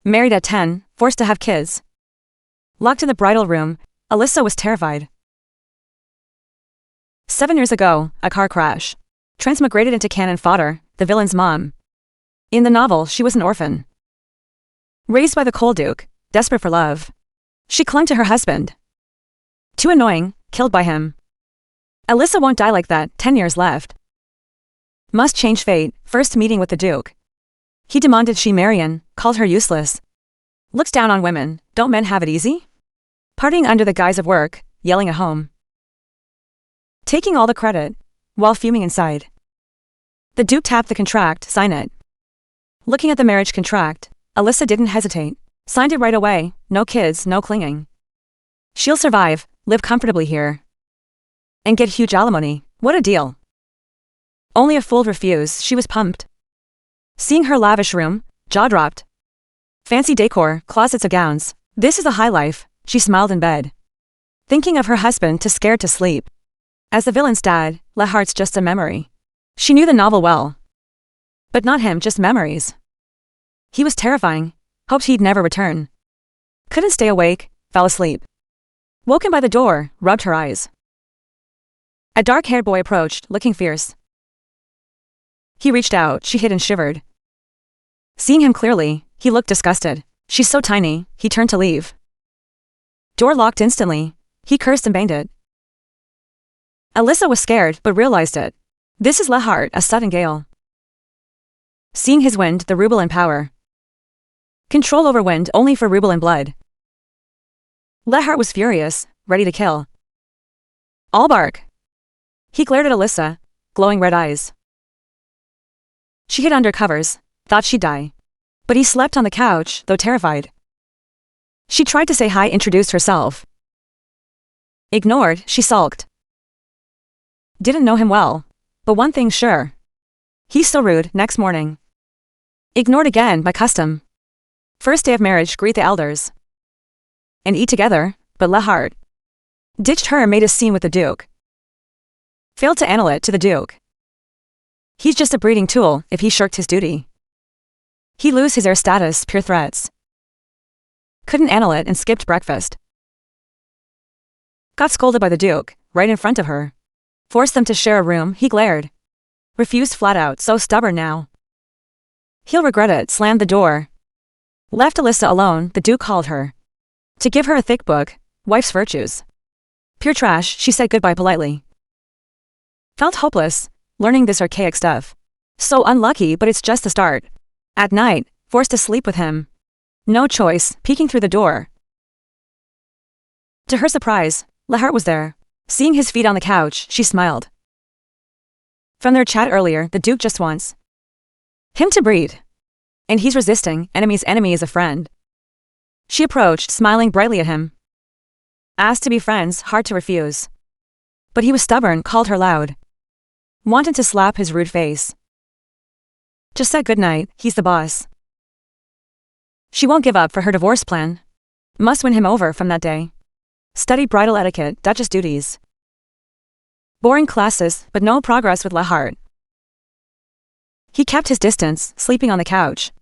Married at 10, forced to have kids. Locked in the bridal room, Alyssa was terrified. 7 years ago, a car crash. Transmigrated into cannon fodder, the villain's mom. In the novel, she was an orphan. Raised by the Cole Duke, desperate for love. She clung to her husband. Too annoying, killed by him. Alyssa won't die like that, 10 years left. Must change fate, first meeting with the Duke. He demanded she marry and called her useless. Looks down on women, don't men have it easy? Partying under the guise of work, yelling at home. Taking all the credit, while fuming inside. The Duke tapped the contract, sign it. Looking at the marriage contract, Alyssa didn't hesitate. Signed it right away, no kids, no clinging. She'll survive, live comfortably here. And get huge alimony, what a deal. Only a fool'd refuse, she was pumped. Seeing her lavish room, jaw dropped. Fancy decor, closets of gowns, this is a high life, she smiled in bed. Thinking of her husband too scared to sleep. As the villain's dad, Lehart's just a memory. She knew the novel well. But not him, just memories. He was terrifying, hoped he'd never return. Couldn't stay awake, fell asleep. Woken by the door, rubbed her eyes. A dark-haired boy approached, looking fierce. He reached out, she hid and shivered. Seeing him clearly, he looked disgusted. She's so tiny, he turned to leave. Door locked instantly, he cursed and banged it. Alyssa was scared, but realized it. This is Lehart, a sudden gale. Seeing his wind, the Rubelan power. Control over wind only for Rubelan blood. Lehart was furious, ready to kill. All bark. He glared at Alyssa, glowing red eyes. She hid under covers, thought she'd die. But he slept on the couch, though terrified. She tried to say hi, introduced herself. Ignored, she sulked. Didn't know him well. But one thing's sure. He's so rude, next morning. Ignored again, by custom. First day of marriage, greet the elders. And eat together, but Lehart. Ditched her, made a scene with the Duke. Failed to annul it to the Duke. He's just a breeding tool, if he shirked his duty. He'd lose his heir status, pure threats. Couldn't annul it and skipped breakfast. Got scolded by the Duke, right in front of her. Forced them to share a room, he glared. Refused flat out, so stubborn now. He'll regret it, slammed the door. Left Alyssa alone, the Duke called her. To give her a thick book, Wife's Virtues. Pure trash, she said goodbye politely. Felt hopeless, learning this archaic stuff. So unlucky, but it's just the start. At night, forced to sleep with him. No choice, peeking through the door. To her surprise, Lehart was there. Seeing his feet on the couch, she smiled. From their chat earlier, the Duke just wants him to breed. And he's resisting, enemy's enemy is a friend. She approached, smiling brightly at him. Asked to be friends, hard to refuse. But he was stubborn, called her loud. Wanted to slap his rude face. Just said goodnight, he's the boss. She won't give up for her divorce plan. Must win him over from that day. Study bridal etiquette, Duchess duties. Boring classes, but no progress with Lehart. He kept his distance, sleeping on the couch.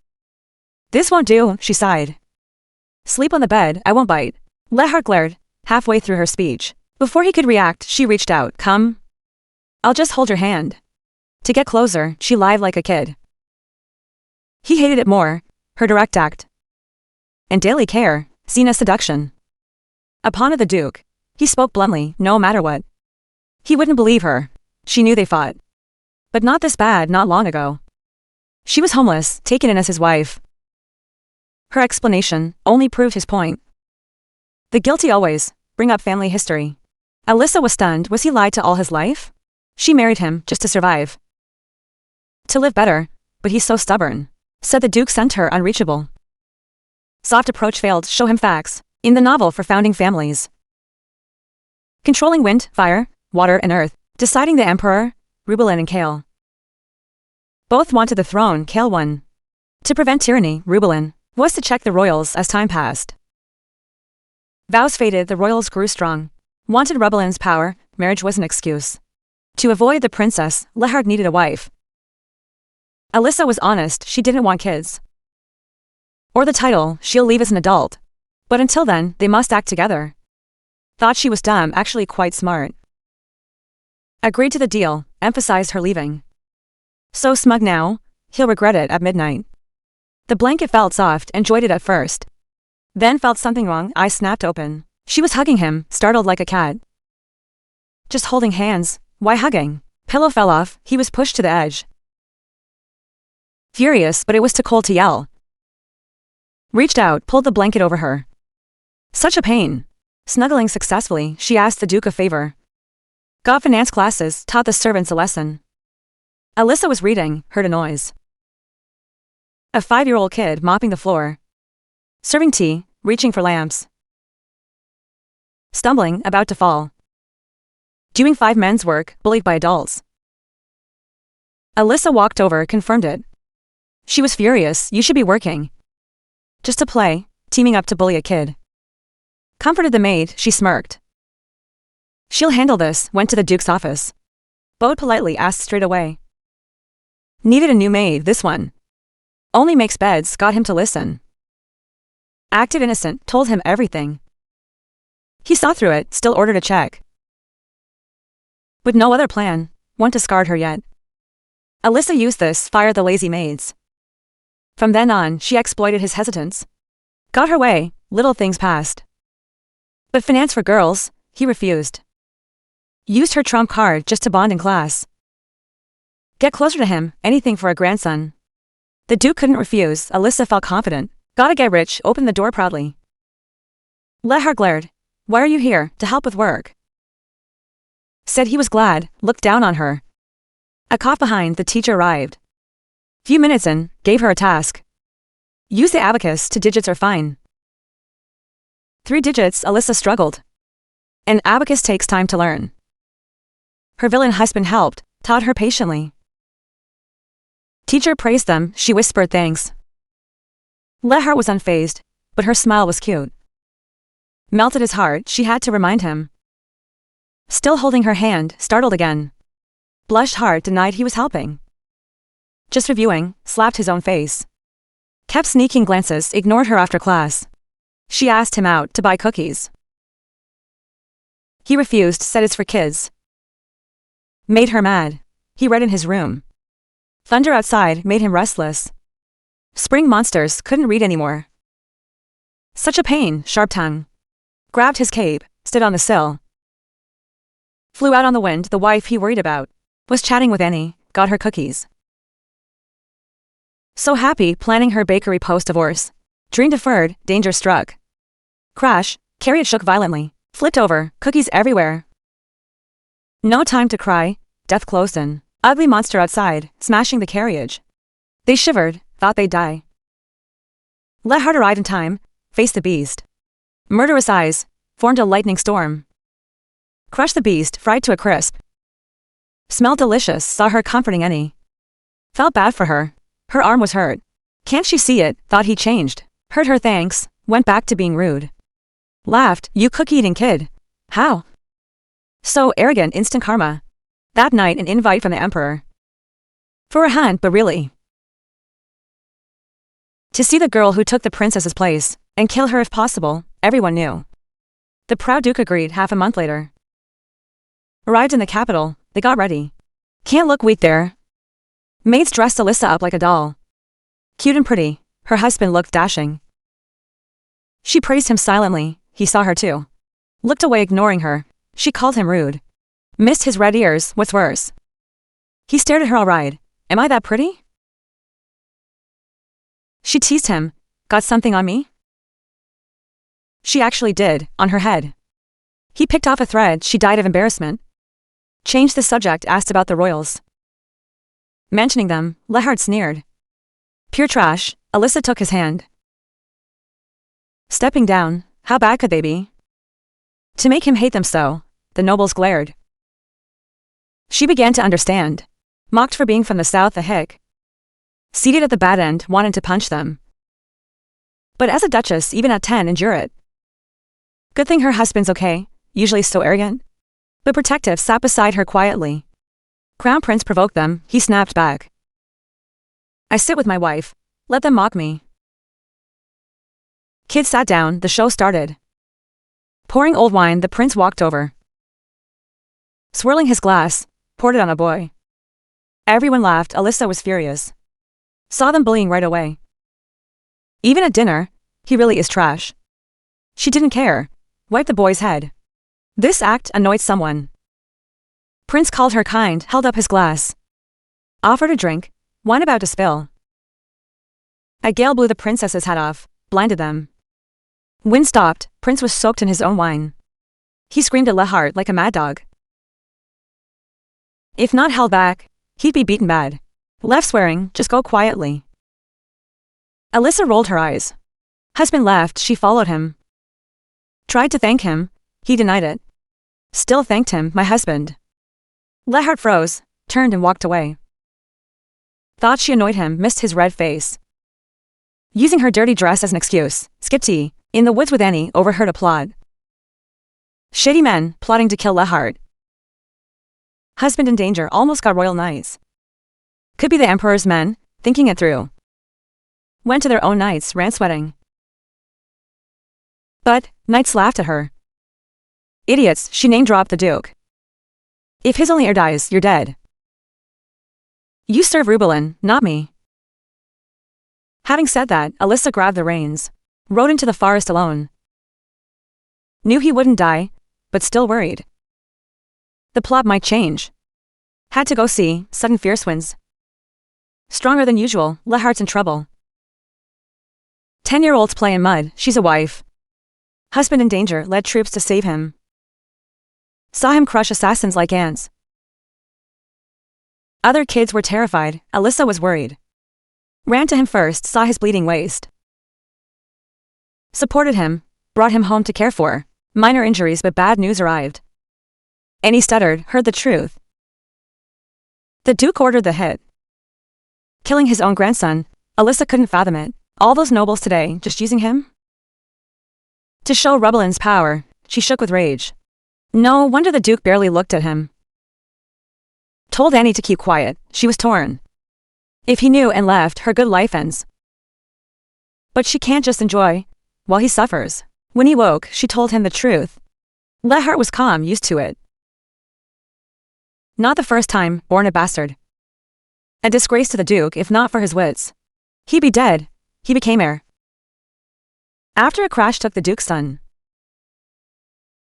This won't do, she sighed. Sleep on the bed, I won't bite. Lehart glared, halfway through her speech. Before he could react, she reached out, come. I'll just hold your hand. To get closer, she lied like a kid. He hated it more, her direct act. And daily care, seen as seduction. Upon the Duke, he spoke bluntly, no matter what. He wouldn't believe her. She knew they fought. But not this bad, not long ago. She was homeless, taken in as his wife. Her explanation only proved his point. The guilty always bring up family history. Alyssa was stunned. Was he lied to all his life? She married him just to survive. To live better, but he's so stubborn. Said the Duke sent her unreachable. Soft approach failed, show him facts. In the novel for founding families. Controlling wind, fire, water and earth. Deciding the emperor, Rubelan and Kale. Both wanted the throne, Kale won. To prevent tyranny, Rubelan was to check the royals as time passed. Vows faded, the royals grew strong. Wanted Rubelan's power, marriage was an excuse. To avoid the princess, Lehart needed a wife. Alyssa was honest, she didn't want kids. Or the title, she'll leave as an adult. But until then, they must act together. Thought she was dumb, actually quite smart. Agreed to the deal, emphasized her leaving. So smug now, he'll regret it at midnight. The blanket felt soft, enjoyed it at first. Then felt something wrong, eyes snapped open. She was hugging him, startled like a cat. Just holding hands, why hugging? Pillow fell off, he was pushed to the edge. Furious, but it was too cold to yell. Reached out, pulled the blanket over her. Such a pain. Snuggling successfully, she asked the Duke a favor. Got finance classes, taught the servants a lesson. Alyssa was reading, heard a noise. A 5-year-old kid mopping the floor. Serving tea, reaching for lamps. Stumbling, about to fall. Doing 5 men's work, bullied by adults. Alyssa walked over, confirmed it. She was furious, you should be working. Just to play, teaming up to bully a kid. Comforted the maid, she smirked. She'll handle this, went to the Duke's office. Bowed politely, asked straight away. Needed a new maid, this one. Only makes beds, got him to listen. Acted innocent, told him everything. He saw through it, still ordered a check. With no other plan, want to scarred her yet. Alyssa used this, fired the lazy maids. From then on, she exploited his hesitance. Got her way, little things passed. But finance for girls, he refused. Used her trump card just to bond in class. Get closer to him, anything for a grandson. The Duke couldn't refuse, Alyssa felt confident. Gotta get rich, opened the door proudly. Lehar glared. Why are you here? To help with work. Said he was glad, looked down on her. A cough behind, the teacher arrived. Few minutes in, gave her a task. Use the abacus, 2 digits are fine. 3 digits, Alyssa struggled. An abacus takes time to learn. Her villain husband helped, taught her patiently. Teacher praised them, she whispered thanks. Lehar was unfazed, but her smile was cute. Melted his heart, she had to remind him. Still holding her hand, startled again. Blushed hard, denied he was helping. Just reviewing, slapped his own face. Kept sneaking glances, ignored her after class. She asked him out to buy cookies. He refused, said it's for kids. Made her mad. He read in his room. Thunder outside made him restless. Spring monsters, couldn't read anymore. Such a pain, sharp tongue. Grabbed his cape, stood on the sill. Flew out on the wind, the wife he worried about. Was chatting with Annie, got her cookies. So happy, planning her bakery post-divorce. Dream deferred, danger struck. Crash, carriage shook violently. Flipped over, cookies everywhere. No time to cry, death closed in. Ugly monster outside, smashing the carriage. They shivered, thought they'd die. Lehart arrived in time, faced the beast. Murderous eyes, formed a lightning storm. Crushed the beast, fried to a crisp. Smelled delicious, saw her comforting Annie. Felt bad for her. Her arm was hurt. Can't she see it, thought he changed. Heard her thanks, went back to being rude. Laughed, you cookie-eating kid. How? So arrogant, instant karma. That night an invite from the emperor. For a hunt, but really. To see the girl who took the princess's place, and kill her if possible, everyone knew. The proud duke agreed half a month later. Arrived in the capital, they got ready. Can't look weak there. Maids dressed Alyssa up like a doll. Cute and pretty, her husband looked dashing. She praised him silently, he saw her too. Looked away ignoring her, she called him rude. Missed his red ears, what's worse? He stared at her all right. Am I that pretty? She teased him, got something on me? She actually did, on her head. He picked off a thread, she died of embarrassment. Changed the subject, asked about the royals. Mentioning them, Lehart sneered. Pure trash, Alyssa took his hand. Stepping down, how bad could they be? To make him hate them so, the nobles glared. She began to understand. Mocked for being from the south, a hick. Seated at the bad end, wanted to punch them. But as a duchess, even at 10, endure it. Good thing her husband's okay, usually so arrogant. But protective, sat beside her quietly. Crown Prince provoked them, he snapped back. I sit with my wife. Let them mock me. Kids sat down, the show started. Pouring old wine, the prince walked over. Swirling his glass, poured it on a boy. Everyone laughed. Alyssa was furious. Saw them bullying right away. Even at dinner, he really is trash. She didn't care. Wiped the boy's head. This act annoyed someone. Prince called her kind, held up his glass. Offered a drink, wine about to spill. A gale blew the princess's hat off, blinded them. Wind stopped, Prince was soaked in his own wine. He screamed at Lehart like a mad dog. If not held back, he'd be beaten bad. Left swearing, just go quietly. Alyssa rolled her eyes. Husband left, she followed him. Tried to thank him, he denied it. Still thanked him, my husband. Lehart froze, turned and walked away. Thought she annoyed him, missed his red face. Using her dirty dress as an excuse, skipped tea, in the woods with Annie, overheard a plot. Shady men, plotting to kill Lehart. Husband in danger, almost got royal knights. Could be the emperor's men, thinking it through. Went to their own knights, ran sweating. But, knights laughed at her. Idiots, she name-dropped the duke. If his only heir dies, you're dead. You serve Reborn, not me. Having said that, Alyssa grabbed the reins. Rode into the forest alone. Knew he wouldn't die, but still worried. The plot might change. Had to go see, sudden fierce winds. Stronger than usual, Lehart's in trouble. 10-year-olds play in mud, she's a wife. Husband in danger, led troops to save him. Saw him crush assassins like ants. Other kids were terrified, Alyssa was worried. Ran to him first, saw his bleeding waist. Supported him, brought him home to care for. Minor injuries but bad news arrived. Annie stuttered, heard the truth. The Duke ordered the hit. Killing his own grandson, Alyssa couldn't fathom it. All those nobles today, just using him? To show Reborn's power, she shook with rage. No wonder the Duke barely looked at him. Told Annie to keep quiet, she was torn. If he knew and left, her good life ends. But she can't just enjoy, while he suffers. When he woke, she told him the truth. Lehart was calm, used to it. Not the first time, born a bastard. A disgrace to the Duke if not for his wits. He'd be dead. He became heir. After a crash took the Duke's son.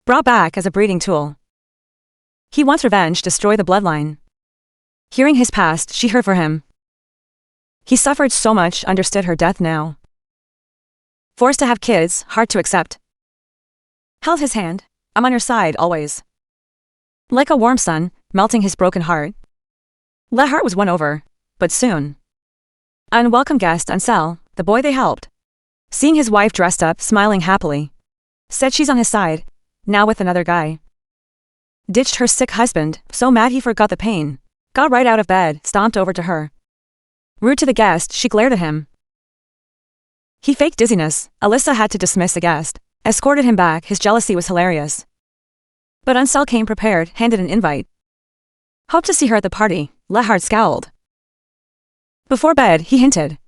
Brought back as a breeding tool. He wants revenge, destroy the bloodline. Hearing his past, she heard for him. He suffered so much, understood her death now. Forced to have kids, hard to accept. Held his hand, I'm on your side always. Like a warm sun, melting his broken heart. Lehart was won over, but soon. Unwelcome guest Ansel, the boy they helped. Seeing his wife dressed up, smiling happily. Said she's on his side, now with another guy. Ditched her sick husband, so mad he forgot the pain. Got right out of bed, stomped over to her. Rude to the guest, she glared at him. He faked dizziness, Alyssa had to dismiss the guest. Escorted him back, his jealousy was hilarious. But Ansel came prepared, handed an invite. Hoped to see her at the party, Lehart scowled. Before bed, he hinted.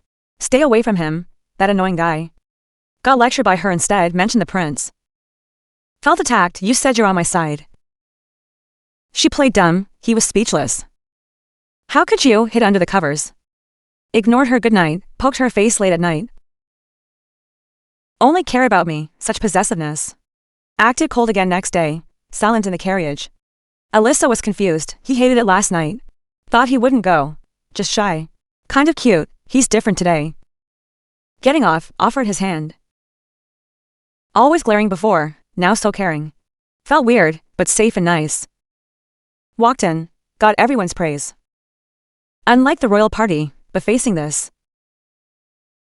Stay away from him, that annoying guy. Got lectured by her instead, mentioned the prince. Felt attacked, you said you're on my side. She played dumb, he was speechless. How could you, hid under the covers? Ignored her goodnight, poked her face late at night. Only care about me, such possessiveness. Acted cold again next day, silent in the carriage. Alyssa was confused, he hated it last night. Thought he wouldn't go. Just shy. Kind of cute, he's different today. Getting off, offered his hand. Always glaring before, now so caring. Felt weird, but safe and nice. Walked in, got everyone's praise. Unlike the royal party, but facing this.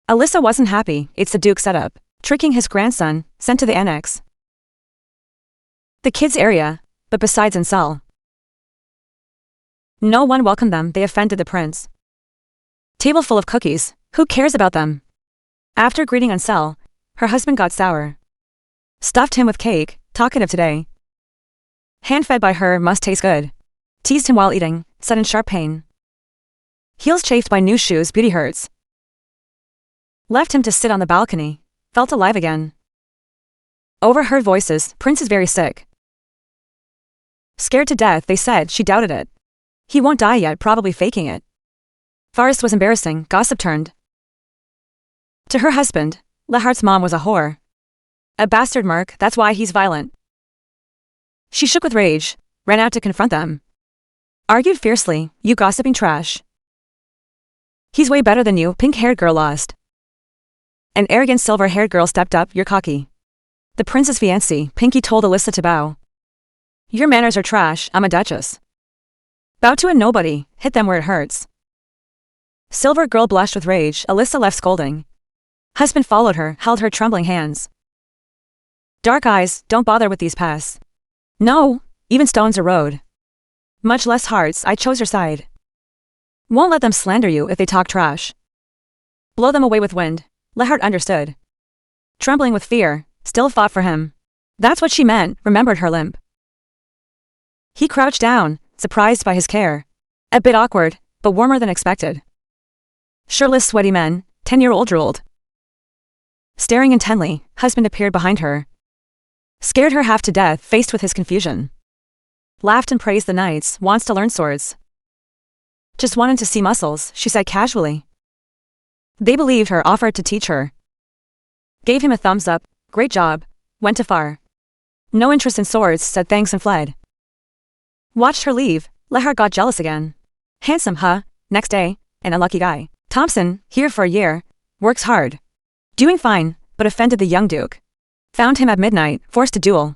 Alyssa wasn't happy, it's the Duke setup. Tricking his grandson, sent to the annex. The kids' area, but besides Ansel. No one welcomed them, they offended the prince. Table full of cookies, who cares about them? After greeting Ansel, her husband got sour. Stuffed him with cake, talkative today. Hand-fed by her, must taste good. Teased him while eating, sudden sharp pain. Heels chafed by new shoes, beauty hurts. Left him to sit on the balcony. Felt alive again. Overheard voices, Prince is very sick. Scared to death, they said, she doubted it. He won't die yet, probably faking it. Farce was embarrassing, gossip turned. To her husband, Lehart's mom was a whore. A bastard merc, that's why he's violent. She shook with rage, ran out to confront them. Argued fiercely, you gossiping trash. He's way better than you, pink-haired girl lost. An arrogant silver-haired girl stepped up, you're cocky. The prince's fiancée, Pinky told Alyssa to bow. Your manners are trash, I'm a duchess. Bow to a nobody, hit them where it hurts. Silver girl blushed with rage, Alyssa left scolding. Husband followed her, held her trembling hands. Dark eyes, don't bother with these pests. No, even stones erode. Much less hearts, I chose your side. Won't let them slander you if they talk trash. Blow them away with wind, Lehart understood. Trembling with fear, still fought for him. That's what she meant, remembered her limp. He crouched down, surprised by his care. A bit awkward, but warmer than expected. Shirtless sweaty men, 10-year-old drooled. Staring intently, husband appeared behind her. Scared her half to death, faced with his confusion. Laughed and praised the knights, wants to learn swords. Just wanted to see muscles, she said casually. They believed her, offered to teach her. Gave him a thumbs up, great job, went too far. No interest in swords, said thanks and fled. Watched her leave, Lehart got jealous again. Handsome, huh? Next day, an unlucky guy. Thompson, here for a year, works hard. Doing fine, but offended the young duke. Found him at midnight, forced to duel.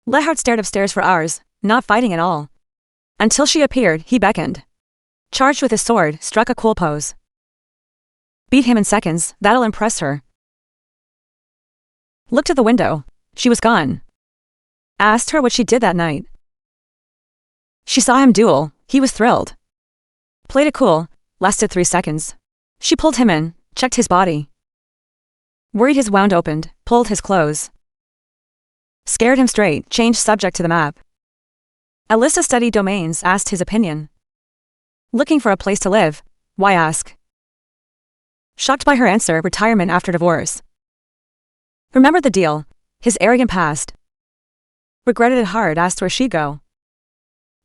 Lehart stared upstairs for hours, not fighting at all. Until she appeared, he beckoned. Charged with his sword, struck a cool pose. Beat him in seconds, that'll impress her. Looked at the window. She was gone. Asked her what she did that night. She saw him duel, he was thrilled. Played it cool, lasted 3 seconds. She pulled him in, checked his body. Worried his wound opened, pulled his clothes. Scared him straight, changed subject to the map. Alyssa studied domains, asked his opinion. Looking for a place to live, why ask? Shocked by her answer, retirement after divorce. Remembered the deal, his arrogant past. Regretted it hard, asked where she'd go.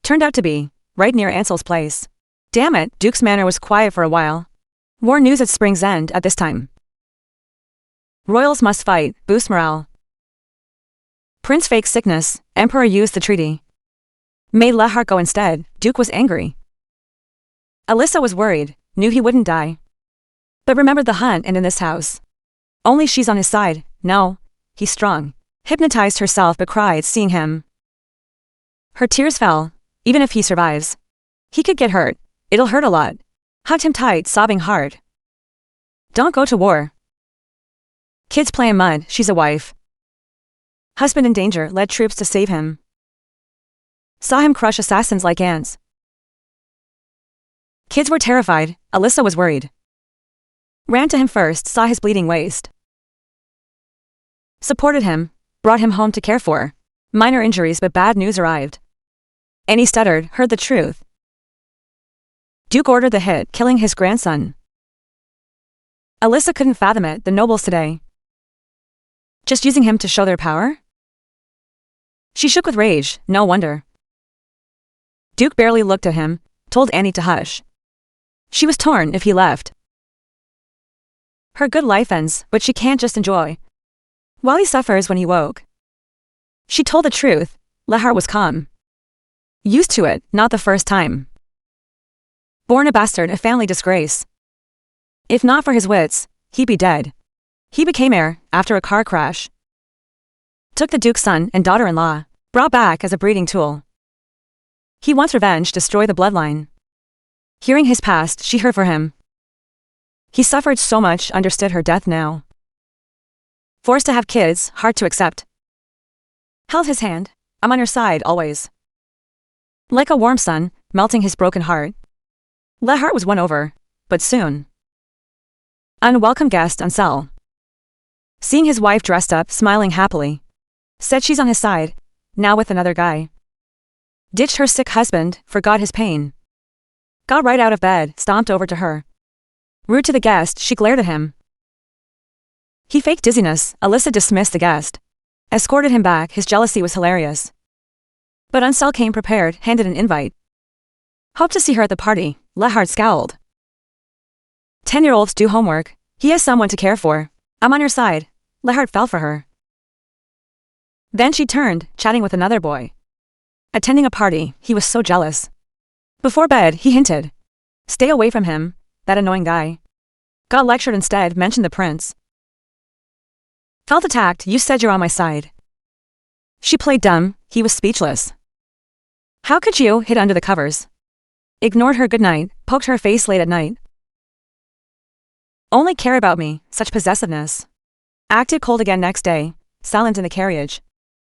Turned out to be, right near Ansel's place. Damn it, Duke's manor was quiet for a while. War news at Spring's End at this time. Royals must fight, boost morale. Prince faked sickness, Emperor used the treaty. Made Lehart go instead, Duke was angry. Alyssa was worried, knew he wouldn't die. But remembered the hunt and in this house. Only she's on his side, no, he's strong. Hypnotized herself but cried seeing him. Her tears fell, even if he survives. He could get hurt, it'll hurt a lot. Hugged him tight, sobbing hard. Don't go to war. Kids play in mud, she's a wife. Husband in danger, led troops to save him. Saw him crush assassins like ants. Kids were terrified, Alyssa was worried. Ran to him first, saw his bleeding waist. Supported him, brought him home to care for. Minor injuries but bad news arrived. And he stuttered, heard the truth. Duke ordered the hit, killing his grandson. Alyssa couldn't fathom it, the nobles today. Just using him to show their power? She shook with rage, no wonder. Duke barely looked at him, told Annie to hush. She was torn if he left. Her good life ends, but she can't just enjoy. While he suffers when he woke. She told the truth, Lehart was calm. Used to it, not the first time. Born a bastard, a family disgrace. If not for his wits, he'd be dead. He became heir, after a car crash. Took the Duke's son and daughter-in-law, brought back as a breeding tool. He wants revenge, destroy the bloodline. Hearing his past, she heard for him. He suffered so much, understood her death now. Forced to have kids, hard to accept. Held his hand, I'm on your side, always. Like a warm sun, melting his broken heart. Lehart was won over, but soon. Unwelcome guest, Ansel. Seeing his wife dressed up, smiling happily. Said she's on his side, now with another guy. Ditched her sick husband, forgot his pain. Got right out of bed, stomped over to her. Rude to the guest, she glared at him. He faked dizziness. Alyssa dismissed the guest. Escorted him back. His jealousy was hilarious. But Unsel came prepared, handed an invite. Hope to see her at the party. Lehart scowled. 10-year-olds do homework. He has someone to care for. I'm on your side. Lehart fell for her. Then she turned, chatting with another boy. Attending a party, he was so jealous. Before bed, he hinted. Stay away from him, that annoying guy. Got lectured instead, mentioned the prince. Felt attacked, you said you're on my side. She played dumb, he was speechless. How could you hid under the covers? Ignored her goodnight, poked her face late at night. Only care about me, such possessiveness. Acted cold again next day, silent in the carriage.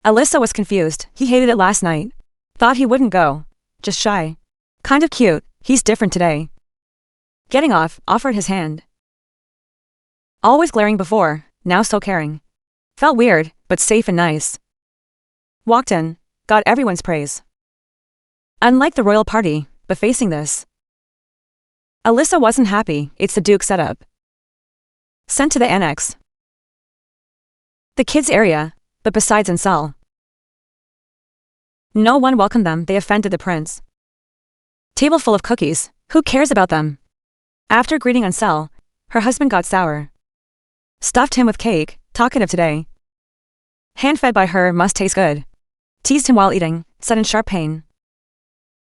Alyssa was confused, he hated it last night. Thought he wouldn't go. Just shy. Kind of cute, he's different today. Getting off, offered his hand. Always glaring before, now so caring. Felt weird, but safe and nice. Walked in, got everyone's praise. Unlike the royal party, but facing this. Alyssa wasn't happy, it's the Duke setup. Sent to the annex. The kids' area, but besides Unsel. No one welcomed them, they offended the prince. Table full of cookies, who cares about them? After greeting Unsel, her husband got sour. Stuffed him with cake, talkative today. Hand-fed by her, must taste good. Teased him while eating, sudden sharp pain.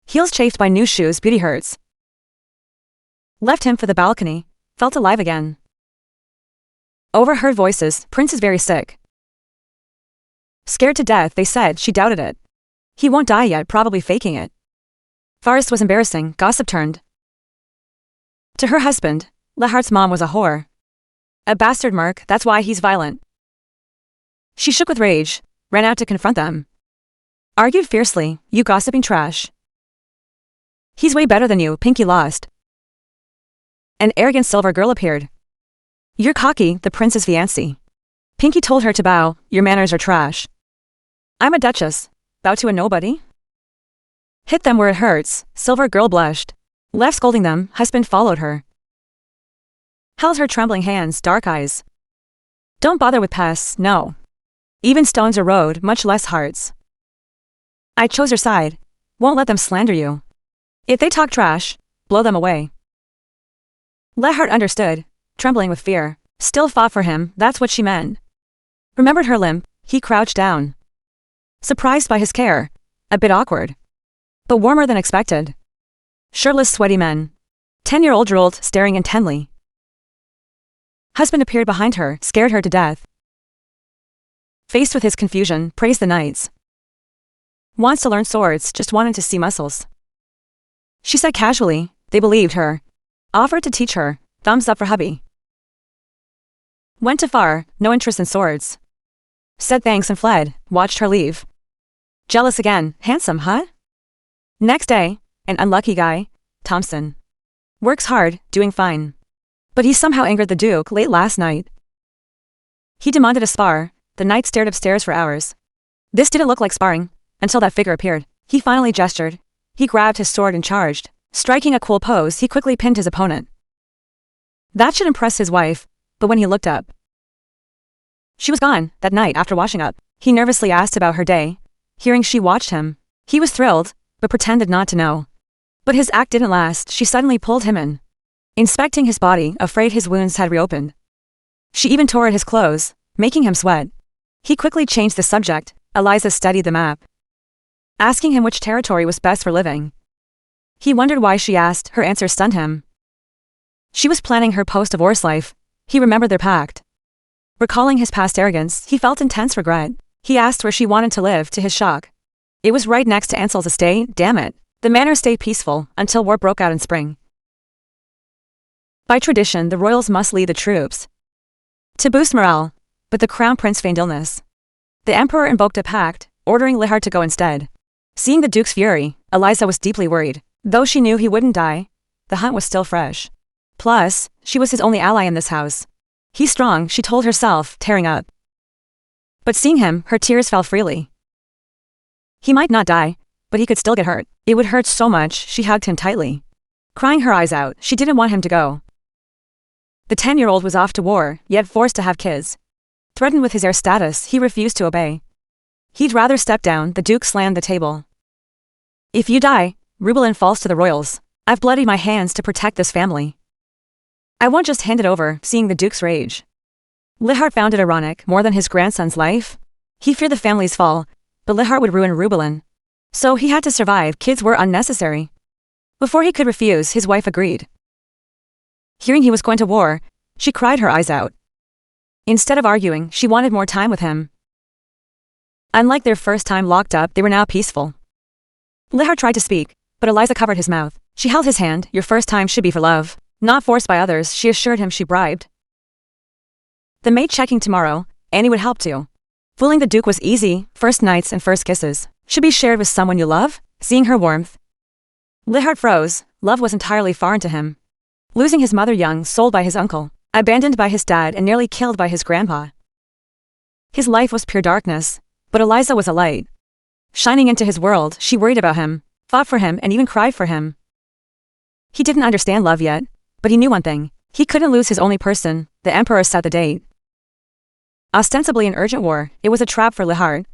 Heels chafed by new shoes, beauty hurts. Left him for the balcony, felt alive again. Overheard voices, Prince is very sick. Scared to death, they said, she doubted it. He won't die yet, probably faking it. Forest was embarrassing, gossip turned. To her husband, Lehart's mom was a whore. A bastard merc, that's why he's violent. She shook with rage, ran out to confront them. Argued fiercely, you gossiping trash. He's way better than you, Pinky lost. An arrogant silver girl appeared. You're cocky, the prince's fiancé. Pinky told her to bow, your manners are trash. I'm a duchess, bow to a nobody? Hit them where it hurts, silver girl blushed. Left scolding them, husband followed her. Held her trembling hands, dark eyes. Don't bother with pests, no. Even stones erode, much less hearts. I chose your side, won't let them slander you. If they talk trash, blow them away. Lehart understood, trembling with fear, still fought for him, that's what she meant. Remembered her limp, he crouched down. Surprised by his care, a bit awkward. But warmer than expected. Shirtless, sweaty men. 10-year-old drooled, staring intently. Husband appeared behind her, scared her to death. Faced with his confusion, praised the knights. Wants to learn swords, just wanted to see muscles. She said casually, they believed her. Offered to teach her, thumbs up for hubby. Went too far, no interest in swords. Said thanks and fled, watched her leave. Jealous again, handsome, huh? Next day, an unlucky guy, Thompson. Works hard, doing fine. But he somehow angered the Duke late last night. He demanded a spar, the knight stared upstairs for hours. This didn't look like sparring, until that figure appeared. He finally gestured. He grabbed his sword and charged. Striking a cool pose, he quickly pinned his opponent. That should impress his wife, but when he looked up, she was gone, that night after washing up. He nervously asked about her day. Hearing she watched him, he was thrilled, but pretended not to know. But his act didn't last, she suddenly pulled him in. Inspecting his body, afraid his wounds had reopened. She even tore at his clothes, making him sweat. He quickly changed the subject. Eliza studied the map, asking him which territory was best for living. He wondered why she asked, her answer stunned him. She was planning her post-divorce life. He remembered their pact. Recalling his past arrogance, he felt intense regret. He asked where she wanted to live, to his shock. It was right next to Ansel's estate, damn it. The manor stayed peaceful, until war broke out in spring. By tradition, the royals must lead the troops to boost morale, but the crown prince feigned illness. The emperor invoked a pact, ordering Lehart to go instead. Seeing the duke's fury, Eliza was deeply worried. Though she knew he wouldn't die, the hunt was still fresh. Plus, she was his only ally in this house. He's strong, she told herself, tearing up. But seeing him, her tears fell freely. He might not die, but he could still get hurt. It would hurt so much, she hugged him tightly. Crying her eyes out, she didn't want him to go. The 10-year-old was off to war, yet forced to have kids. Threatened with his heir status, he refused to obey. He'd rather step down. The Duke slammed the table. If you die, Reborn falls to the royals. I've bloodied my hands to protect this family. I won't just hand it over. Seeing the Duke's rage, Lihart found it ironic more than his grandson's life. He feared the family's fall, but Lihart would ruin Reborn. So he had to survive. Kids were unnecessary. Before he could refuse, his wife agreed. Hearing he was going to war, she cried her eyes out. Instead of arguing, she wanted more time with him. Unlike their first time locked up, they were now peaceful. Lihart tried to speak, but Eliza covered his mouth. She held his hand. Your first time should be for love, not forced by others, she assured him. She bribed the maid checking tomorrow. Annie would help too. Fooling the Duke was easy. First nights and first kisses should be shared with someone you love. Seeing her warmth, Lihart froze. Love was entirely foreign to him. Losing his mother young, sold by his uncle, abandoned by his dad and nearly killed by his grandpa. His life was pure darkness, but Eliza was a light. Shining into his world, she worried about him, fought for him and even cried for him. He didn't understand love yet, but he knew one thing. He couldn't lose his only person. The Emperor set the date. Ostensibly an urgent war, it was a trap for Lihart.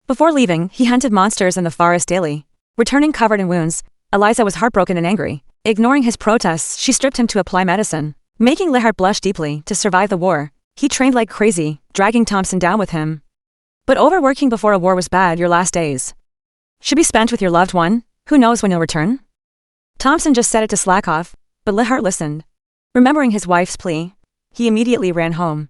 Before leaving, he hunted monsters in the forest daily. Returning covered in wounds, Eliza was heartbroken and angry. Ignoring his protests, she stripped him to apply medicine, making Lihart blush deeply. To survive the war, he trained like crazy, dragging Thompson down with him. But overworking before a war was bad. Your last days should be spent with your loved one. Who knows when you'll return? Thompson just said it to slack off, but Lihart listened. Remembering his wife's plea, he immediately ran home.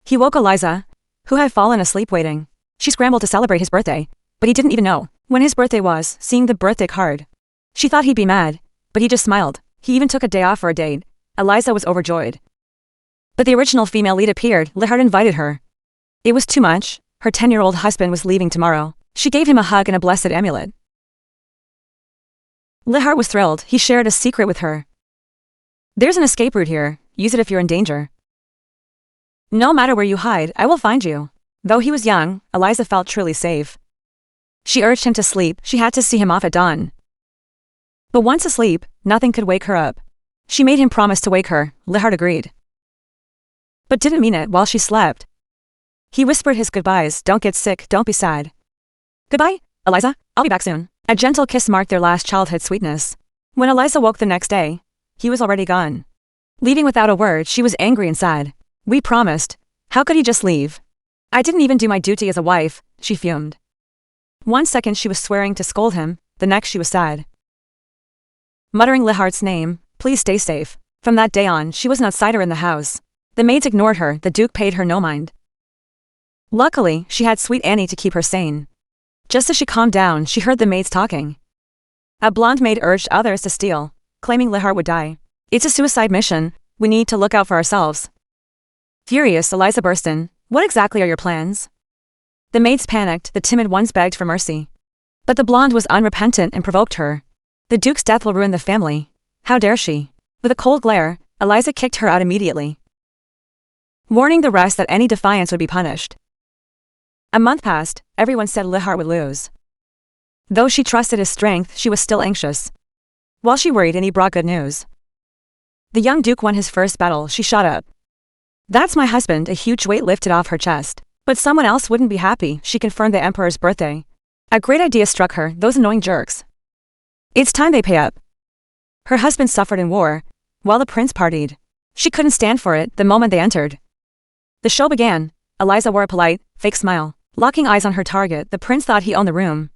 He woke Eliza, who had fallen asleep waiting. She scrambled to celebrate his birthday, but he didn't even know when his birthday was. Seeing the birthday card, she thought he'd be mad, but he just smiled. He even took a day off for a date. Eliza was overjoyed. But the original female lead appeared. Lihart invited her. It was too much. Her 10-year-old husband was leaving tomorrow. She gave him a hug and a blessed amulet. Lihart was thrilled. He shared a secret with her. There's an escape route here. Use it if you're in danger. No matter where you hide, I will find you. Though he was young, Eliza felt truly safe. She urged him to sleep. She had to see him off at dawn. But once asleep, nothing could wake her up. She made him promise to wake her. Lihart agreed, but didn't mean it while she slept. He whispered his goodbyes. Don't get sick, don't be sad. Goodbye, Eliza, I'll be back soon. A gentle kiss marked their last childhood sweetness. When Eliza woke the next day, he was already gone. Leaving without a word, she was angry and sad. We promised. How could he just leave? I didn't even do my duty as a wife, she fumed. One second she was swearing to scold him, the next she was sad. Muttering Lihart's name, please stay safe. From that day on, she was an outsider in the house. The maids ignored her. The Duke paid her no mind. Luckily, she had sweet Annie to keep her sane. Just as she calmed down, she heard the maids talking. A blonde maid urged others to steal, claiming Lihart would die. It's a suicide mission. We need to look out for ourselves. Furious, Eliza burst in. What exactly are your plans? The maids panicked. The timid ones begged for mercy. But the blonde was unrepentant and provoked her. The Duke's death will ruin the family. How dare she? With a cold glare, Eliza kicked her out immediately, warning the rest that any defiance would be punished. A month passed. Everyone said Lihart would lose. Though she trusted his strength, she was still anxious. While she worried, Annie brought good news. The young Duke won his first battle. She shot up. That's my husband. A huge weight lifted off her chest. But someone else wouldn't be happy. She confirmed the Emperor's birthday. A great idea struck her. Those annoying jerks. It's time they pay up. Her husband suffered in war, while the prince partied. She couldn't stand for it the moment they entered. The show began. Eliza wore a polite, fake smile, locking eyes on her target. The prince thought he owned the room.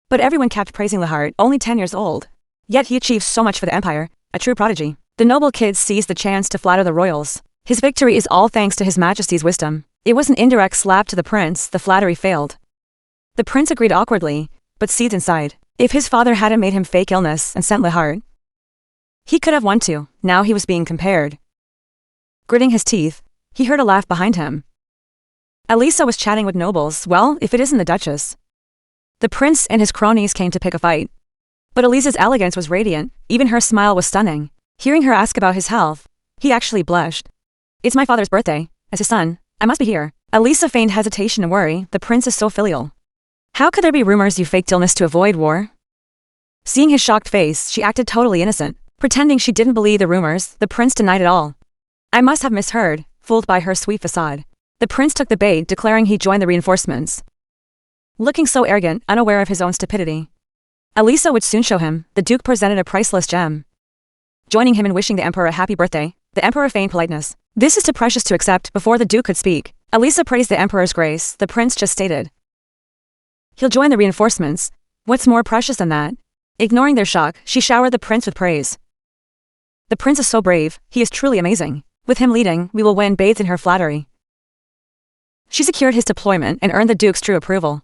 But everyone kept praising Lihart, only 10 years old. Yet he achieved so much for the empire, a true prodigy. The noble kid seized the chance to flatter the royals. His victory is all thanks to His Majesty's wisdom. It was an indirect slap to the prince. The flattery failed. The prince agreed awkwardly, but seethed inside. If his father hadn't made him fake illness and sent Lihart, he could have won too. Now he was being compared. Gritting his teeth, he heard a laugh behind him. Elisa was chatting with nobles. Well, if it isn't the Duchess. The prince and his cronies came to pick a fight. But Elisa's elegance was radiant. Even her smile was stunning. Hearing her ask about his health, he actually blushed. It's my father's birthday. As his son, I must be here. Elisa feigned hesitation and worry. The prince is so filial. How could there be rumors you faked illness to avoid war? Seeing his shocked face, she acted totally innocent. Pretending she didn't believe the rumors, the prince denied it all. I must have misheard, fooled by her sweet facade. The prince took the bait, declaring he joined the reinforcements. Looking so arrogant, unaware of his own stupidity. Elisa would soon show him. The duke presented a priceless gem. Joining him in wishing the emperor a happy birthday, the emperor feigned politeness. This is too precious to accept. Before the duke could speak, Elisa praised the emperor's grace. The prince just stated, he'll join the reinforcements. What's more precious than that? Ignoring their shock, she showered the prince with praise. The prince is so brave, he is truly amazing. With him leading, we will win. Bathed in her flattery, she secured his deployment and earned the duke's true approval.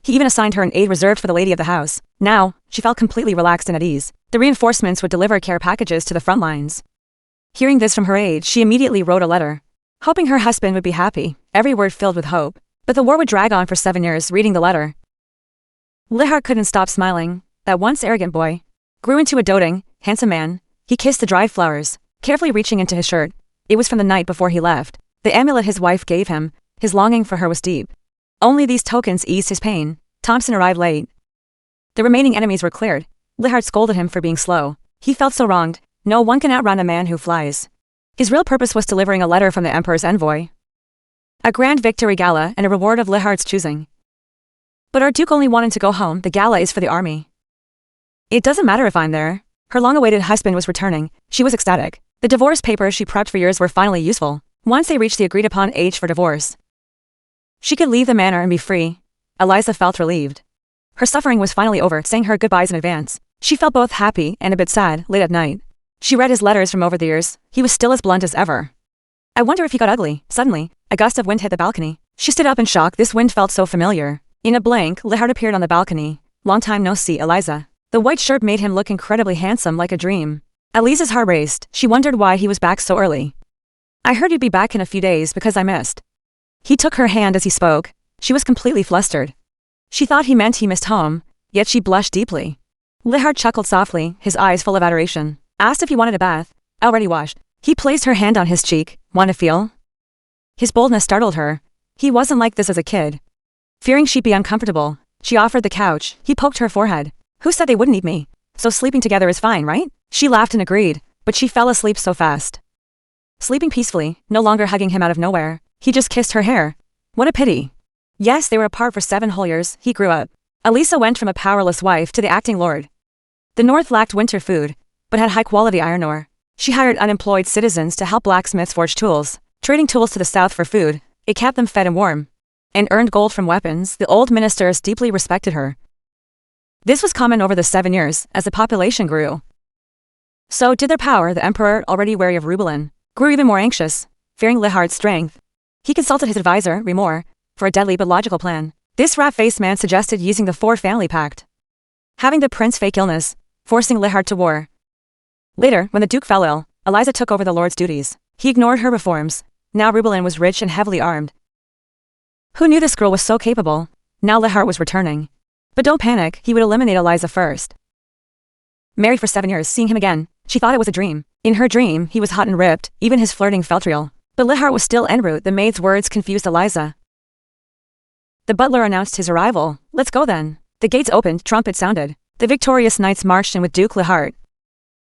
He even assigned her an aide reserved for the lady of the house. Now, she felt completely relaxed and at ease. The reinforcements would deliver care packages to the front lines. Hearing this from her aide, she immediately wrote a letter, hoping her husband would be happy, every word filled with hope. But the war would drag on for 7 years. Reading the letter, Lehart couldn't stop smiling. That once arrogant boy grew into a doting, handsome man. He kissed the dried flowers, carefully reaching into his shirt. It was from the night before he left. The amulet his wife gave him. His longing for her was deep. Only these tokens eased his pain. Thompson arrived late. The remaining enemies were cleared. Lehart scolded him for being slow. He felt so wronged. No one can outrun a man who flies. His real purpose was delivering a letter from the emperor's envoy. A grand victory gala and a reward of Lehart's choosing. But our duke only wanted to go home. The gala is for the army. It doesn't matter if I'm there. Her long-awaited husband was returning. She was ecstatic. The divorce papers she prepped for years were finally useful. Once they reached the agreed-upon age for divorce, she could leave the manor and be free. Eliza felt relieved. Her suffering was finally over, saying her goodbyes in advance. She felt both happy and a bit sad. Late at night, she read his letters from over the years. He was still as blunt as ever. I wonder if he got ugly. Suddenly, a gust of wind hit the balcony. She stood up in shock. This wind felt so familiar. In a blink, Lehart appeared on the balcony. Long time no see, Eliza. The white shirt made him look incredibly handsome, like a dream. Eliza's heart raced. She wondered why he was back so early. I heard you'd be back in a few days because I missed. He took her hand as he spoke. She was completely flustered. She thought he meant he missed home, yet she blushed deeply. Lehart chuckled softly, his eyes full of adoration. Asked if he wanted a bath. Already washed. He placed her hand on his cheek. Want to feel? His boldness startled her. He wasn't like this as a kid. Fearing she'd be uncomfortable, she offered the couch. He poked her forehead. Who said they wouldn't eat me? So sleeping together is fine, right? She laughed and agreed, but she fell asleep so fast. Sleeping peacefully, no longer hugging him out of nowhere. He just kissed her hair. What a pity. Yes, they were apart for 7 whole years. He grew up. Elisa went from a powerless wife to the acting lord. The north lacked winter food, but had high-quality iron ore. She hired unemployed citizens to help blacksmiths forge tools, trading tools to the south for food. It kept them fed and warm. And earned gold from weapons. The old ministers deeply respected her. This was common over the 7 years, as the population grew. So did their power. The emperor, already wary of Reborn, grew even more anxious, fearing Lehart's strength. He consulted his advisor, Reborn, for a deadly but logical plan. This rat-faced man suggested using the 4-family pact. Having the prince fake illness, forcing Lehart to war. Later, when the duke fell ill, Eliza took over the lord's duties. He ignored her reforms. Now Reborn was rich and heavily armed. Who knew this girl was so capable? Now Lehart was returning. But don't panic, he would eliminate Eliza first. Married for 7 years, seeing him again, she thought it was a dream. In her dream, he was hot and ripped, even his flirting felt real. But Lehart was still en route. The maid's words confused Eliza. The butler announced his arrival. Let's go then. The gates opened, trumpet sounded. The victorious knights marched in with Duke Lehart.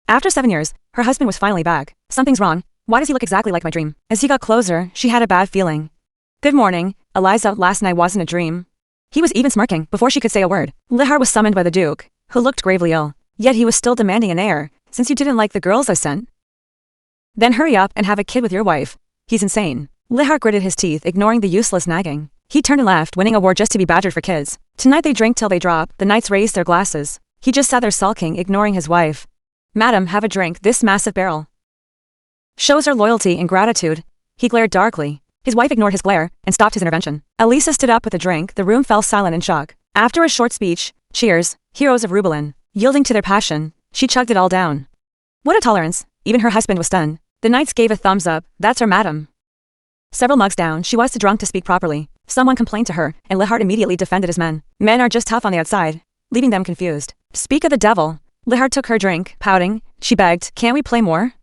After 7 years, her husband was finally back. Something's wrong. Why does he look exactly like my dream? As he got closer, she had a bad feeling. Good morning, Eliza. Last night wasn't a dream. He was even smirking before she could say a word. Lehart was summoned by the duke, who looked gravely ill. Yet he was still demanding an heir, since you didn't like the girls I sent. Then hurry up and have a kid with your wife. He's insane. Lehart gritted his teeth, ignoring the useless nagging. He turned and left, winning a war just to be badgered for kids. Tonight they drank till they dropped. The knights raised their glasses. He just sat there sulking, ignoring his wife. Madam, have a drink. This massive barrel shows her loyalty and gratitude. He glared darkly. His wife ignored his glare and stopped his intervention. Elisa stood up with a drink. The room fell silent in shock. After a short speech, cheers, heroes of Reborn, yielding to their passion, she chugged it all down. What a tolerance. Even her husband was stunned. The knights gave a thumbs up. That's her madam. Several mugs down, she was too drunk to speak properly. Someone complained to her, and Lehart immediately defended his men. Men are just tough on the outside, leaving them confused. Speak of the devil. Lehart took her drink, pouting. She begged, can't we play more?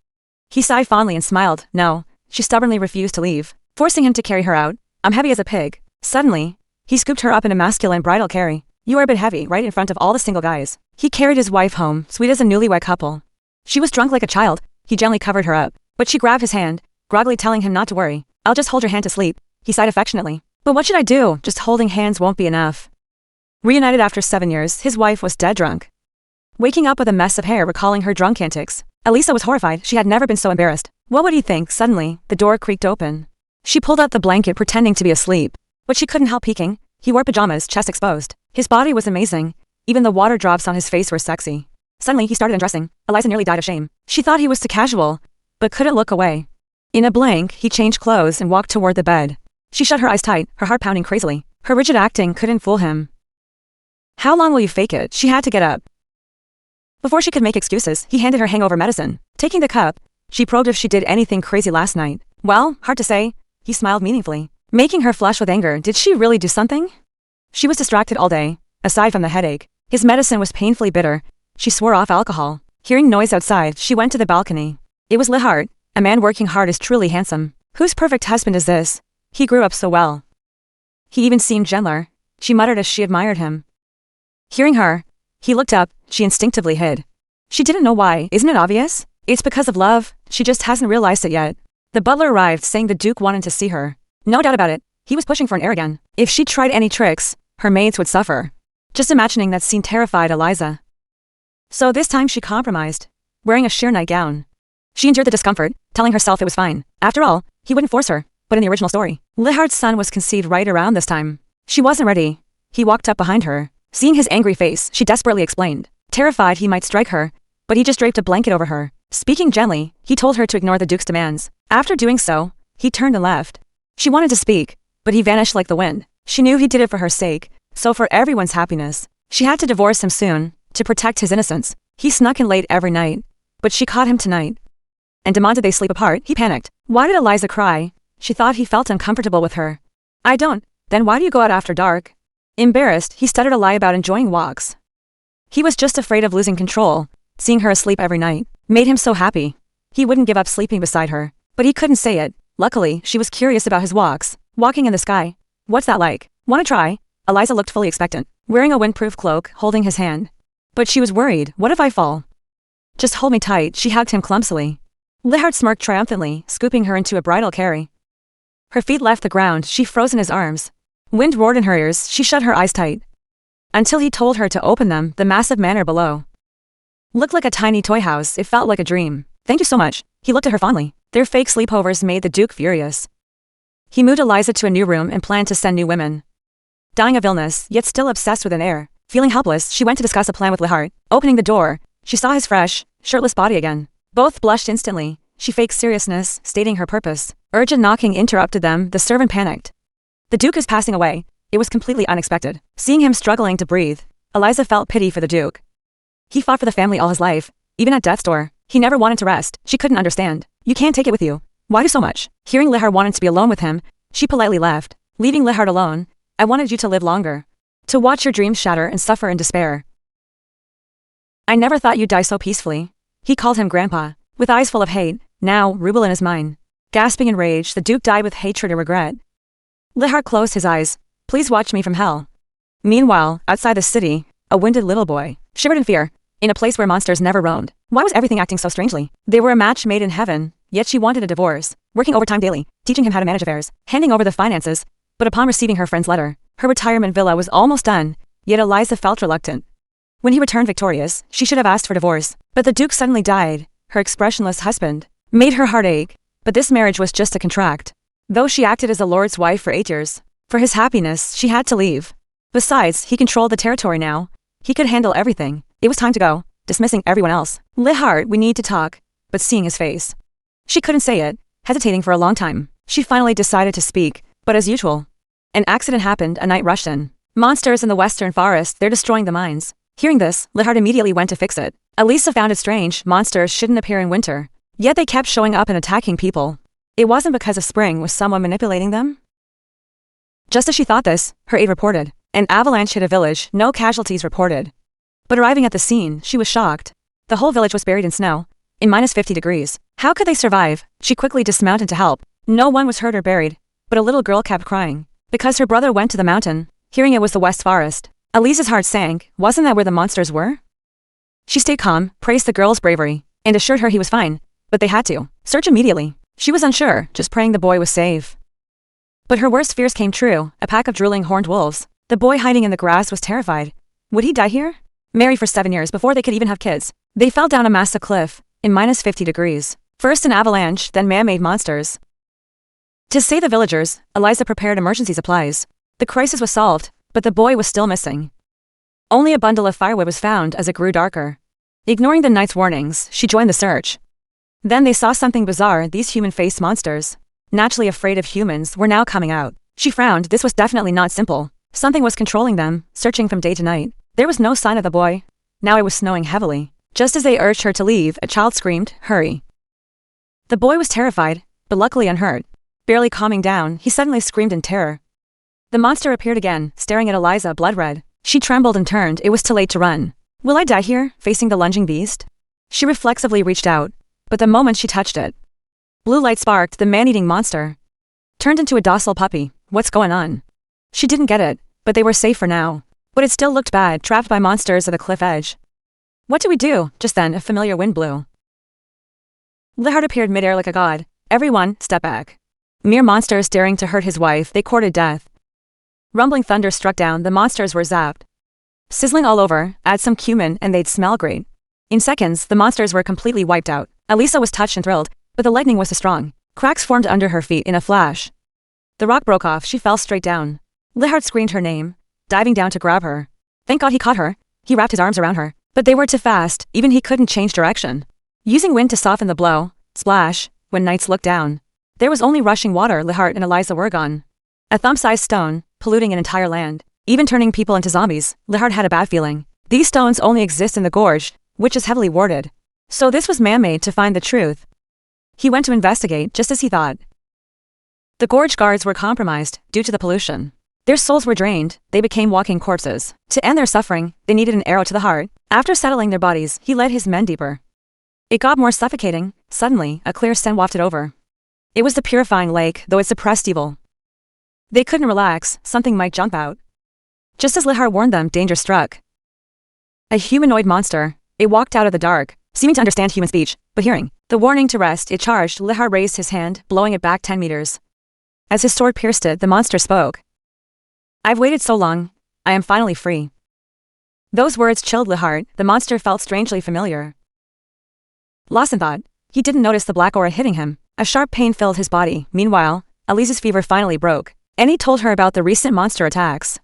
He sighed fondly and smiled. No. She stubbornly refused to leave, forcing him to carry her out. I'm heavy as a pig. Suddenly, he scooped her up in a masculine bridal carry. You are a bit heavy, right in front of all the single guys. He carried his wife home, sweet as a newlywed couple. She was drunk like a child. He gently covered her up, but she grabbed his hand, groggily telling him not to worry. I'll just hold your hand to sleep, he sighed affectionately. But what should I do? Just holding hands won't be enough. Reunited after 7 years, his wife was dead drunk. Waking up with a mess of hair recalling her drunk antics, Elisa was horrified. She had never been so embarrassed. What would he think? Suddenly, the door creaked open. She pulled out the blanket pretending to be asleep, but she couldn't help peeking. He wore pajamas, chest exposed. His body was amazing. Even the water drops on his face were sexy. Suddenly he started undressing. Eliza nearly died of shame. She thought he was too casual, but couldn't look away. In a blink, he changed clothes and walked toward the bed. She shut her eyes tight, her heart pounding crazily. Her rigid acting couldn't fool him. How long will you fake it? She had to get up. Before she could make excuses, he handed her hangover medicine. Taking the cup, she probed if she did anything crazy last night. Well, hard to say. He smiled meaningfully, making her flush with anger. Did she really do something? She was distracted all day, aside from the headache. His medicine was painfully bitter. She swore off alcohol. Hearing noise outside, she went to the balcony. It was Lihart. A man working hard is truly handsome. Whose perfect husband is this? He grew up so well. He even seemed gentler, she muttered as she admired him. Hearing her, he looked up. She instinctively hid. She didn't know why. Isn't it obvious? It's because of love. She just hasn't realized it yet. The butler arrived saying the Duke wanted to see her. No doubt about it. He was pushing for an heir again. If she tried any tricks, her maids would suffer. Just imagining that scene terrified Eliza. So this time she compromised, wearing a sheer nightgown. She endured the discomfort, telling herself it was fine. After all, he wouldn't force her. But in the original story, Lihart's son was conceived right around this time. She wasn't ready. He walked up behind her. Seeing his angry face, she desperately explained. Terrified he might strike her, but he just draped a blanket over her. Speaking gently, he told her to ignore the Duke's demands. After doing so, he turned and left. She wanted to speak, but he vanished like the wind. She knew he did it for her sake, so for everyone's happiness. She had to divorce him soon, to protect his innocence. He snuck in late every night, but she caught him tonight and demanded they sleep apart. He panicked. Why did Eliza cry? She thought he felt uncomfortable with her. I don't. Then why do you go out after dark? Embarrassed, he stuttered a lie about enjoying walks. He was just afraid of losing control. Seeing her asleep every night made him so happy. He wouldn't give up sleeping beside her, but he couldn't say it. Luckily, she was curious about his walks. Walking in the sky. What's that like? Wanna try? Eliza looked fully expectant, wearing a windproof cloak, holding his hand. But she was worried. What if I fall? Just hold me tight. She hugged him clumsily. Lihart smirked triumphantly, scooping her into a bridal carry. Her feet left the ground. She froze in his arms. Wind roared in her ears. She shut her eyes tight. Until he told her to open them. The massive manor below looked like a tiny toy house. It felt like a dream. Thank you so much. He looked at her fondly. Their fake sleepovers made the Duke furious. He moved Eliza to a new room and planned to send new women. Dying of illness, yet still obsessed with an heir. Feeling helpless, she went to discuss a plan with Lihart. Opening the door, she saw his fresh, shirtless body again. Both blushed instantly. She faked seriousness, stating her purpose. Urgent knocking interrupted them. The servant panicked. The Duke is passing away. It was completely unexpected. Seeing him struggling to breathe, Eliza felt pity for the Duke. He fought for the family all his life. Even at death's door, he never wanted to rest. She couldn't understand. You can't take it with you. Why do so much? Hearing Lihart wanted to be alone with him, she politely left, leaving Lihart alone. I wanted you to live longer. To watch your dreams shatter and suffer in despair. I never thought you'd die so peacefully. He called him Grandpa, with eyes full of hate, now ruble in his mind. Gasping in rage, the Duke died with hatred and regret. Lihart closed his eyes. Please watch me from hell. Meanwhile, outside the city, a wounded little boy shivered in fear, in a place where monsters never roamed. Why was everything acting so strangely? They were a match made in heaven, yet she wanted a divorce, working overtime daily, teaching him how to manage affairs, handing over the finances. But upon receiving her friend's letter, her retirement villa was almost done, yet Eliza felt reluctant. When he returned victorious, she should have asked for divorce, but the Duke suddenly died. Her expressionless husband made her heart ache, but this marriage was just a contract. Though she acted as a lord's wife for 8 years, for his happiness, she had to leave. Besides, he controlled the territory now. He could handle everything. It was time to go, dismissing everyone else. Lihart, we need to talk. But seeing his face, she couldn't say it, hesitating for a long time. She finally decided to speak, but as usual, an accident happened. A night rushed in. Monsters in the western forest, they're destroying the mines. Hearing this, Lihart immediately went to fix it. Elisa found it strange. Monsters shouldn't appear in winter, yet they kept showing up and attacking people. It wasn't because of spring. Was someone manipulating them? Just as she thought this, her aide reported. An avalanche hit a village. No casualties reported. But arriving at the scene, she was shocked. The whole village was buried in snow, in -50 degrees. How could they survive? She quickly dismounted to help. No one was hurt or buried, but a little girl kept crying because her brother went to the mountain, hearing it was the West Forest. Elisa's heart sank. Wasn't that where the monsters were? She stayed calm, praised the girl's bravery. and assured her he was fine, but they had to search immediately. She was unsure, just praying the boy was safe. But her worst fears came true, a pack of drooling horned wolves. The boy hiding in the grass was terrified. Would he die here? Married for 7 years before they could even have kids. They fell down a massive cliff, in -50 degrees. First an avalanche, then man-made monsters. To save the villagers, Eliza prepared emergency supplies. The crisis was solved, but the boy was still missing. Only a bundle of firewood was found as it grew darker. Ignoring the knight's warnings, she joined the search. Then they saw something bizarre, these human-faced monsters. Naturally afraid of humans, were now coming out. She frowned, this was definitely not simple. Something was controlling them, searching from day to night. There was no sign of the boy. Now it was snowing heavily. Just as they urged her to leave, a child screamed, "Hurry." The boy was terrified, but luckily unhurt. Barely calming down, he suddenly screamed in terror. The monster appeared again, staring at Eliza, blood red. She trembled and turned, it was too late to run. Will I die here, facing the lunging beast? She reflexively reached out, but the moment she touched it, blue light sparked, the man-eating monster turned into a docile puppy. What's going on? She didn't get it, but they were safe for now. But it still looked bad, trapped by monsters at the cliff edge. What do we do? Just then, a familiar wind blew. Lihard appeared midair like a god. Everyone, step back. Mere monsters daring to hurt his wife, they courted death. Rumbling thunder struck down, the monsters were zapped. Sizzling all over, add some cumin and they'd smell great. In seconds, the monsters were completely wiped out. Elisa was touched and thrilled, but the lightning was too strong. Cracks formed under her feet in a flash. The rock broke off, she fell straight down. Lihard screamed her name, diving down to grab her. Thank God he caught her. He wrapped his arms around her, but they were too fast, even he couldn't change direction. Using wind to soften the blow, splash, when knights looked down. There was only rushing water, Lihard and Eliza were gone. A thumb-sized stone, polluting an entire land. Even turning people into zombies, Lihard had a bad feeling. These stones only exist in the gorge, which is heavily warded. So this was man-made to find the truth. He went to investigate, just as he thought. The gorge guards were compromised, due to the pollution. Their souls were drained, they became walking corpses. To end their suffering, they needed an arrow to the heart. After settling their bodies, he led his men deeper. It got more suffocating. Suddenly, a clear scent wafted over. It was the purifying lake, though it suppressed evil. They couldn't relax, something might jump out. Just as Lihard warned them, danger struck. A humanoid monster. It walked out of the dark, seeming to understand human speech, but hearing the warning to rest, it charged. Lihard raised his hand, blowing it back 10 meters. As his sword pierced it, the monster spoke. I've waited so long. I am finally free. Those words chilled Lihard. The monster felt strangely familiar. Lost in thought, he didn't notice the black aura hitting him. A sharp pain filled his body. Meanwhile, Eliza's fever finally broke. Annie told her about the recent monster attacks.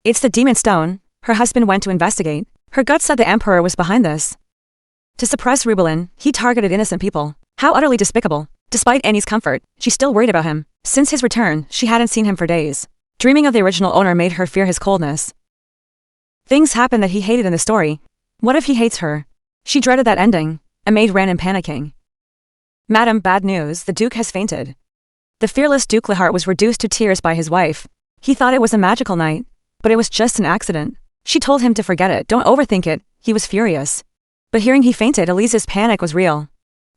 It's the demon stone. Her husband went to investigate. Her gut said the Emperor was behind this. To suppress Reborn, he targeted innocent people. How utterly despicable. Despite Annie's comfort, she still worried about him. Since his return, she hadn't seen him for days. Dreaming of the original owner made her fear his coldness. Things happened that he hated in the story. What if he hates her? She dreaded that ending. A maid ran in panicking. Madam, bad news, the Duke has fainted. The fearless Duke Lihard was reduced to tears by his wife. He thought it was a magical night, but it was just an accident. She told him to forget it, don't overthink it. He was furious. But hearing he fainted, Elisa's panic was real.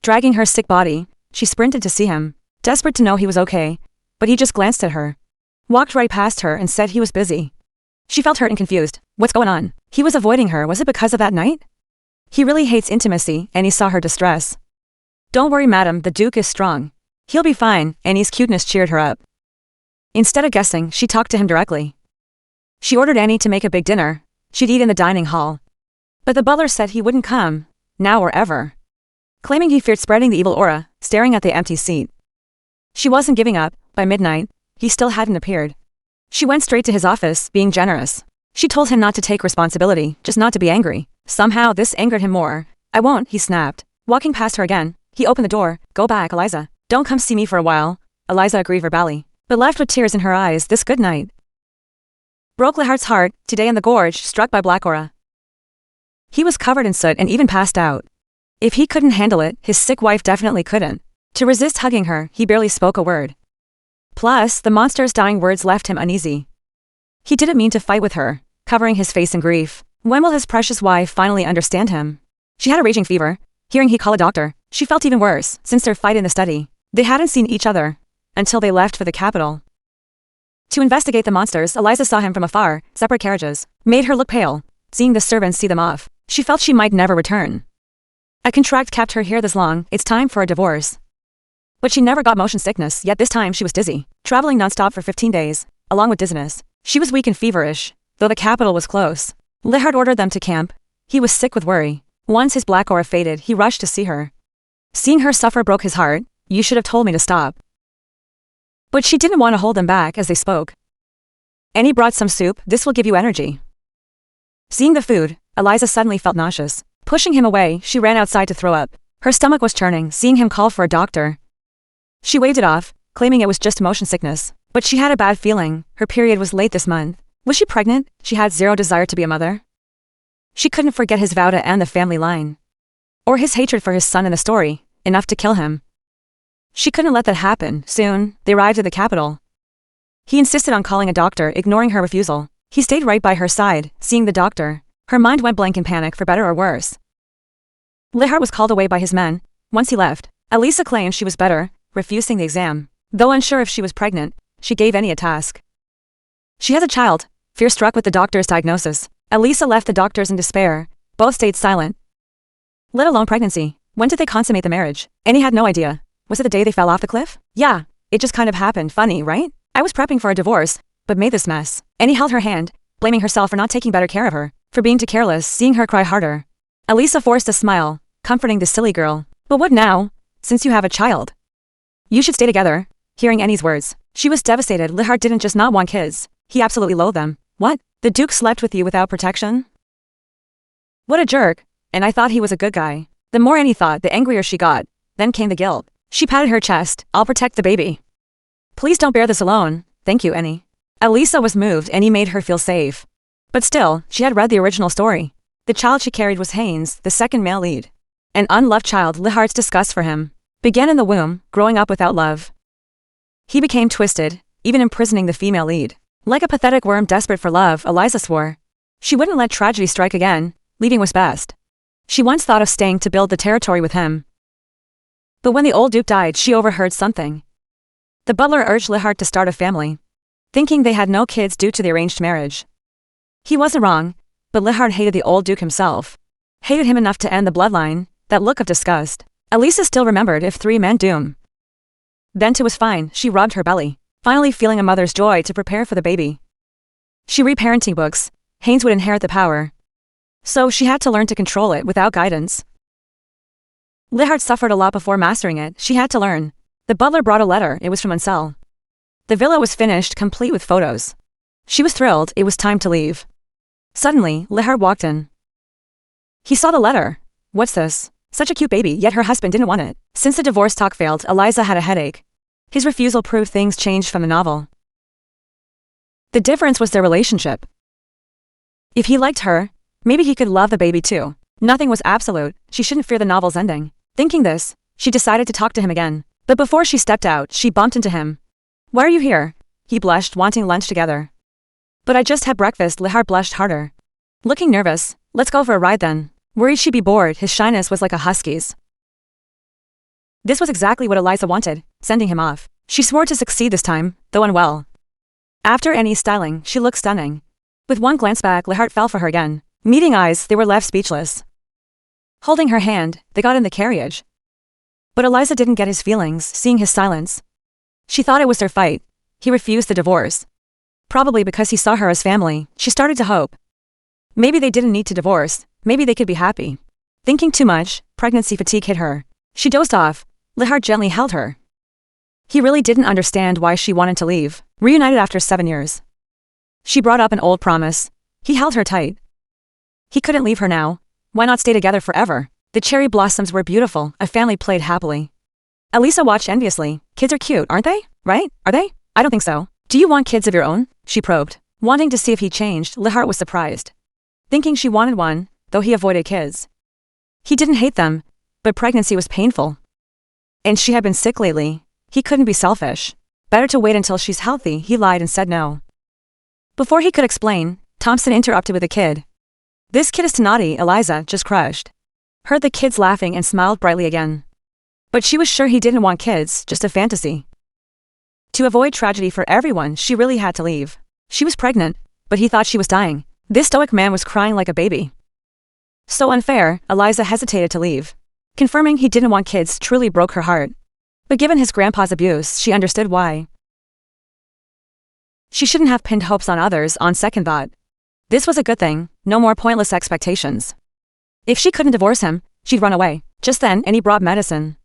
Dragging her sick body, she sprinted to see him, desperate to know he was okay, but he just glanced at her. Walked right past her and said he was busy. She felt hurt and confused. What's going on? He was avoiding her, was it because of that night? He really hates intimacy, and he saw her distress. Don't worry, madam, the Duke is strong. He'll be fine, Annie's cuteness cheered her up. Instead of guessing, she talked to him directly. She ordered Annie to make a big dinner. She'd eat in the dining hall. But the butler said he wouldn't come, now or ever. Claiming he feared spreading the evil aura, staring at the empty seat. She wasn't giving up. By midnight, he still hadn't appeared. She went straight to his office, being generous. She told him not to take responsibility, just not to be angry. Somehow this angered him more. I won't, he snapped. Walking past her again, he opened the door. Go back, Eliza. Don't come see me for a while. Eliza agreed verbally, but left with tears in her eyes. This good night broke Lihard's heart. Today in the gorge, struck by black aura. He was covered in soot and even passed out. If he couldn't handle it, his sick wife definitely couldn't. To resist hugging her, he barely spoke a word. Plus, the monster's dying words left him uneasy. He didn't mean to fight with her, covering his face in grief. When will his precious wife finally understand him? She had a raging fever. Hearing he call a doctor, she felt even worse. Since their fight in the study, they hadn't seen each other until they left for the capital. To investigate the monsters, Eliza saw him from afar. Separate carriages made her look pale. Seeing the servants see them off, she felt she might never return. A contract kept her here this long, it's time for a divorce. But she never got motion sickness, yet this time she was dizzy, traveling nonstop for 15 days, along with dizziness. She was weak and feverish, though the capital was close. Lihard ordered them to camp. He was sick with worry. Once his black aura faded, he rushed to see her. Seeing her suffer broke his heart. You should have told me to stop. But she didn't want to hold them back as they spoke. Annie brought some soup, this will give you energy. Seeing the food, Eliza suddenly felt nauseous. Pushing him away, she ran outside to throw up. Her stomach was churning, seeing him call for a doctor. She waved it off, claiming it was just motion sickness. But she had a bad feeling, her period was late this month. Was she pregnant? She had zero desire to be a mother. She couldn't forget his vow to end the family line. Or his hatred for his son in the story, enough to kill him. She couldn't let that happen. Soon, they arrived at the capital. He insisted on calling a doctor, ignoring her refusal. He stayed right by her side, seeing the doctor. Her mind went blank in panic for better or worse. Lihard was called away by his men. Once he left, Elisa claimed she was better, refusing the exam. Though unsure if she was pregnant, she gave Annie a task. She has a child. Fear struck with the doctor's diagnosis. Elisa left the doctors in despair. Both stayed silent. Let alone pregnancy. When did they consummate the marriage? Annie had no idea. Was it the day they fell off the cliff? Yeah, it just kind of happened. Funny, right? I was prepping for a divorce, but made this mess. Annie held her hand, blaming herself for not taking better care of her, for being too careless, seeing her cry harder. Elisa forced a smile, comforting the silly girl. But what now? Since you have a child. You should stay together. Hearing Annie's words, she was devastated. Lihard didn't just not want kids, he absolutely loathed them. What? The Duke slept with you without protection? What a jerk. And I thought he was a good guy. The more Annie thought, the angrier she got. Then came the guilt. She patted her chest. I'll protect the baby. Please don't bear this alone. Thank you, Annie. Elisa was moved. Annie made her feel safe. But still, she had read the original story. The child she carried was Haynes, the second male lead. An unloved child. Lihard's disgust for him began in the womb, growing up without love. He became twisted, even imprisoning the female lead. Like a pathetic worm desperate for love, Eliza swore. She wouldn't let tragedy strike again. Leaving was best. She once thought of staying to build the territory with him. But when the old Duke died, she overheard something. The butler urged Lihard to start a family, thinking they had no kids due to the arranged marriage. He wasn't wrong, but Lihard hated the old Duke himself. Hated him enough to end the bloodline. That look of disgust. Elisa still remembered if 3 meant doom. Then too was fine. She rubbed her belly, finally feeling a mother's joy to prepare for the baby. She read parenting books. Haynes would inherit the power. So she had to learn to control it without guidance. Lihard suffered a lot before mastering it. She had to learn. The butler brought a letter. It was from Ansel. The villa was finished, complete with photos. She was thrilled. It was time to leave. Suddenly, Lihard walked in. He saw the letter. What's this? Such a cute baby, yet her husband didn't want it. Since the divorce talk failed, Eliza had a headache. His refusal proved things changed from the novel. The difference was their relationship. If he liked her, maybe he could love the baby too. Nothing was absolute. She shouldn't fear the novel's ending. Thinking this, she decided to talk to him again. But before she stepped out, she bumped into him. Why are you here? He blushed, wanting lunch together. But I just had breakfast. Lihard blushed harder. Looking nervous. Let's go for a ride then. Worried she'd be bored, his shyness was like a husky's. This was exactly what Eliza wanted, sending him off. She swore to succeed this time, though unwell. After Annie's styling, she looked stunning. With one glance back, Lihard fell for her again. Meeting eyes, they were left speechless. Holding her hand, they got in the carriage. But Eliza didn't get his feelings, seeing his silence. She thought it was their fight. He refused the divorce. Probably because he saw her as family, she started to hope. Maybe they didn't need to divorce, maybe they could be happy. Thinking too much, pregnancy fatigue hit her. She dozed off. Lihard gently held her. He really didn't understand why she wanted to leave. Reunited after 7 years. She brought up an old promise. He held her tight. He couldn't leave her now. Why not stay together forever? The cherry blossoms were beautiful. A family played happily. Elisa watched enviously. Kids are cute, aren't they? Right? Are they? I don't think so. Do you want kids of your own? She probed. Wanting to see if he changed, Lihard was surprised. Thinking she wanted one, though he avoided kids. He didn't hate them, but pregnancy was painful. And she had been sick lately. He couldn't be selfish. Better to wait until she's healthy, he lied and said no. Before he could explain, Thompson interrupted with a kid. This kid is too naughty, Eliza just crushed. Heard the kids laughing and smiled brightly again. But she was sure he didn't want kids, just a fantasy. To avoid tragedy for everyone, she really had to leave. She was pregnant, but he thought she was dying. This stoic man was crying like a baby. So unfair, Eliza hesitated to leave. Confirming he didn't want kids truly broke her heart. But given his grandpa's abuse, she understood why. She shouldn't have pinned hopes on others on second thought. This was a good thing, no more pointless expectations. If she couldn't divorce him, she'd run away. Just then, and he brought medicine.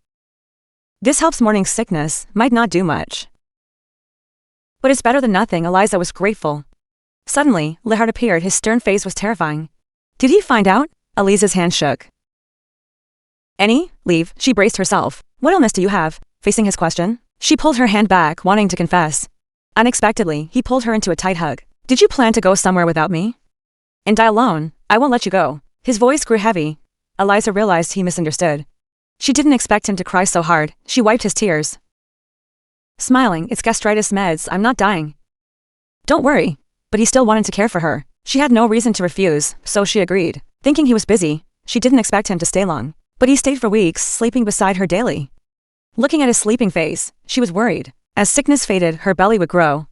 This helps morning sickness, might not do much. But it's better than nothing. Eliza was grateful. Suddenly, Lehart appeared. His stern face was terrifying. Did he find out? Eliza's hand shook. Any? Leave. She braced herself. What illness do you have? Facing his question, she pulled her hand back, wanting to confess. Unexpectedly, he pulled her into a tight hug. Did you plan to go somewhere without me? And die alone? I won't let you go. His voice grew heavy. Eliza realized he misunderstood. She didn't expect him to cry so hard. She wiped his tears. Smiling, it's gastritis meds, I'm not dying. Don't worry. But he still wanted to care for her. She had no reason to refuse, so she agreed. Thinking he was busy, she didn't expect him to stay long. But he stayed for weeks, sleeping beside her daily. Looking at his sleeping face, she was worried. As sickness faded, her belly would grow.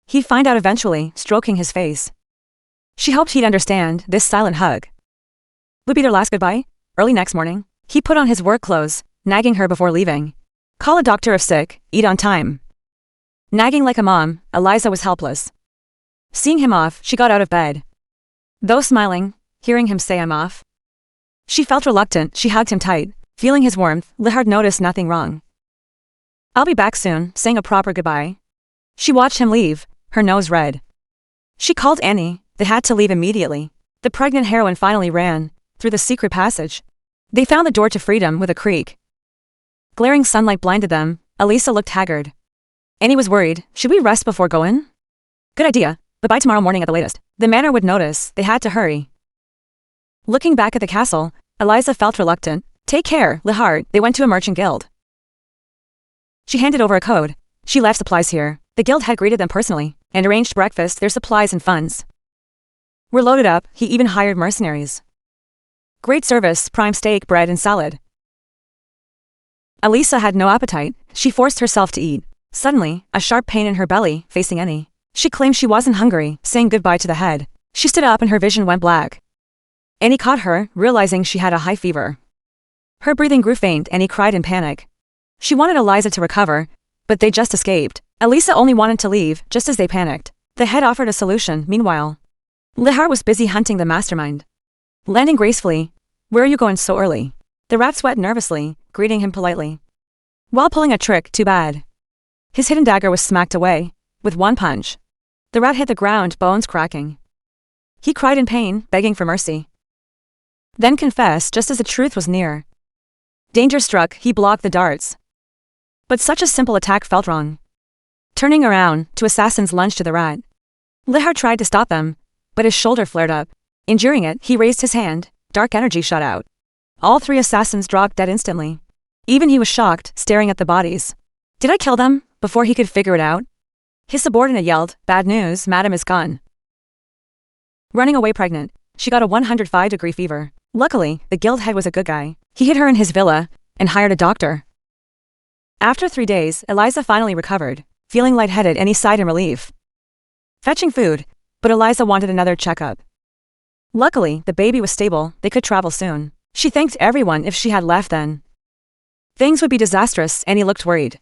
He'd find out eventually, stroking his face. She hoped he'd understand. This silent hug would be their last goodbye. Early next morning, he put on his work clothes, nagging her before leaving. Call a doctor if sick, eat on time. Nagging like a mom, Eliza was helpless. Seeing him off, she got out of bed. Though smiling, hearing him say I'm off, she felt reluctant. She hugged him tight. Feeling his warmth, Lehart noticed nothing wrong. I'll be back soon, saying a proper goodbye. She watched him leave, her nose red. She called Annie. They had to leave immediately. The pregnant heroine finally ran through the secret passage. They found the door to freedom with a creak. Glaring sunlight blinded them. Elisa looked haggard. Annie was worried. Should we rest before going? Good idea, but by tomorrow morning at the latest. The manor would notice. They had to hurry. Looking back at the castle, Eliza felt reluctant. Take care, Lehart. They went to a merchant guild. She handed over a code. She left supplies here. The guild had greeted them personally and arranged breakfast, their supplies and funds were loaded up. He even hired mercenaries. Great service, prime steak, bread and salad. Elisa had no appetite. She forced herself to eat. Suddenly, a sharp pain in her belly, facing Annie. She claimed she wasn't hungry, saying goodbye to the head. She stood up and her vision went black. Annie caught her, realizing she had a high fever. Her breathing grew faint and he cried in panic. She wanted Eliza to recover, but they just escaped. Elisa only wanted to leave, just as they panicked. The head offered a solution. Meanwhile, Lehart was busy hunting the mastermind. Landing gracefully. Where are you going so early? The rat sweat nervously, greeting him politely. While pulling a trick, too bad. His hidden dagger was smacked away, with one punch. The rat hit the ground, bones cracking. He cried in pain, begging for mercy. Then confessed just as the truth was near. Danger struck, he blocked the darts. But such a simple attack felt wrong. Turning around, two assassins lunged to the rat. Lehart tried to stop them, but his shoulder flared up. Enduring it, he raised his hand. Dark energy shot out. All three assassins dropped dead instantly. Even he was shocked, staring at the bodies. Did I kill them? Before he could figure it out, his subordinate yelled, bad news, madam is gone. Running away pregnant, she got a 105-degree fever. Luckily, the guild head was a good guy. He hid her in his villa and hired a doctor. After 3 days, Eliza finally recovered, feeling lightheaded and he sighed in relief. Fetching food, but Eliza wanted another checkup. Luckily, the baby was stable, they could travel soon. She thanked everyone. If she had left then, things would be disastrous, and he looked worried.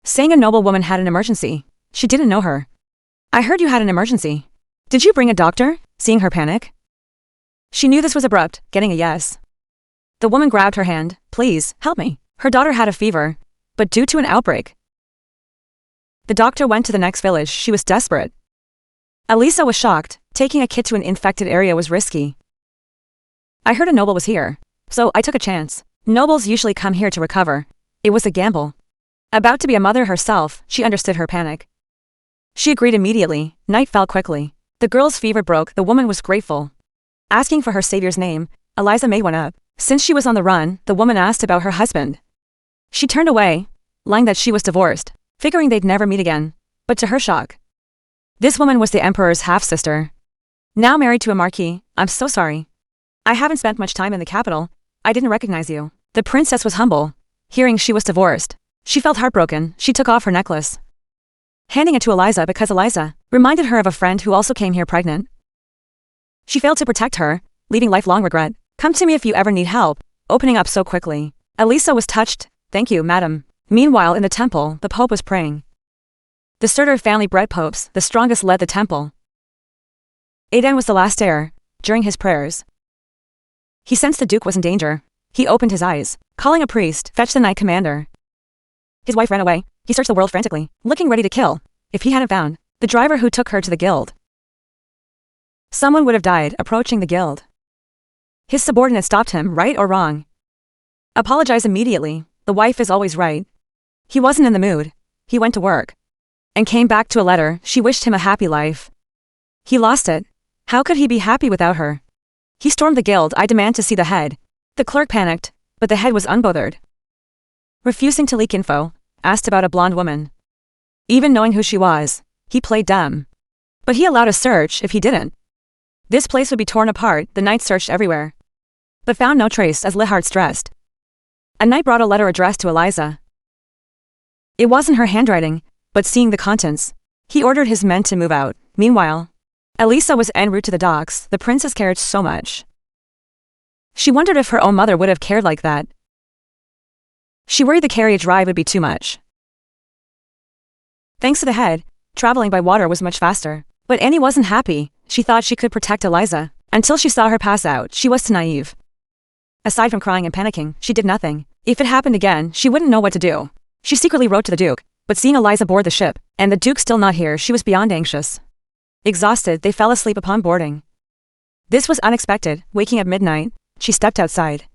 Saying a noblewoman had an emergency. She didn't know her. I heard you had an emergency. Did you bring a doctor? Seeing her panic, she knew this was abrupt, getting a yes. The woman grabbed her hand. Please, help me. Her daughter had a fever, but due to an outbreak. The doctor went to the next village. She was desperate. Elisa was shocked. Taking a kid to an infected area was risky. I heard a noble was here, so I took a chance. Nobles usually come here to recover. It was a gamble. About to be a mother herself, she understood her panic. She agreed immediately. Night fell quickly. The girl's fever broke. The woman was grateful. Asking for her savior's name, Eliza made one up. Since she was on the run, the woman asked about her husband. She turned away, lying that she was divorced, figuring they'd never meet again. But to her shock, this woman was the emperor's half-sister. Now married to a marquis. I'm so sorry. I haven't spent much time in the capital. I didn't recognize you. The princess was humble. Hearing she was divorced, she felt heartbroken. She took off her necklace, handing it to Eliza because Eliza reminded her of a friend who also came here pregnant. She failed to protect her, leaving lifelong regret. Come to me if you ever need help. opening up so quickly. Elisa was touched. Thank you, madam. Meanwhile, in the temple, the Pope was praying. The Surtur family bred popes, the strongest, led the temple. Aiden was the last heir. During his prayers, he sensed the Duke was in danger. He opened his eyes. Calling a priest, fetch the Knight Commander. His wife ran away. He searched the world frantically, looking ready to kill, if he hadn't found the driver who took her to the guild. Someone would have died approaching the guild. His subordinate stopped him, right or wrong. Apologize immediately. The wife is always right. He wasn't in the mood. He went to work and came back to a letter. She wished him a happy life. He lost it. How could he be happy without her? He stormed the guild. I demand to see the head. The clerk panicked, but the head was unbothered. Refusing to leak info, asked about a blonde woman. Even knowing who she was, he played dumb. But he allowed a search if he didn't. This place would be torn apart. The knight searched everywhere, but found no trace, as Lihart stressed. A knight brought a letter addressed to Eliza. It wasn't her handwriting, but seeing the contents, he ordered his men to move out. Meanwhile, Elisa was en route to the docks. The princess cared so much. She wondered if her own mother would have cared like that. She worried the carriage ride would be too much. Thanks to the head, traveling by water was much faster. But Annie wasn't happy. She thought she could protect Eliza. Until she saw her pass out, she was too naive. Aside from crying and panicking, she did nothing. If it happened again, she wouldn't know what to do. She secretly wrote to the Duke, but seeing Eliza board the ship, and the Duke still not here, she was beyond anxious. Exhausted, they fell asleep upon boarding. This was unexpected. Waking at midnight, she stepped outside.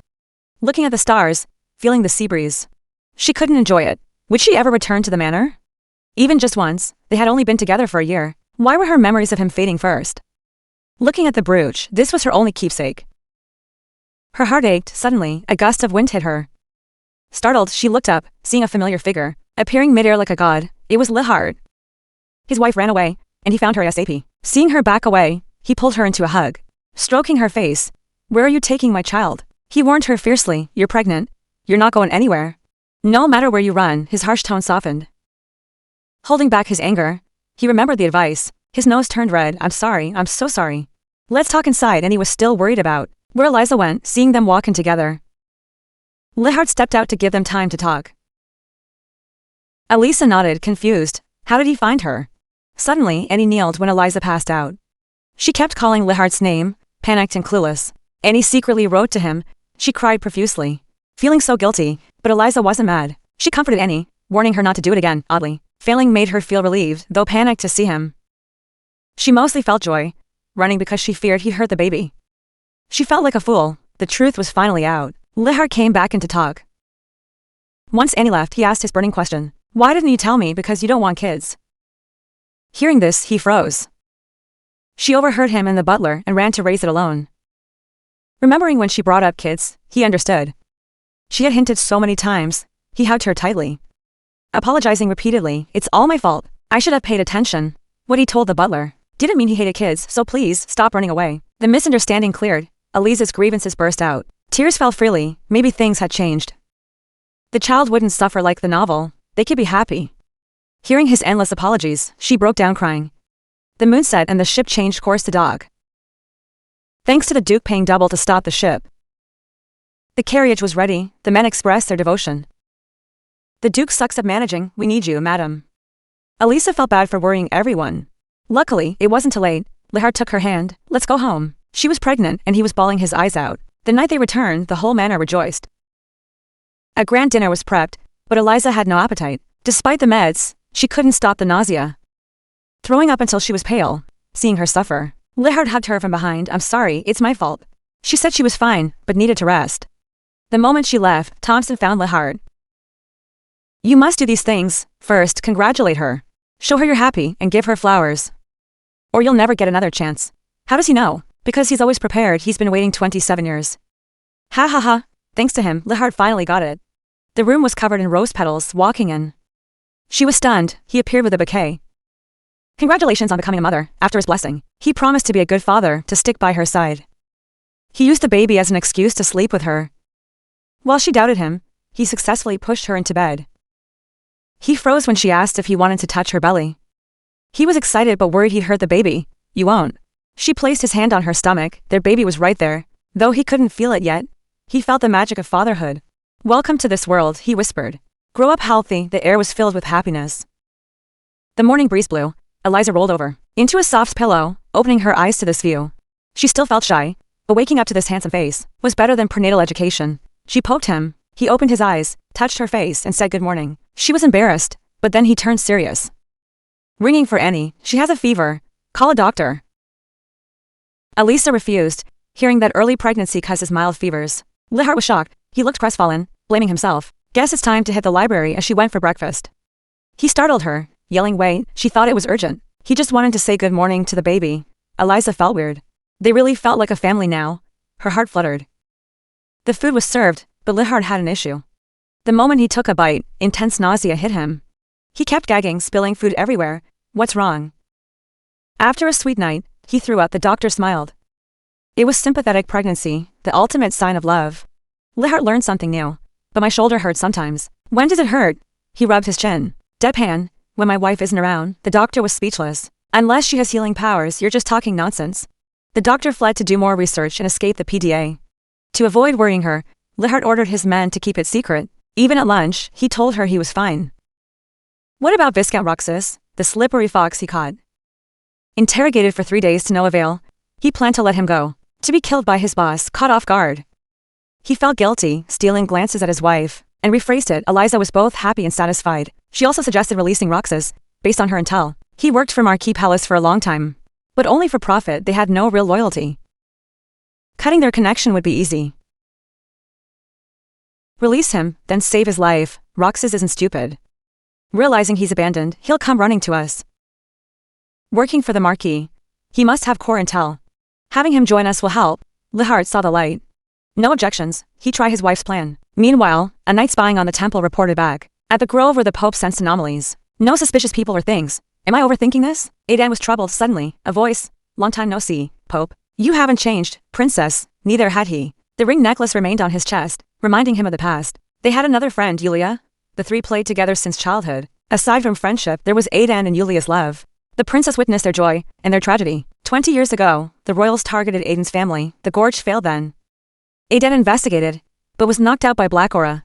Looking at the stars, feeling the sea breeze. She couldn't enjoy it. Would she ever return to the manor? Even just once, they had only been together for a year. Why were her memories of him fading first? Looking at the brooch, this was her only keepsake. Her heart ached. Suddenly, a gust of wind hit her. Startled, she looked up, seeing a familiar figure, appearing midair like a god. It was Lihart. His wife ran away, and he found her ASAP. Seeing her back away, he pulled her into a hug. Stroking her face. Where are you taking my child? He warned her fiercely. You're pregnant. You're not going anywhere. No matter where you run. His harsh tone softened. Holding back his anger, he remembered the advice. His nose turned red. I'm sorry. I'm so sorry. Let's talk inside. And he was still worried about where Eliza went, seeing them walking together. Lihart stepped out to give them time to talk. Elisa nodded, confused. How did he find her? Suddenly, Annie kneeled when Eliza passed out. She kept calling Lihart's name, panicked and clueless. Annie secretly wrote to him. She cried profusely, feeling so guilty, but Eliza wasn't mad. She comforted Annie, warning her not to do it again. Oddly, failing made her feel relieved, though panicked to see him. She mostly felt joy, running because she feared he'd hurt the baby. She felt like a fool. The truth was finally out. Lihart came back in to talk. Once Annie left, he asked his burning question. Why didn't you tell me? Because you don't want kids. Hearing this, he froze. She overheard him and the butler and ran to raise it alone. Remembering when she brought up kids, he understood. She had hinted so many times. He hugged her tightly, apologizing repeatedly. It's all my fault. I should have paid attention. What he told the butler didn't mean he hated kids, so please stop running away. The misunderstanding cleared. Eliza's grievances burst out. Tears fell freely. Maybe things had changed. The child wouldn't suffer like the novel. They could be happy. Hearing his endless apologies, she broke down crying. The moon set and the ship changed course to dock. Thanks to the Duke paying double to stop the ship. The carriage was ready. The men expressed their devotion. The Duke sucks at managing. We need you, madam. Elisa felt bad for worrying everyone. Luckily, it wasn't too late. Lihart took her hand. Let's go home. She was pregnant and he was bawling his eyes out. The night they returned, the whole manor rejoiced. A grand dinner was prepped, but Eliza had no appetite. Despite the meds, she couldn't stop the nausea. Throwing up until she was pale, seeing her suffer. Lihart hugged her from behind. I'm sorry, it's my fault. She said she was fine, but needed to rest. The moment she left, Thompson found Lihart. You must do these things. First, congratulate her. Show her you're happy and give her flowers. Or you'll never get another chance. How does he know? Because he's always prepared. He's been waiting 27 years. Ha ha ha. Thanks to him, Lihart finally got it. The room was covered in rose petals. Walking in, she was stunned. He appeared with a bouquet. Congratulations on becoming a mother. After his blessing, he promised to be a good father, to stick by her side. He used the baby as an excuse to sleep with her. While she doubted him, he successfully pushed her into bed. He froze when she asked if he wanted to touch her belly. He was excited but worried he'd hurt the baby. You won't. She placed his hand on her stomach. Their baby was right there, though he couldn't feel it yet. He felt the magic of fatherhood. "Welcome to this world," he whispered. "Grow up healthy." The air was filled with happiness. The morning breeze blew. Eliza rolled over into a soft pillow, opening her eyes to this view. She still felt shy, but waking up to this handsome face was better than prenatal education. She poked him. He opened his eyes, touched her face, and said good morning. She was embarrassed, but then he turned serious. "Ringing for Annie. She has a fever. Call a doctor." Elisa refused, hearing that early pregnancy causes mild fevers. Lehart was shocked. He looked crestfallen, blaming himself. "Guess it's time to hit the library," as she went for breakfast. He startled her, yelling, "Wait." She thought it was urgent. He just wanted to say good morning to the baby. Eliza felt weird. They really felt like a family now. Her heart fluttered. The food was served, but Lehart had an issue. The moment he took a bite, intense nausea hit him. He kept gagging, spilling food everywhere. "What's wrong?" After a sweet night, he threw up. The doctor smiled. It was sympathetic pregnancy, the ultimate sign of love. Lehart learned something new. "But my shoulder hurts sometimes." "When does it hurt?" He rubbed his chin. "Deadpan. When my wife isn't around." The doctor was speechless. "Unless she has healing powers, you're just talking nonsense." The doctor fled to do more research and escape the PDA. To avoid worrying her, Lehart ordered his men to keep it secret. Even at lunch, he told her he was fine. What about Viscount Roxas, the slippery fox he caught? Interrogated for 3 days to no avail, he planned to let him go, to be killed by his boss, caught off guard. He felt guilty, stealing glances at his wife, and rephrased it. Eliza was both happy and satisfied. She also suggested releasing Roxas, based on her intel. He worked for Marquis Palace for a long time, but only for profit. They had no real loyalty. Cutting their connection would be easy. Release him, then save his life. Roxas isn't stupid. Realizing he's abandoned, he'll come running to us. Working for the Marquis, he must have core intel. Having him join us will help. Lehart saw the light. No objections, he tried his wife's plan. Meanwhile, a night spying on the temple reported back. At the grove where the Pope sensed anomalies. No suspicious people or things. Am I overthinking this? Aiden was troubled suddenly. A voice. "Long time no see, Pope." "You haven't changed, Princess." Neither had he. The ring necklace remained on his chest, reminding him of the past. They had another friend, Yulia. The three played together since childhood. Aside from friendship, there was Aiden and Yulia's love. The princess witnessed their joy and their tragedy. 20 years ago, the royals targeted Aiden's family. The gorge failed then. Aiden investigated, but was knocked out by Black Aura.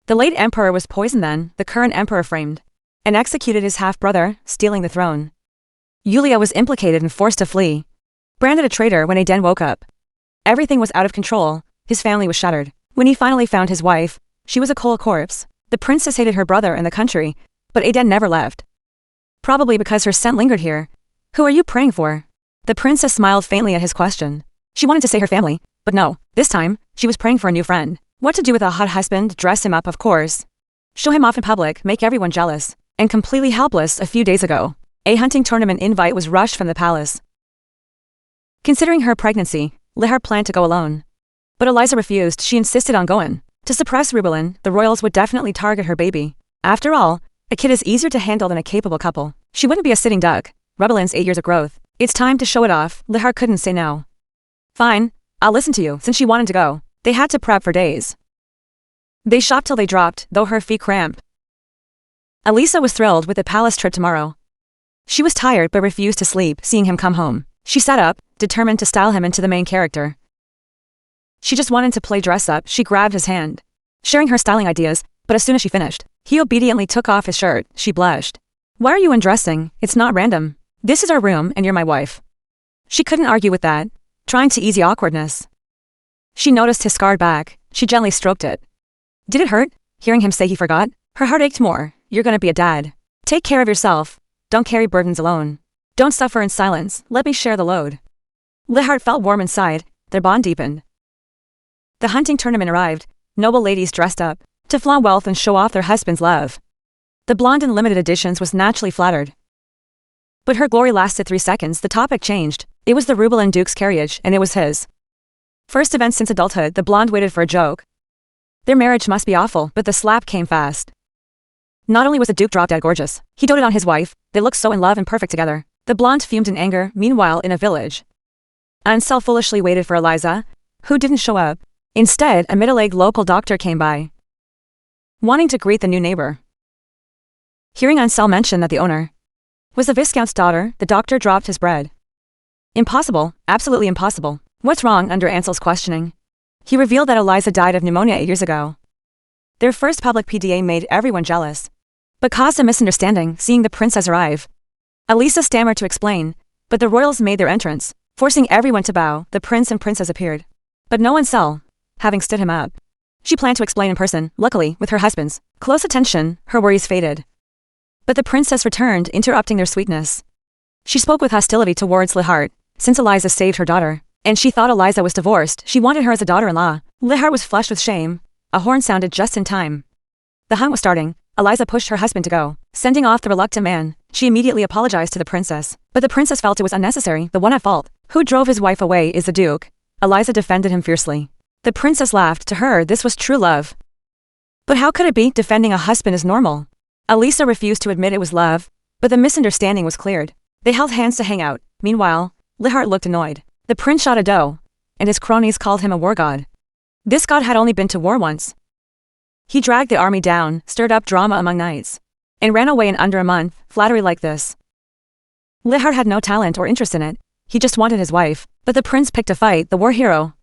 The late emperor was poisoned then, the current emperor framed and executed his half-brother, stealing the throne. Yulia was implicated and forced to flee. Branded a traitor when Aiden woke up. Everything was out of control. His family was shattered. When he finally found his wife, she was a cold corpse. The princess hated her brother and the country, but Aiden never left. Probably because her scent lingered here. "Who are you praying for?" The princess smiled faintly at his question. She wanted to say her family, but no, this time, she was praying for a new friend. What to do with a hot husband? Dress him up, of course. Show him off in public, make everyone jealous. And completely helpless. A few days ago, a hunting tournament invite was rushed from the palace. Considering her pregnancy, Lehart planned to go alone. But Eliza refused. She insisted on going. To suppress Rebellion, the royals would definitely target her baby. After all, a kid is easier to handle than a capable couple. She wouldn't be a sitting duck. Rebellion's 8 years of growth. It's time to show it off. Lehart couldn't say no. "Fine, I'll listen to you." Since she wanted to go, they had to prep for days. They shopped till they dropped, though her feet cramped. Elisa was thrilled with the palace trip tomorrow. She was tired but refused to sleep, seeing him come home. She sat up, determined to style him into the main character. She just wanted to play dress up. She grabbed his hand, sharing her styling ideas, but as soon as she finished, he obediently took off his shirt. She blushed. "Why are you undressing? It's not random. This is our room and you're my wife." She couldn't argue with that, trying to ease the awkwardness. She noticed his scarred back. She gently stroked it. Did it hurt? Hearing him say he forgot, her heart ached more. "You're gonna be a dad. Take care of yourself. Don't carry burdens alone. Don't suffer in silence. Let me share the load." Lehart felt warm inside. Their bond deepened. The hunting tournament arrived. Noble ladies dressed up to flaunt wealth and show off their husband's love. The blonde in limited editions was naturally flattered. But her glory lasted 3 seconds. The topic changed. It was the Rubelin Duke's carriage, and it was his first event since adulthood. The blonde waited for a joke. Their marriage must be awful, but the slap came fast. Not only was the Duke drop-dead gorgeous, he doted on his wife. They looked so in love and perfect together. The blonde fumed in anger. Meanwhile, in a village, Ansel foolishly waited for Eliza, who didn't show up. Instead, a middle-aged local doctor came by, wanting to greet the new neighbor. Hearing Ansel mention that the owner was the Viscount's daughter, the doctor dropped his bread. "Impossible, absolutely impossible." "What's wrong?" Under Ansel's questioning, He revealed that Eliza died of pneumonia 8 years ago. Their first public PDA made everyone jealous, but caused a misunderstanding seeing the princess arrive. Elisa stammered to explain, but the royals made their entrance, forcing everyone to bow. The prince and princess appeared, but no one saw, having stood him up. She planned to explain in person. Luckily, with her husband's close attention, her worries faded. But the princess returned, interrupting their sweetness. She spoke with hostility towards Lehart, since Eliza saved her daughter, and she thought Eliza was divorced. She wanted her as a daughter-in-law. Lehart was flushed with shame. A horn sounded just in time. The hunt was starting. Eliza pushed her husband to go, sending off the reluctant man. She immediately apologized to the princess, but the princess felt it was unnecessary. The one at fault, who drove his wife away, is the duke. Eliza defended him fiercely. The princess laughed. To her, this was true love. But how could it be? Defending a husband is normal. Elisa refused to admit it was love, but the misunderstanding was cleared. They held hands to hang out. Meanwhile, Lehart looked annoyed. The prince shot a doe, and his cronies called him a war god. This god had only been to war once. He dragged the army down, stirred up drama among knights, and ran away in under a month. Flattery like this. Lehart had no talent or interest in it. He just wanted his wife. But the prince picked a fight. The war hero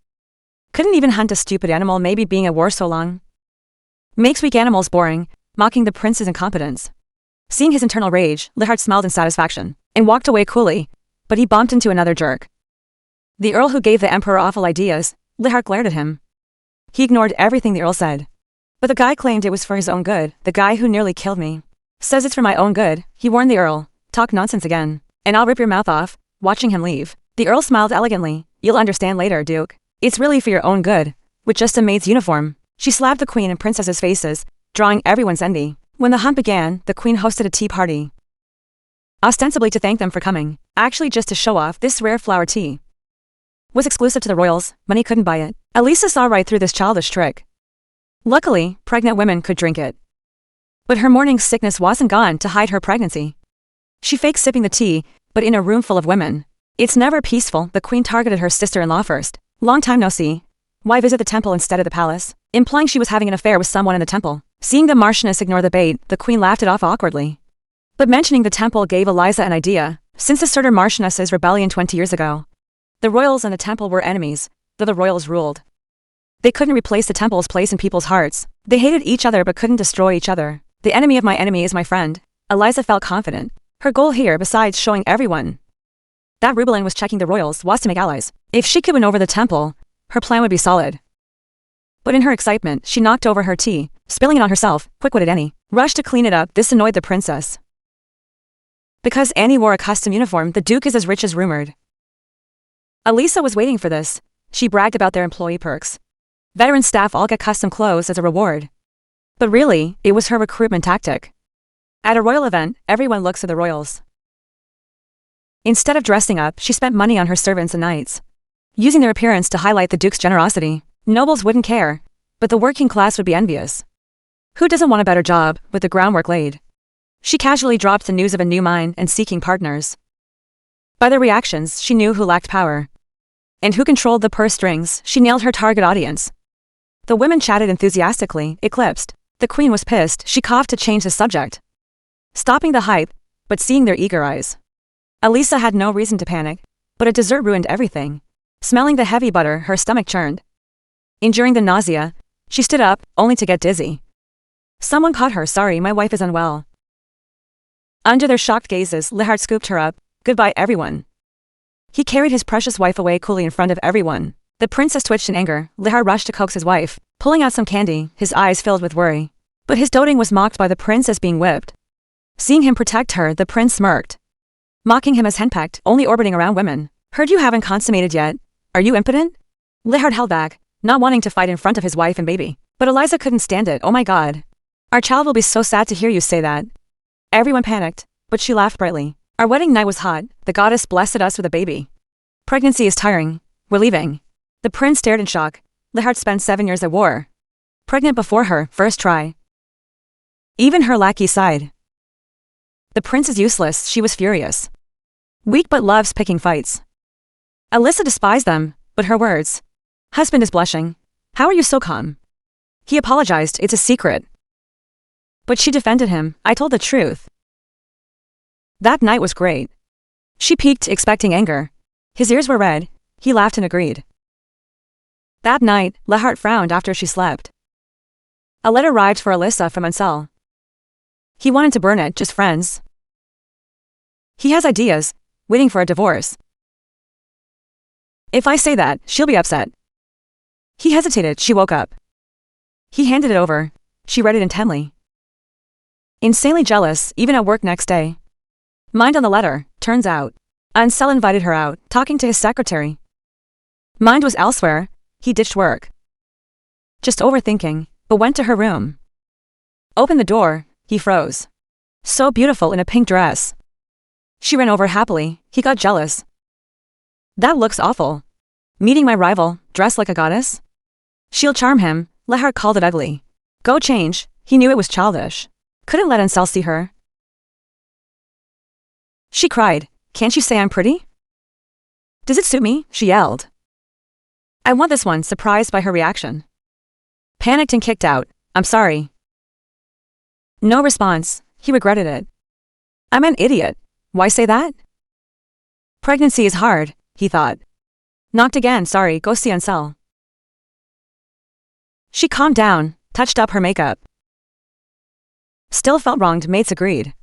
couldn't even hunt a stupid animal. Maybe being at war so long makes weak animals boring, mocking the prince's incompetence. Seeing his internal rage, Lehart smiled in satisfaction and walked away coolly, but he bumped into another jerk. The earl who gave the emperor awful ideas. Lehart glared at him. He ignored everything the earl said. But the guy claimed it was for his own good. The guy who nearly killed me says it's for my own good. He warned the earl. Talk nonsense again, and I'll rip your mouth off. Watching him leave, the earl smiled elegantly. You'll understand later, Duke. It's really for your own good. With just a maid's uniform, she slapped the queen and princess's faces, drawing everyone's envy. When the hunt began, the queen hosted a tea party, ostensibly to thank them for coming, actually just to show off. This rare flower tea was exclusive to the royals. Money couldn't buy it. Elisa saw right through this childish trick. Luckily, pregnant women could drink it. But her morning sickness wasn't gone to hide her pregnancy. She faked sipping the tea, but in a room full of women. It's never peaceful. The queen targeted her sister-in-law first. Long time no see. Why visit the temple instead of the palace? Implying she was having an affair with someone in the temple. Seeing the marchioness ignore the bait, the queen laughed it off awkwardly. But mentioning the temple gave Eliza an idea. Since the Surtur marchioness's rebellion 20 years ago, the royals and the temple were enemies, though the royals ruled. They couldn't replace the temple's place in people's hearts. They hated each other but couldn't destroy each other. The enemy of my enemy is my friend. Eliza felt confident. Her goal here, besides showing everyone that Reborn was checking the royals, was to make allies. If she could win over the temple, her plan would be solid. But in her excitement, she knocked over her tea, spilling it on herself. Quick-witted Annie rushed to clean it up. This annoyed the princess. Because Annie wore a custom uniform, the duke is as rich as rumored. Elisa was waiting for this. She bragged about their employee perks. Veteran staff all get custom clothes as a reward. But really, it was her recruitment tactic. At a royal event, everyone looks at the royals. Instead of dressing up, she spent money on her servants and knights, using their appearance to highlight the duke's generosity. Nobles wouldn't care, but the working class would be envious. Who doesn't want a better job, with the groundwork laid? She casually dropped the news of a new mine and seeking partners. By their reactions, she knew who lacked power and who controlled the purse strings. She nailed her target audience. The women chatted enthusiastically, eclipsed. The queen was pissed. She coughed to change the subject, stopping the hype, but seeing their eager eyes. Elisa had no reason to panic, but a dessert ruined everything. Smelling the heavy butter, her stomach churned. Enduring the nausea, she stood up, only to get dizzy. Someone caught her. Sorry, my wife is unwell. Under their shocked gazes, Lehart scooped her up. Goodbye, everyone. He carried his precious wife away coolly in front of everyone. The princess twitched in anger. Lehart rushed to coax his wife, pulling out some candy, his eyes filled with worry. But his doting was mocked by the prince as being whipped. Seeing him protect her, the prince smirked, mocking him as henpecked, only orbiting around women. Heard you haven't consummated yet. Are you impotent? Lehart held back, not wanting to fight in front of his wife and baby. But Eliza couldn't stand it. Oh my god. Our child will be so sad to hear you say that. Everyone panicked, but she laughed brightly. Our wedding night was hot. The goddess blessed us with a baby. Pregnancy is tiring. We're leaving. The prince stared in shock. Lehart spent 7 years at war. Pregnant before her, first try. Even her lackey sighed. The prince is useless. She was furious. Weak but loves picking fights. Elisa despised them, but her words. Husband is blushing. How are you so calm? He apologized. It's a secret. But she defended him. I told the truth. That night was great. She peeked, expecting anger. His ears were red. He laughed and agreed. That night, Lehart frowned after she slept. A letter arrived for Alyssa from Ansel. He wanted to burn it, just friends. He has ideas, waiting for a divorce. If I say that, she'll be upset. He hesitated, she woke up. He handed it over. She read it intently. Insanely jealous, even at work next day. Mind on the letter, turns out. Ansel invited her out, talking to his secretary. Mind was elsewhere, he ditched work. Just overthinking, but went to her room. Opened the door, he froze. So beautiful in a pink dress. She ran over happily, he got jealous. That looks awful. Meeting my rival, dressed like a goddess? She'll charm him, Lehart called it ugly. Go change, he knew it was childish. Couldn't let Ansel see her. She cried, can't you say I'm pretty? Does it suit me? She yelled. I want this one, surprised by her reaction. Panicked and kicked out, I'm sorry. No response, he regretted it. I'm an idiot. Why say that? Pregnancy is hard, he thought. Knocked again, sorry, go see Ansel. She calmed down, touched up her makeup. Still felt wronged, mates agreed.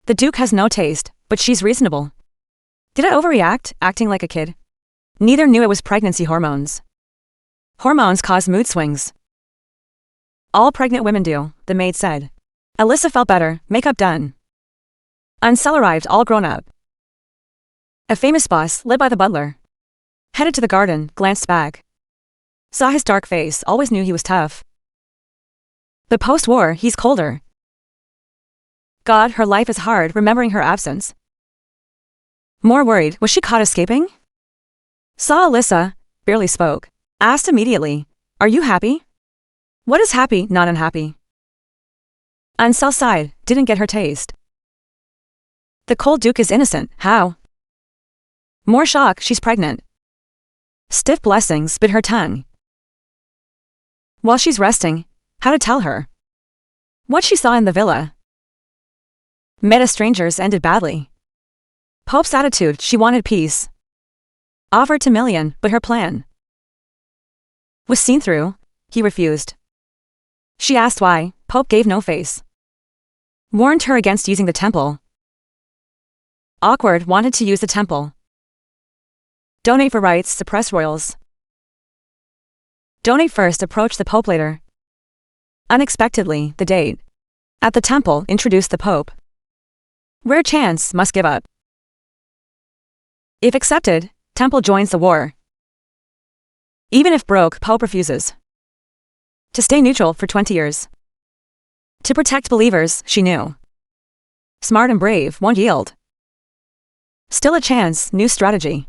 The Duke has no taste, but she's reasonable. Did I overreact, acting like a kid? Neither knew it was pregnancy hormones. Hormones cause mood swings. All pregnant women do, the maid said. Alyssa felt better, makeup done. Ansel arrived all grown up. A famous boss, led by the butler. Headed to the garden, glanced back. Saw his dark face, always knew he was tough. But post-war, he's colder. God, her life is hard, remembering her absence. More worried, was she caught escaping? Saw Alyssa, barely spoke. Asked immediately, are you happy? What is happy, not unhappy? Ansel sighed, didn't get her taste. The cold Duke is innocent, how? More shock, she's pregnant. Stiff blessings, bit her tongue. While she's resting, how to tell her? What she saw in the villa. Met as strangers ended badly. Pope's attitude, she wanted peace. Offered to million, but her plan was seen through, he refused. She asked why, Pope gave no face. Warned her against using the temple. Awkward, wanted to use the temple. Donate for rights, suppress royals. Donate first, approach the Pope later. Unexpectedly, the date. At the temple, introduced the Pope. Rare chance, must give up. If accepted, temple joins the war. Even if broke, Pope refuses. To stay neutral for 20 years. To protect believers, she knew. Smart and brave, won't yield. Still a chance, new strategy.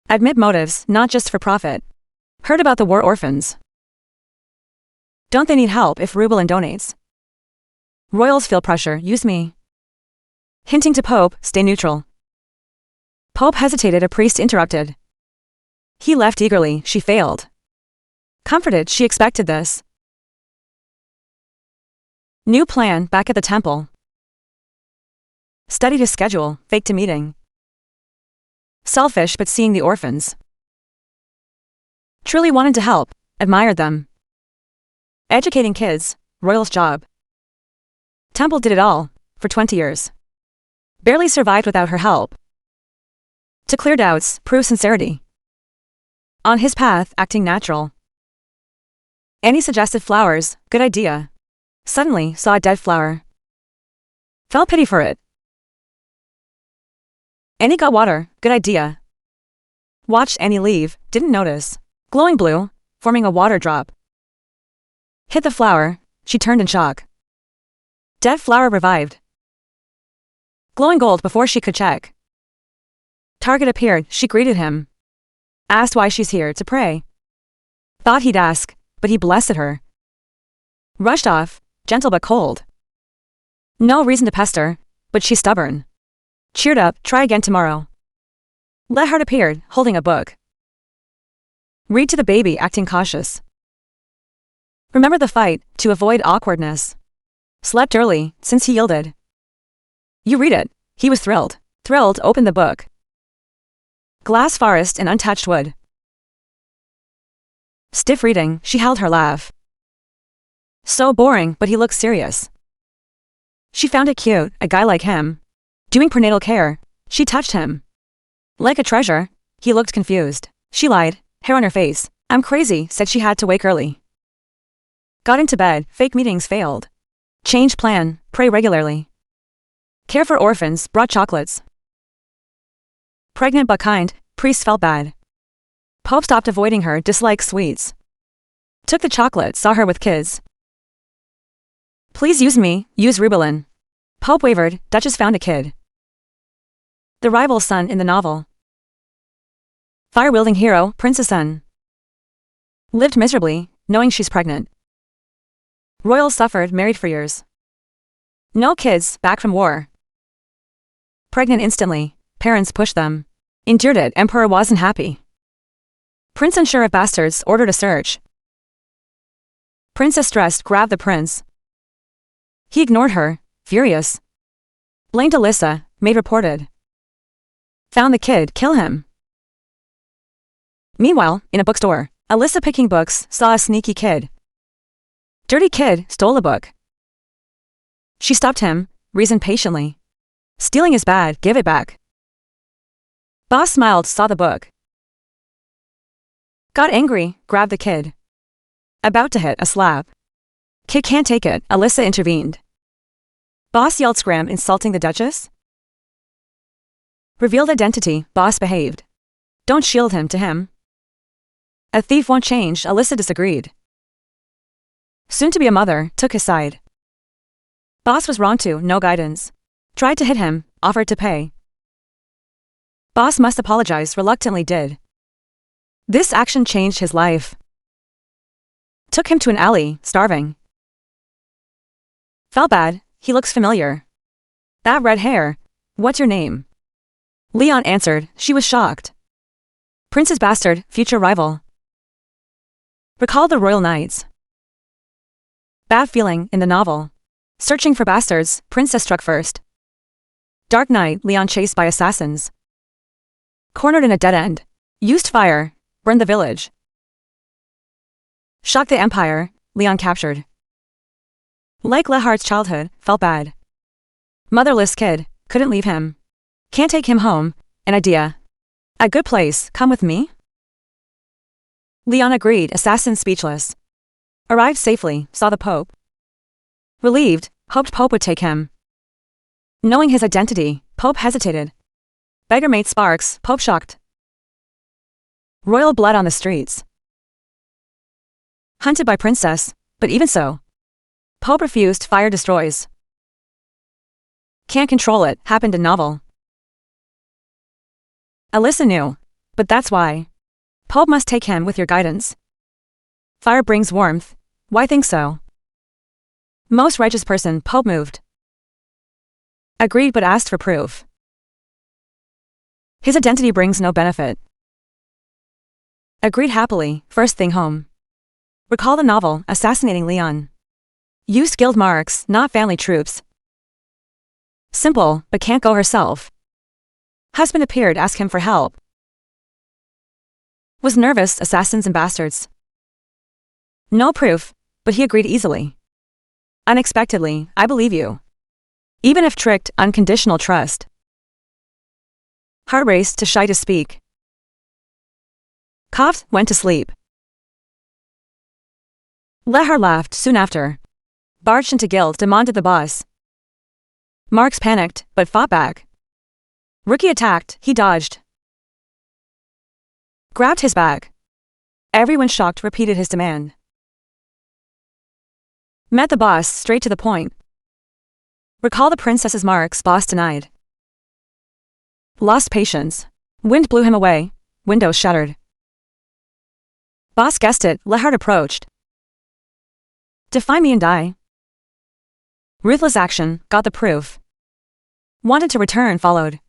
Admit motives, not just for profit. Heard about the war orphans. Don't they need help if Rubelin donates? Royals feel pressure, use me. Hinting to Pope, stay neutral. Pope hesitated, a priest interrupted. He left eagerly, she failed. Comforted, she expected this. New plan, back at the temple. Studied his schedule, faked a meeting. Selfish but seeing the orphans. Truly wanted to help, admired them. Educating kids, royal's job. Temple did it all, for 20 years. Barely survived without her help. To clear doubts, prove sincerity. On his path, acting natural. Annie suggested flowers, good idea. Suddenly, saw a dead flower. Felt pity for it. Annie got water, good idea. Watched Annie leave, didn't notice. Glowing blue, forming a water drop. Hit the flower, she turned in shock. Dead flower revived. Glowing gold before she could check. Target appeared, she greeted him. Asked why she's here, to pray. Thought he'd ask, but he blessed her. Rushed off, gentle but cold. No reason to pester, but she's stubborn. Cheered up, try again tomorrow. Lehart appeared, holding a book. Read to the baby, acting cautious. Remember the fight, to avoid awkwardness. Slept early, since he yielded. You read it. He was thrilled. Thrilled, opened the book. Glass forest and untouched wood. Stiff reading, she held her laugh. So boring, but he looked serious. She found it cute, a guy like him. Doing prenatal care. She touched him. Like a treasure. He looked confused. She lied, hair on her face. I'm crazy, said she had to wake early. Got into bed, fake meetings failed. Change plan, pray regularly. Care for orphans, brought chocolates. Pregnant but kind, priest felt bad. Pope stopped avoiding her, disliked sweets. Took the chocolate, saw her with kids. Please use me, use Reborn. Pope wavered, Duchess found a kid. The rival son in the novel. Fire-wielding hero, princess son. Lived miserably, knowing she's pregnant. Royal suffered, married for years. No kids, back from war. Pregnant instantly, parents pushed them. Endured it, emperor wasn't happy. Prince unsure of bastards, ordered a search. Princess stressed, grabbed the prince. He ignored her, furious. Blamed Alyssa, maid reported. Found the kid, kill him. Meanwhile, in a bookstore, Alyssa picking books, saw a sneaky kid. Dirty kid, stole a book. She stopped him, reasoned patiently. Stealing is bad, give it back. Boss smiled, saw the book. Got angry, grabbed the kid. About to hit a slap. Kid can't take it, Alyssa intervened. Boss yelled scram, insulting the Duchess. Revealed identity, boss behaved. Don't shield him to him. A thief won't change, Alyssa disagreed. Soon to be a mother, took his side. Boss was wrong too, no guidance. Tried to hit him, offered to pay. Boss must apologize, reluctantly did. This action changed his life. Took him to an alley, starving. Felt bad, he looks familiar. That red hair, what's your name? Leon answered, she was shocked. Prince's bastard, future rival. Recalled the royal knights. Bad feeling, in the novel. Searching for bastards, princess struck first. Dark night, Leon chased by assassins. Cornered in a dead end. Used fire, burned the village. Shocked the empire, Leon captured. Like Lehart's childhood, felt bad. Motherless kid, couldn't leave him. Can't take him home, an idea. A good place, come with me? Leon agreed, assassin speechless. Arrived safely, saw the Pope. Relieved, hoped Pope would take him. Knowing his identity, Pope hesitated. Beggar made sparks, Pope shocked. Royal blood on the streets. Hunted by princess, but even so. Pope refused, fire destroys. Can't control it, happened in novel. Alyssa knew, but that's why. Pope must take him with your guidance. Fire brings warmth, why think so? Most righteous person, Pope moved. Agreed but asked for proof. His identity brings no benefit. Agreed happily, first thing home. Recall the novel, assassinating Leon. Used guild marks, not family troops. Simple, but can't go herself. Husband appeared, asked him for help. Was nervous, assassins and bastards. No proof, but he agreed easily. Unexpectedly, I believe you. Even if tricked, unconditional trust. Heart raced, too shy to speak. Coughed, went to sleep. Lehar laughed soon after. Barged into guild, demanded the boss. Marks panicked, but fought back. Rookie attacked, he dodged. Grabbed his bag. Everyone shocked, repeated his demand. Met the boss, straight to the point. Recall the princess's marks, boss denied. Lost patience. Wind blew him away, windows shattered. Boss guessed it, Lehart approached. Defy me and die. Ruthless action, got the proof. Wanted to return, followed.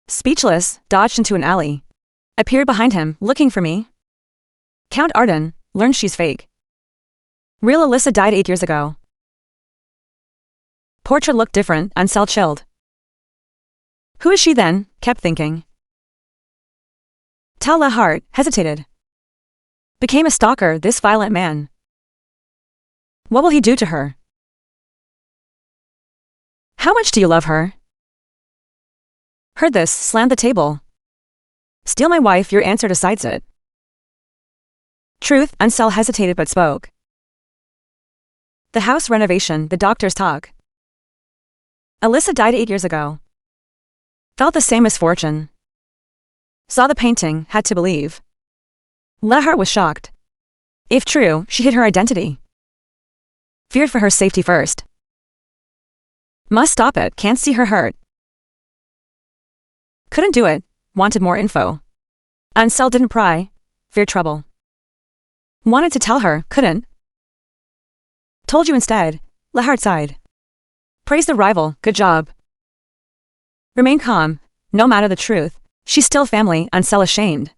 Speechless, dodged into an alley. Appeared behind him, looking for me. Count Arden, learned she's fake. Real Alyssa died 8 years ago. Portrait looked different, Uncell chilled. Who is she then? Kept thinking. Tell Lehart, hesitated. Became a stalker, this violent man. What will he do to her? How much do you love her? Heard this, slammed the table. Steal my wife, your answer decides it. Truth, Ansel hesitated but spoke. The house renovation, the doctor's talk. Alyssa died 8 years ago. Felt the same misfortune. Saw the painting, had to believe. Lehart was shocked. If true, she hid her identity. Feared for her safety first. Must stop it, can't see her hurt. Couldn't do it, wanted more info. Ansel didn't pry, feared trouble. Wanted to tell her, couldn't. Told you instead, Lehart sighed. Praised the rival, good job. Remain calm, no matter the truth, she's still family, Ansel ashamed.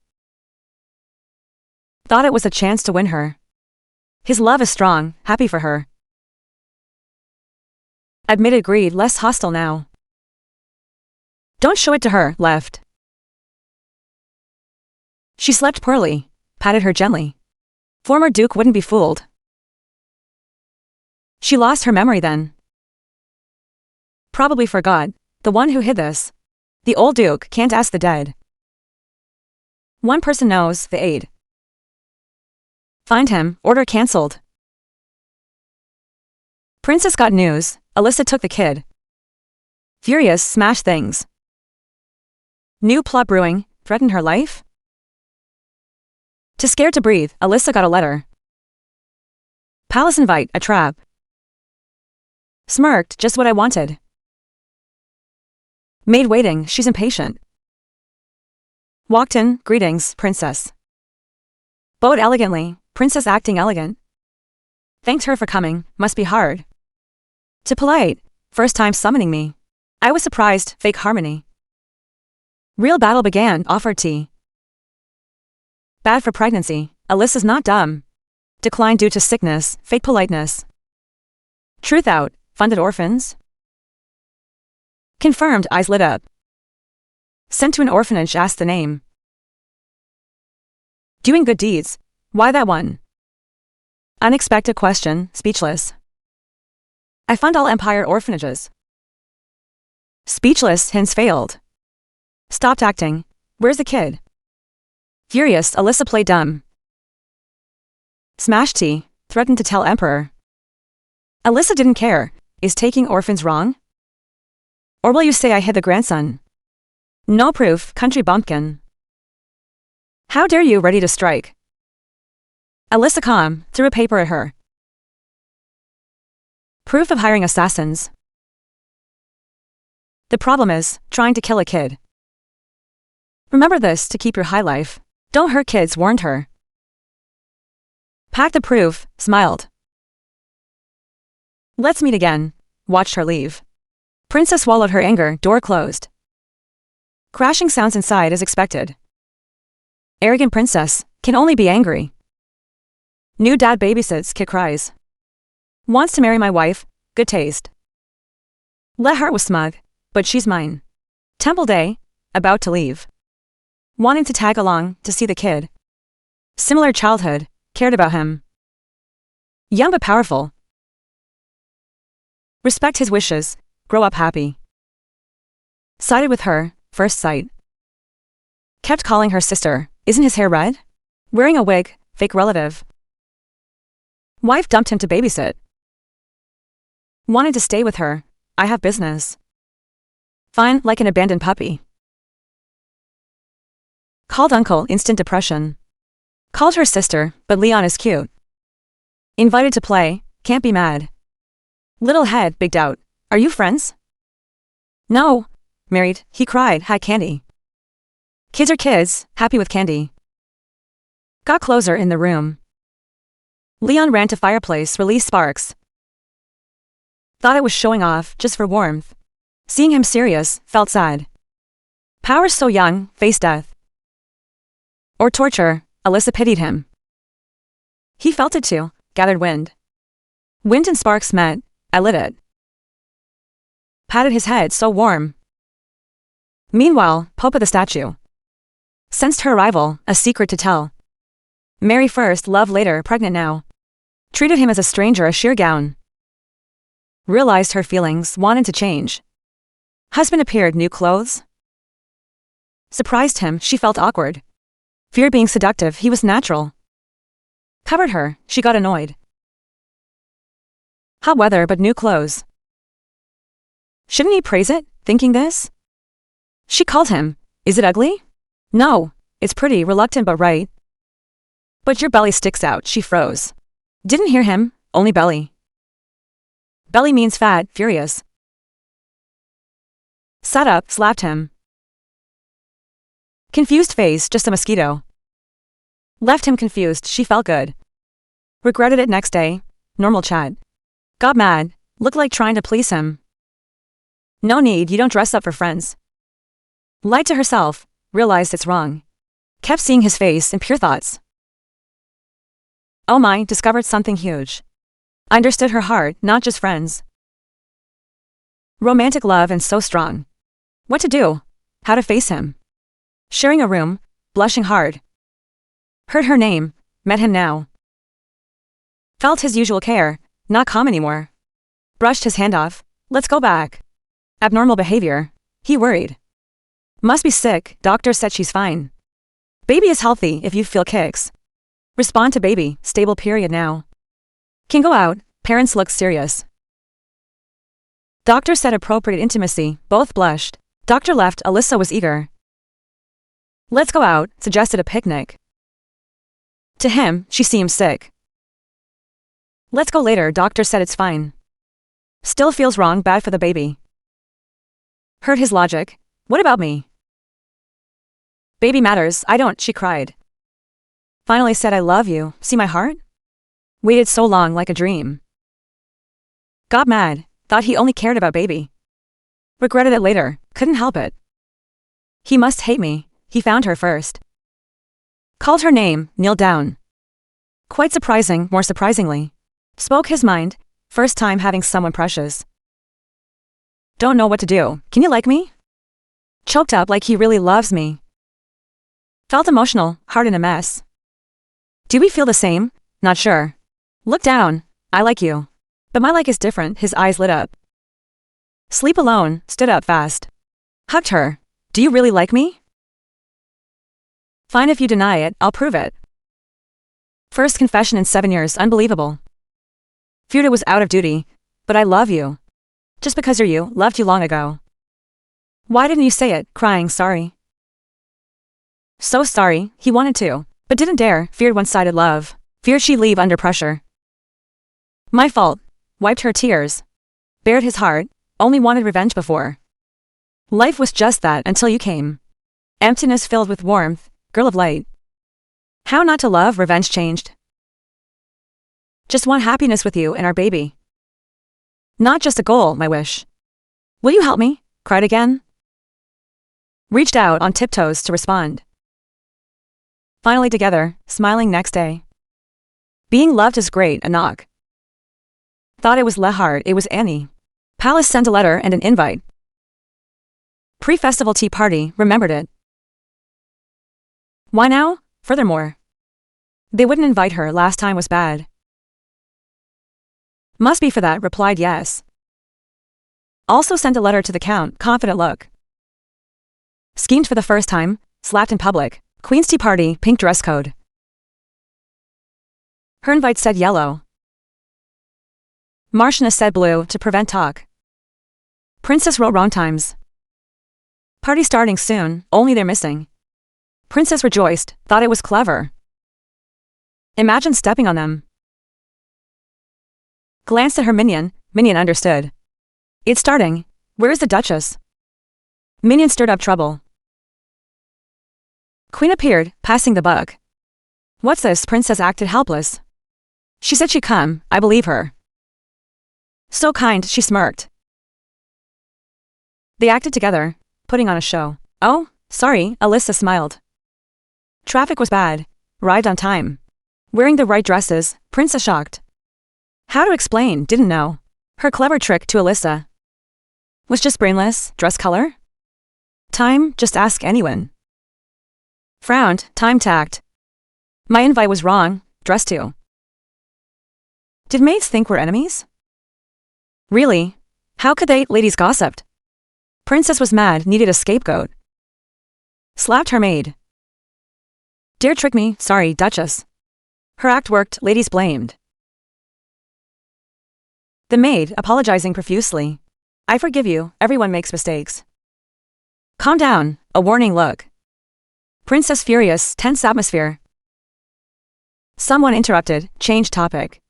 Thought it was a chance to win her. His love is strong, happy for her. Admitted greed, less hostile now. Don't show it to her, left. She slept poorly, patted her gently. Former Duke wouldn't be fooled. She lost her memory then. Probably forgot, the one who hid this. The old Duke can't ask the dead. One person knows, the aide. Find him, order cancelled. Princess got news, Alyssa took the kid. Furious, smashed things. New plot brewing, threatened her life? Too scared to breathe, Alyssa got a letter. Palace invite, a trap. Smirked, just what I wanted. Maid waiting, she's impatient. Walked in, greetings, princess. Bowed elegantly, princess acting elegant. Thanked her for coming, must be hard. Too polite, first time summoning me. I was surprised, fake harmony. Real battle began, offered tea. Bad for pregnancy, Alyssa's not dumb. Declined due to sickness, fake politeness. Truth out, funded orphans. Confirmed, eyes lit up. Sent to an orphanage, asked the name. Doing good deeds, why that one? Unexpected question, speechless. I fund all Empire orphanages. Speechless, hints failed. Stopped acting, where's the kid? Furious, Alyssa played dumb. Smash tea, threatened to tell Emperor. Alyssa didn't care, is taking orphans wrong? Or will you say I hid the grandson? No proof, country bumpkin. How dare you, ready to strike? Alyssa calm, threw a paper at her. Proof of hiring assassins. The problem is, trying to kill a kid. Remember this to keep your high life. Don't hurt kids, warned her. Packed the proof, smiled. Let's meet again, watched her leave. Princess swallowed her anger, door closed. Crashing sounds inside as expected. Arrogant princess, can only be angry. New dad babysits, kid cries. Wants to marry my wife, good taste. Lehart was smug, but she's mine. Temple day, about to leave. Wanting to tag along, to see the kid. Similar childhood, cared about him. Young but powerful. Respect his wishes, grow up happy. Sided with her, first sight. Kept calling her sister, isn't his hair red? Wearing a wig, fake relative. Wife dumped him to babysit. Wanted to stay with her, I have business. Fine, like an abandoned puppy. Called uncle, instant depression. Called her sister, but Leon is cute. Invited to play, can't be mad. Little head, big doubt, are you friends? No. Married, he cried, had candy. Kids are kids, happy with candy. Got closer in the room. Leon ran to fireplace, released sparks. Thought it was showing off, just for warmth. Seeing him serious, felt sad. Powers so young, face death. Or torture, Alyssa pitied him. He felt it too, gathered wind. Wind and sparks met, I lit it. Patted his head, so warm. Meanwhile, Pope of the statue. Sensed her arrival, a secret to tell. Marry first, love later, pregnant now. Treated him as a stranger, a sheer gown. Realized her feelings, wanted to change. Husband appeared, new clothes. Surprised him, she felt awkward. Feared being seductive, he was natural. Covered her, she got annoyed. Hot weather but new clothes. Shouldn't he praise it, thinking this? She called him. Is it ugly? No, it's pretty, reluctant but right. But your belly sticks out, she froze. Didn't hear him, only belly. Belly means fat, furious. Sat up, slapped him. Confused face, just a mosquito. Left him confused, she felt good. Regretted it next day, normal chat. Got mad, looked like trying to please him. No need, you don't dress up for friends. Lied to herself, realized it's wrong. Kept seeing his face in pure thoughts. Oh my, discovered something huge. Understood her heart, not just friends. Romantic love and so strong. What to do? How to face him? Sharing a room, blushing hard. Heard her name, met him now. Felt his usual care, not calm anymore. Brushed his hand off, let's go back. Abnormal behavior, he worried. Must be sick, doctor said she's fine. Baby is healthy if you feel kicks. Respond to baby, stable period now. Can go out, parents look serious. Doctor said appropriate intimacy, both blushed. Doctor left, Alyssa was eager. Let's go out, suggested a picnic. To him, she seemed sick. Let's go later, doctor said it's fine. Still feels wrong, bad for the baby. Heard his logic. What about me? Baby matters, I don't, she cried. Finally said I love you, see my heart? Waited so long like a dream. Got mad, thought he only cared about baby. Regretted it later, couldn't help it. He must hate me, he found her first. Called her name, kneeled down. Quite surprising, more surprisingly. Spoke his mind, first time having someone precious. Don't know what to do, can you like me? Choked up like he really loves me. Felt emotional, heart in a mess. Do we feel the same? Not sure. Look down, I like you. But my like is different, his eyes lit up. Sleep alone, stood up fast. Hugged her. Do you really like me? Fine if you deny it, I'll prove it. First confession in 7 years, unbelievable. Feared it was out of duty, but I love you. Just because you're you, loved you long ago. Why didn't you say it, crying sorry? So sorry, he wanted to, but didn't dare, feared one-sided love. Feared she'd leave under pressure. My fault. Wiped her tears. Bared his heart, only wanted revenge before. Life was just that until you came. Emptiness filled with warmth, girl of light. How not to love, revenge changed. Just want happiness with you and our baby. Not just a goal, my wish. Will you help me? Cried again. Reached out on tiptoes to respond. Finally together, smiling next day. Being loved is great, a knock. Thought it was Lehart, it was Annie. Palace sent a letter and an invite. Pre-festival tea party, remembered it. Why now? Furthermore. They wouldn't invite her, last time was bad. Must be for that, replied yes. Also sent a letter to the count, confident look. Schemed for the first time, slapped in public. Queen's tea party, pink dress code. Her invite said yellow. Marchioness said blue, to prevent talk. Princess wrote wrong times. Party starting soon, only they're missing. Princess rejoiced, thought it was clever. Imagine stepping on them. Glanced at her minion, minion understood. It's starting, where is the Duchess? Minion stirred up trouble. Queen appeared, passing the buck. What's this? Princess acted helpless. She said she'd come, I believe her. So kind, she smirked. They acted together, putting on a show. Oh, sorry, Alyssa smiled. Traffic was bad, arrived on time. Wearing the right dresses, Princess shocked. How to explain, didn't know. Her clever trick to Alyssa. Was just brainless, dress color? Time, just ask anyone. Frowned, time tacked. My invite was wrong, dressed too. Did maids think we're enemies? Really? How could they? Ladies gossiped. Princess was mad, needed a scapegoat. Slapped her maid. Dare trick me, sorry, Duchess. Her act worked, ladies blamed. The maid, apologizing profusely. I forgive you, everyone makes mistakes. Calm down, a warning look. Princess furious, tense atmosphere. Someone interrupted, changed topic.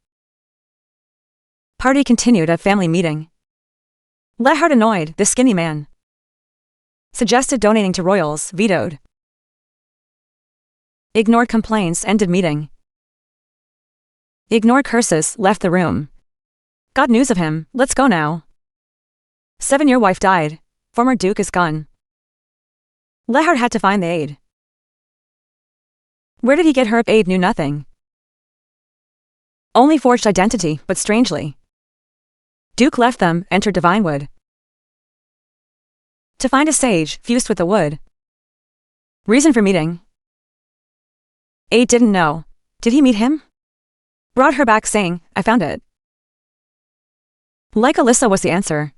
Party continued at family meeting. Lehard annoyed, the skinny man. Suggested donating to royals, vetoed. Ignored complaints, ended meeting. Ignored curses, left the room. Got news of him, let's go now. 7-year wife died, former duke is gone. Lehard had to find the aide. Where did he get her? Aide knew nothing. Only forged identity, but strangely. Duke left them, entered Divinewood. To find a sage, fused with the wood. Reason for meeting. Aide didn't know. Did he meet him? Brought her back saying, I found it. Like Alyssa was the answer.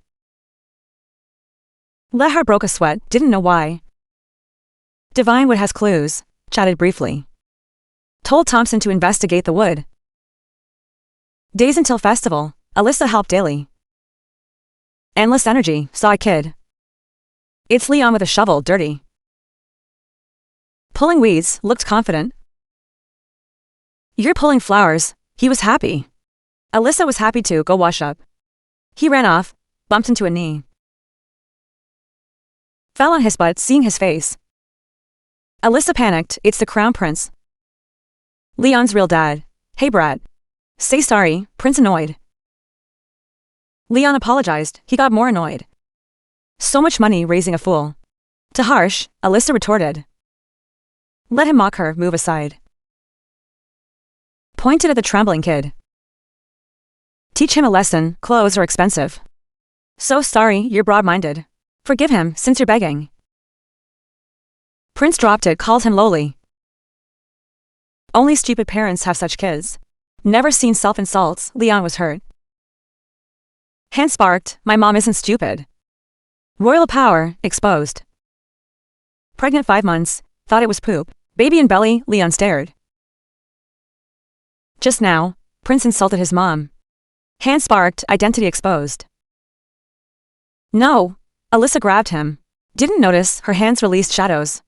Lehard broke a sweat, didn't know why. Divinewood has clues, chatted briefly. Told Thompson to investigate the wood. Days until festival, Alyssa helped daily. Endless energy, saw a kid. It's Leon with a shovel, dirty. Pulling weeds, looked confident. You're pulling flowers, he was happy. Alyssa was happy to go wash up. He ran off, bumped into a knee. Fell on his butt, seeing his face. Alyssa panicked, it's the crown prince. Leon's real dad. Hey brat. Say sorry, Prince annoyed. Leon apologized, he got more annoyed. So much money raising a fool. To harsh, Alyssa retorted. Let him mock her, move aside. Pointed at the trembling kid. Teach him a lesson, clothes are expensive. So sorry, you're broad-minded. Forgive him, since you're begging. Prince dropped it, called him lowly. Only stupid parents have such kids. Never seen self-insults, Leon was hurt. Hand sparked, my mom isn't stupid. Royal power, exposed. Pregnant 5 months, thought it was poop. Baby in belly, Leon stared. Just now, Prince insulted his mom. Hand sparked, identity exposed. No, Alyssa grabbed him. Didn't notice, her hands released shadows.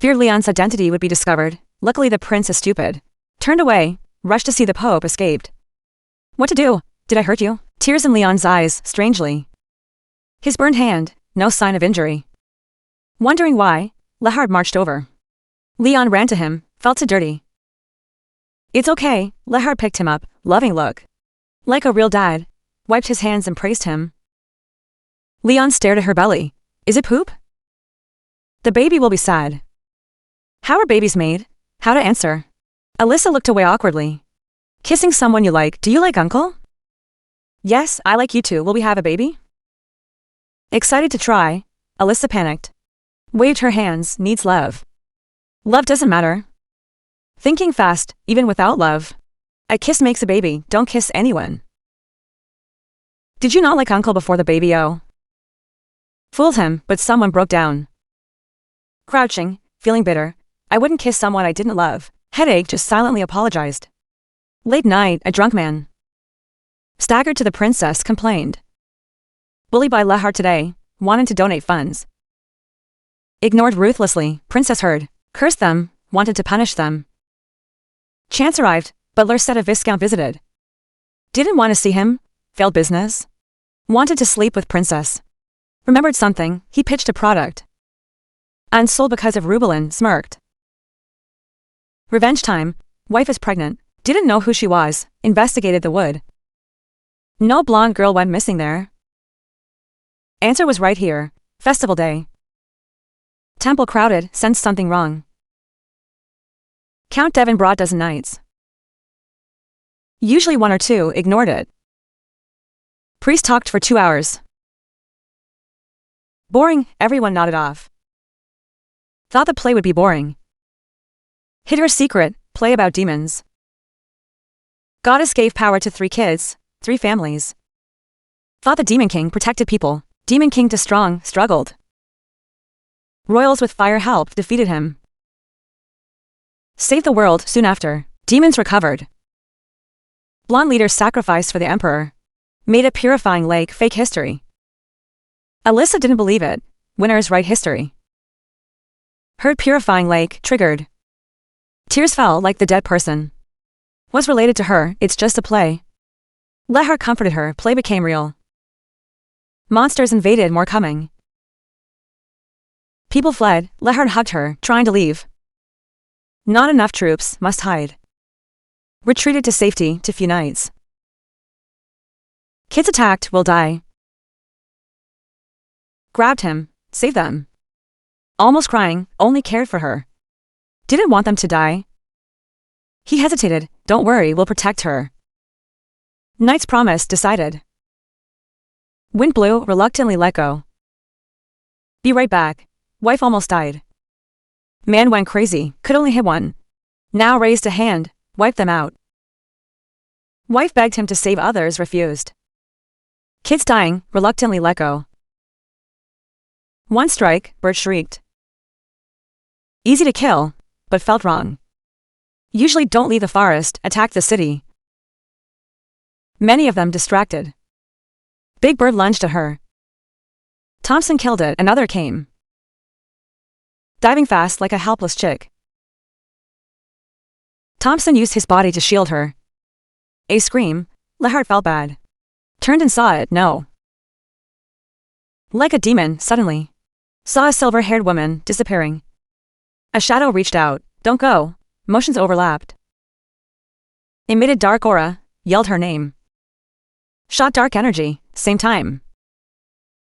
Feared Leon's identity would be discovered. Luckily the prince is stupid. Turned away, rushed to see the Pope, escaped. What to do? Did I hurt you? Tears in Leon's eyes, strangely. His burned hand, no sign of injury. Wondering why, Lehard marched over. Leon ran to him, felt so dirty. It's okay, Lehard picked him up, loving look. Like a real dad, wiped his hands and praised him. Leon stared at her belly. Is it poop? The baby will be sad. How are babies made? How to answer? Alyssa looked away awkwardly. Kissing someone you like, do you like uncle? Yes, I like you too, will we have a baby? Excited to try, Alyssa panicked. Waved her hands, needs love. Love doesn't matter. Thinking fast, even without love. A kiss makes a baby, don't kiss anyone. Did you not like uncle before the baby? Oh. Fooled him, but someone broke down. Crouching, feeling bitter, I wouldn't kiss someone I didn't love. Headache, just silently apologized. Late night, a drunk man. Staggered to the princess, complained. Bullied by Lehard today, wanted to donate funds. Ignored ruthlessly, princess heard. Cursed them, wanted to punish them. Chance arrived, butler said a viscount visited. Didn't want to see him, failed business. Wanted to sleep with princess. Remembered something, he pitched a product. Unsold because of Rubelin, smirked. Revenge time, wife is pregnant, didn't know who she was, investigated the wood. No blonde girl went missing there. Answer was right here, festival day. Temple crowded, sensed something wrong. Count Devon brought dozen nights. Usually 1 or 2, ignored it. Priest talked for 2 hours. Boring, everyone nodded off. Thought the play would be boring. Hid her secret, Play about demons. Goddess gave power to 3 kids, 3 families. Thought the Demon King protected people. Demon King too strong, struggled. Royals with fire helped, defeated him. Saved the world soon after. Demons recovered. Blonde leaders sacrificed for the emperor. Made a purifying lake, fake history. Alyssa didn't believe it. Winners write history. Heard purifying lake, triggered. Tears fell like the dead person. Was related to her, it's just a play. Lehar comforted her, play became real. Monsters invaded, more coming. People fled, Lehar hugged her, trying to leave. Not enough troops, must hide. Retreated to safety, to few nights. Kids attacked, will die. Grabbed him, saved them. Almost crying, only cared for her. Didn't want them to die. He hesitated, don't worry, we'll protect her. Knight's promise, decided. Wind blew, reluctantly let go. Be right back. Wife almost died. Man went crazy, could only hit one. Now raised a hand, wiped them out. Wife begged him to save others, refused. Kids dying, reluctantly let go. One strike, bird shrieked. Easy to kill, but felt wrong. Usually don't leave the forest, attack the city. Many of them distracted. Big bird lunged at her. Thompson killed it, another came. Diving fast like a helpless chick. Thompson used his body to shield her. A scream, Lehart felt bad. Turned and saw it, no. Like a demon, suddenly. Saw a silver-haired woman, disappearing. A shadow reached out, don't go, motions overlapped. Emitted dark aura, yelled her name. Shot dark energy, same time.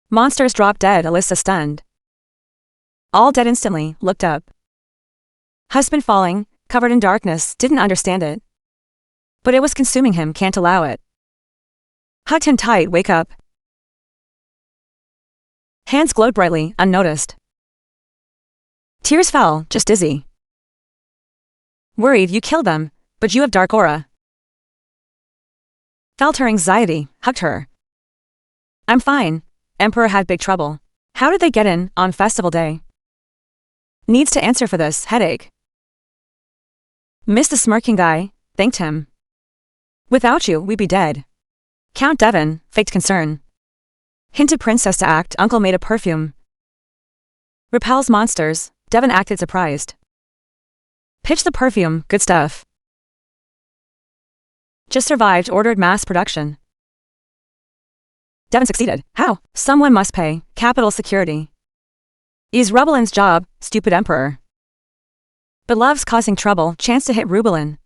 Monsters dropped dead, Alyssa stunned. All dead instantly, looked up. Husband falling, covered in darkness, didn't understand it. But it was consuming him, can't allow it. Hugged him tight, wake up. Hands glowed brightly, unnoticed. Tears fell, just dizzy. Worried you killed them, but you have dark aura. Felt her anxiety, hugged her. I'm fine. Emperor had big trouble. How did they get in, on festival day? Needs to answer for this, headache. Missed the smirking guy, thanked him. Without you, we'd be dead. Count Devon, faked concern. Hinted princess to act, uncle made a perfume. Repels monsters, Devon acted surprised. Pitched the perfume, good stuff. Just survived, ordered mass production. Devon succeeded. How? Someone must pay, capital security. Is Rubelin's job, stupid emperor. But loves causing trouble, chance to hit Rubelin.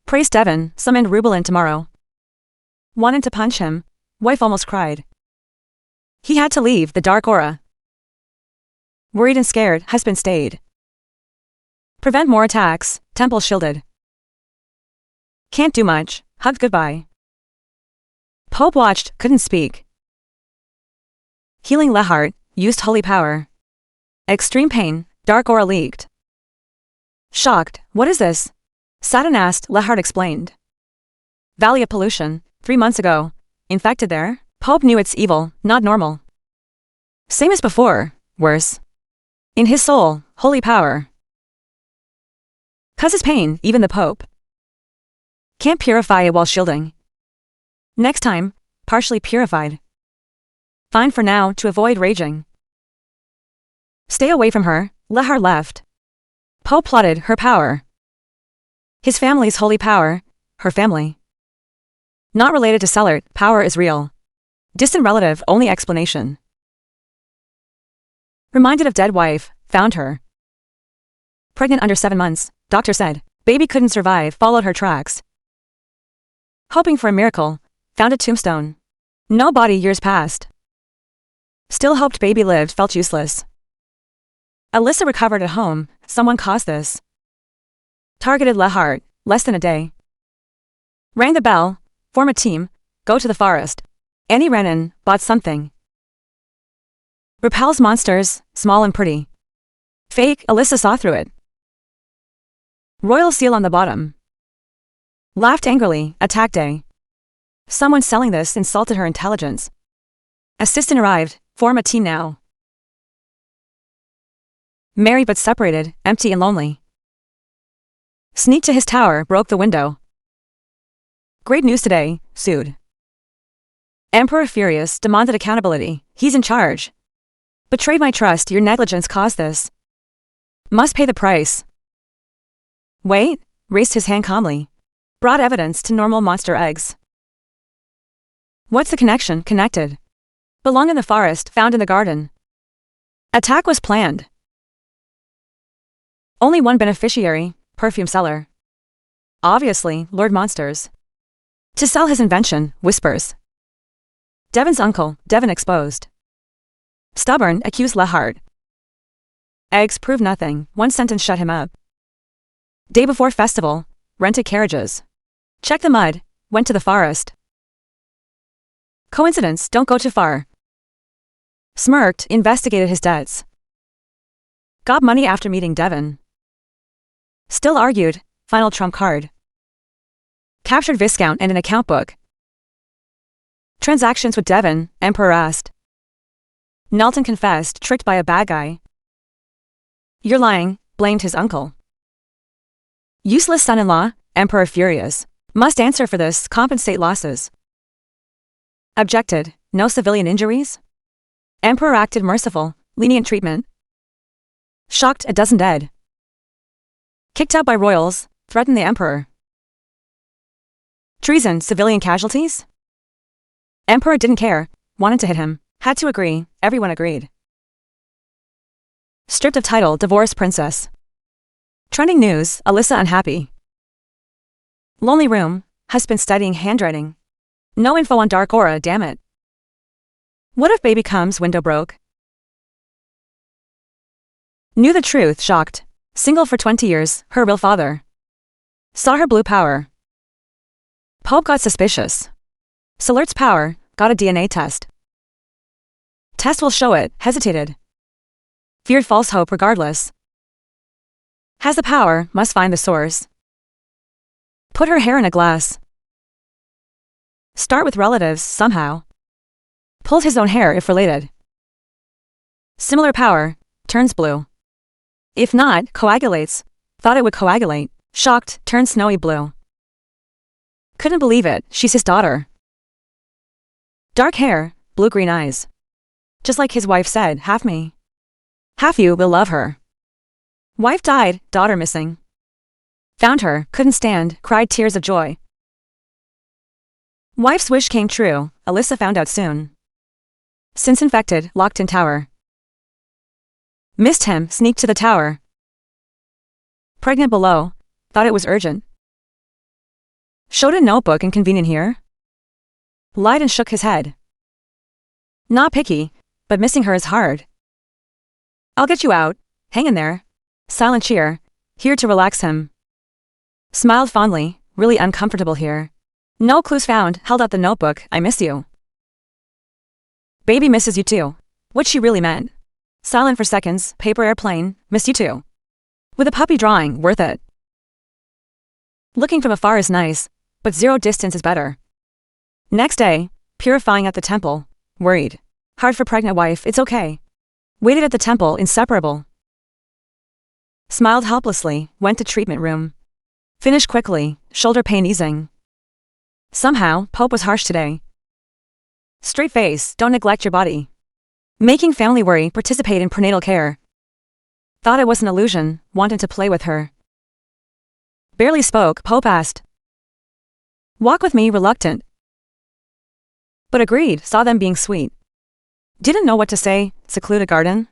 Praised Devon, summoned Rubelin tomorrow. Wanted to punch him, wife almost cried. He had to leave, the dark aura. Worried and scared, husband stayed. Prevent more attacks, temple shielded. Can't do much, hugged goodbye. Pope watched, couldn't speak. Healing Lehart, used holy power. Extreme pain, dark aura leaked. Shocked, what is this? Saturn asked, Lehart explained. Valley of pollution, 3 months ago. Infected there? Pope knew it's evil, not normal. Same as before, worse. In his soul, holy power. Causes pain, even the Pope. Can't purify it while shielding. Next time, partially purified. Fine for now, to avoid raging. Stay away from her, Lehar left. Pope plotted her power. His family's holy power, her family. Not related to Sellert, power is real. Distant relative, only explanation. Reminded of dead wife, found her. Pregnant under 7 months, doctor said. Baby couldn't survive, followed her tracks. Hoping for a miracle, found a tombstone. No body, years passed. Still hoped baby lived, felt useless. Alyssa recovered at home, someone caused this. Targeted Lehart, less than a day. Rang the bell, form a team, go to the forest. Annie ran in, bought something. Repels monsters, small and pretty. Fake, Alyssa saw through it. Royal seal on the bottom. Laughed angrily, attack day. Someone selling this insulted her intelligence. Assistant arrived, form a team now. Married but separated, empty and lonely. Sneaked to his tower, broke the window. Great news today, sued. Emperor furious, demanded accountability, he's in charge. Betrayed my trust, your negligence caused this. Must pay the price. Wait, raised his hand calmly. Brought evidence to normal monster eggs. What's the connection? Connected. Belong in the forest, found in the garden. Attack was planned. Only one beneficiary, perfume seller. Obviously, Lord Monsters. To sell his invention, whispers. Devon's uncle, Devon exposed. Stubborn, accused Lehart. Eggs prove nothing, one sentence shut him up. Day before festival, rented carriages. Checked the mud, went to the forest. Coincidence, don't go too far. Smirked, investigated his debts. Got money after meeting Devon. Still argued, final trump card. Captured Viscount and an account book. Transactions with Devon, Emperor asked. Knowlton confessed, tricked by a bad guy. You're lying, blamed his uncle. Useless son-in-law, Emperor furious. Must answer for this, compensate losses. Objected, no civilian injuries? Emperor acted merciful, lenient treatment. Shocked, a dozen dead. Kicked out by royals, threatened the emperor. Treason, civilian casualties? Emperor didn't care, wanted to hit him, had to agree, everyone agreed. Stripped of title, divorced princess. Trending news, Alyssa unhappy. Lonely room, husband studying handwriting. No info on dark aura, damn it. What if baby comes, window broke? Knew the truth, shocked. Single for 20 years, her real father. Saw her blue power. Pope got suspicious. Salert's power, got a DNA test. Test will show it, hesitated. Feared false hope regardless. Has the power, must find the source. Put her hair in a glass. Start with relatives, somehow. Pulled his own hair if related. Similar power, turns blue. If not, coagulates. Thought it would coagulate. Shocked, turned snowy blue. Couldn't believe it, she's his daughter. Dark hair, blue-green eyes. Just like his wife said, half me. Half you will love her. Wife died, daughter missing. Found her, couldn't stand, cried tears of joy. Wife's wish came true, Alyssa found out soon. Since infected, locked in tower. Missed him, sneaked to the tower. Pregnant below, thought it was urgent. Showed a notebook inconvenient here. Lied and shook his head. Not picky, but missing her is hard. I'll get you out, hang in there. Silent cheer, here to relax him. Smiled fondly, really uncomfortable here. No clues found, held out the notebook, I miss you. Baby misses you too. What she really meant. Silent for seconds, paper airplane, miss you too. With a puppy drawing, worth it. Looking from afar is nice, but zero distance is better. Next day, purifying at the temple, worried. Hard for pregnant wife, it's okay. Waited at the temple, inseparable. Smiled helplessly, went to treatment room. Finished quickly, shoulder pain easing. Somehow, Pope was harsh today. Straight face, don't neglect your body. Making family worry, participate in prenatal care. Thought it was an illusion, wanted to play with her. Barely spoke, Pope asked. Walk with me, reluctant. But agreed, saw them being sweet. Didn't know what to say, secluded garden.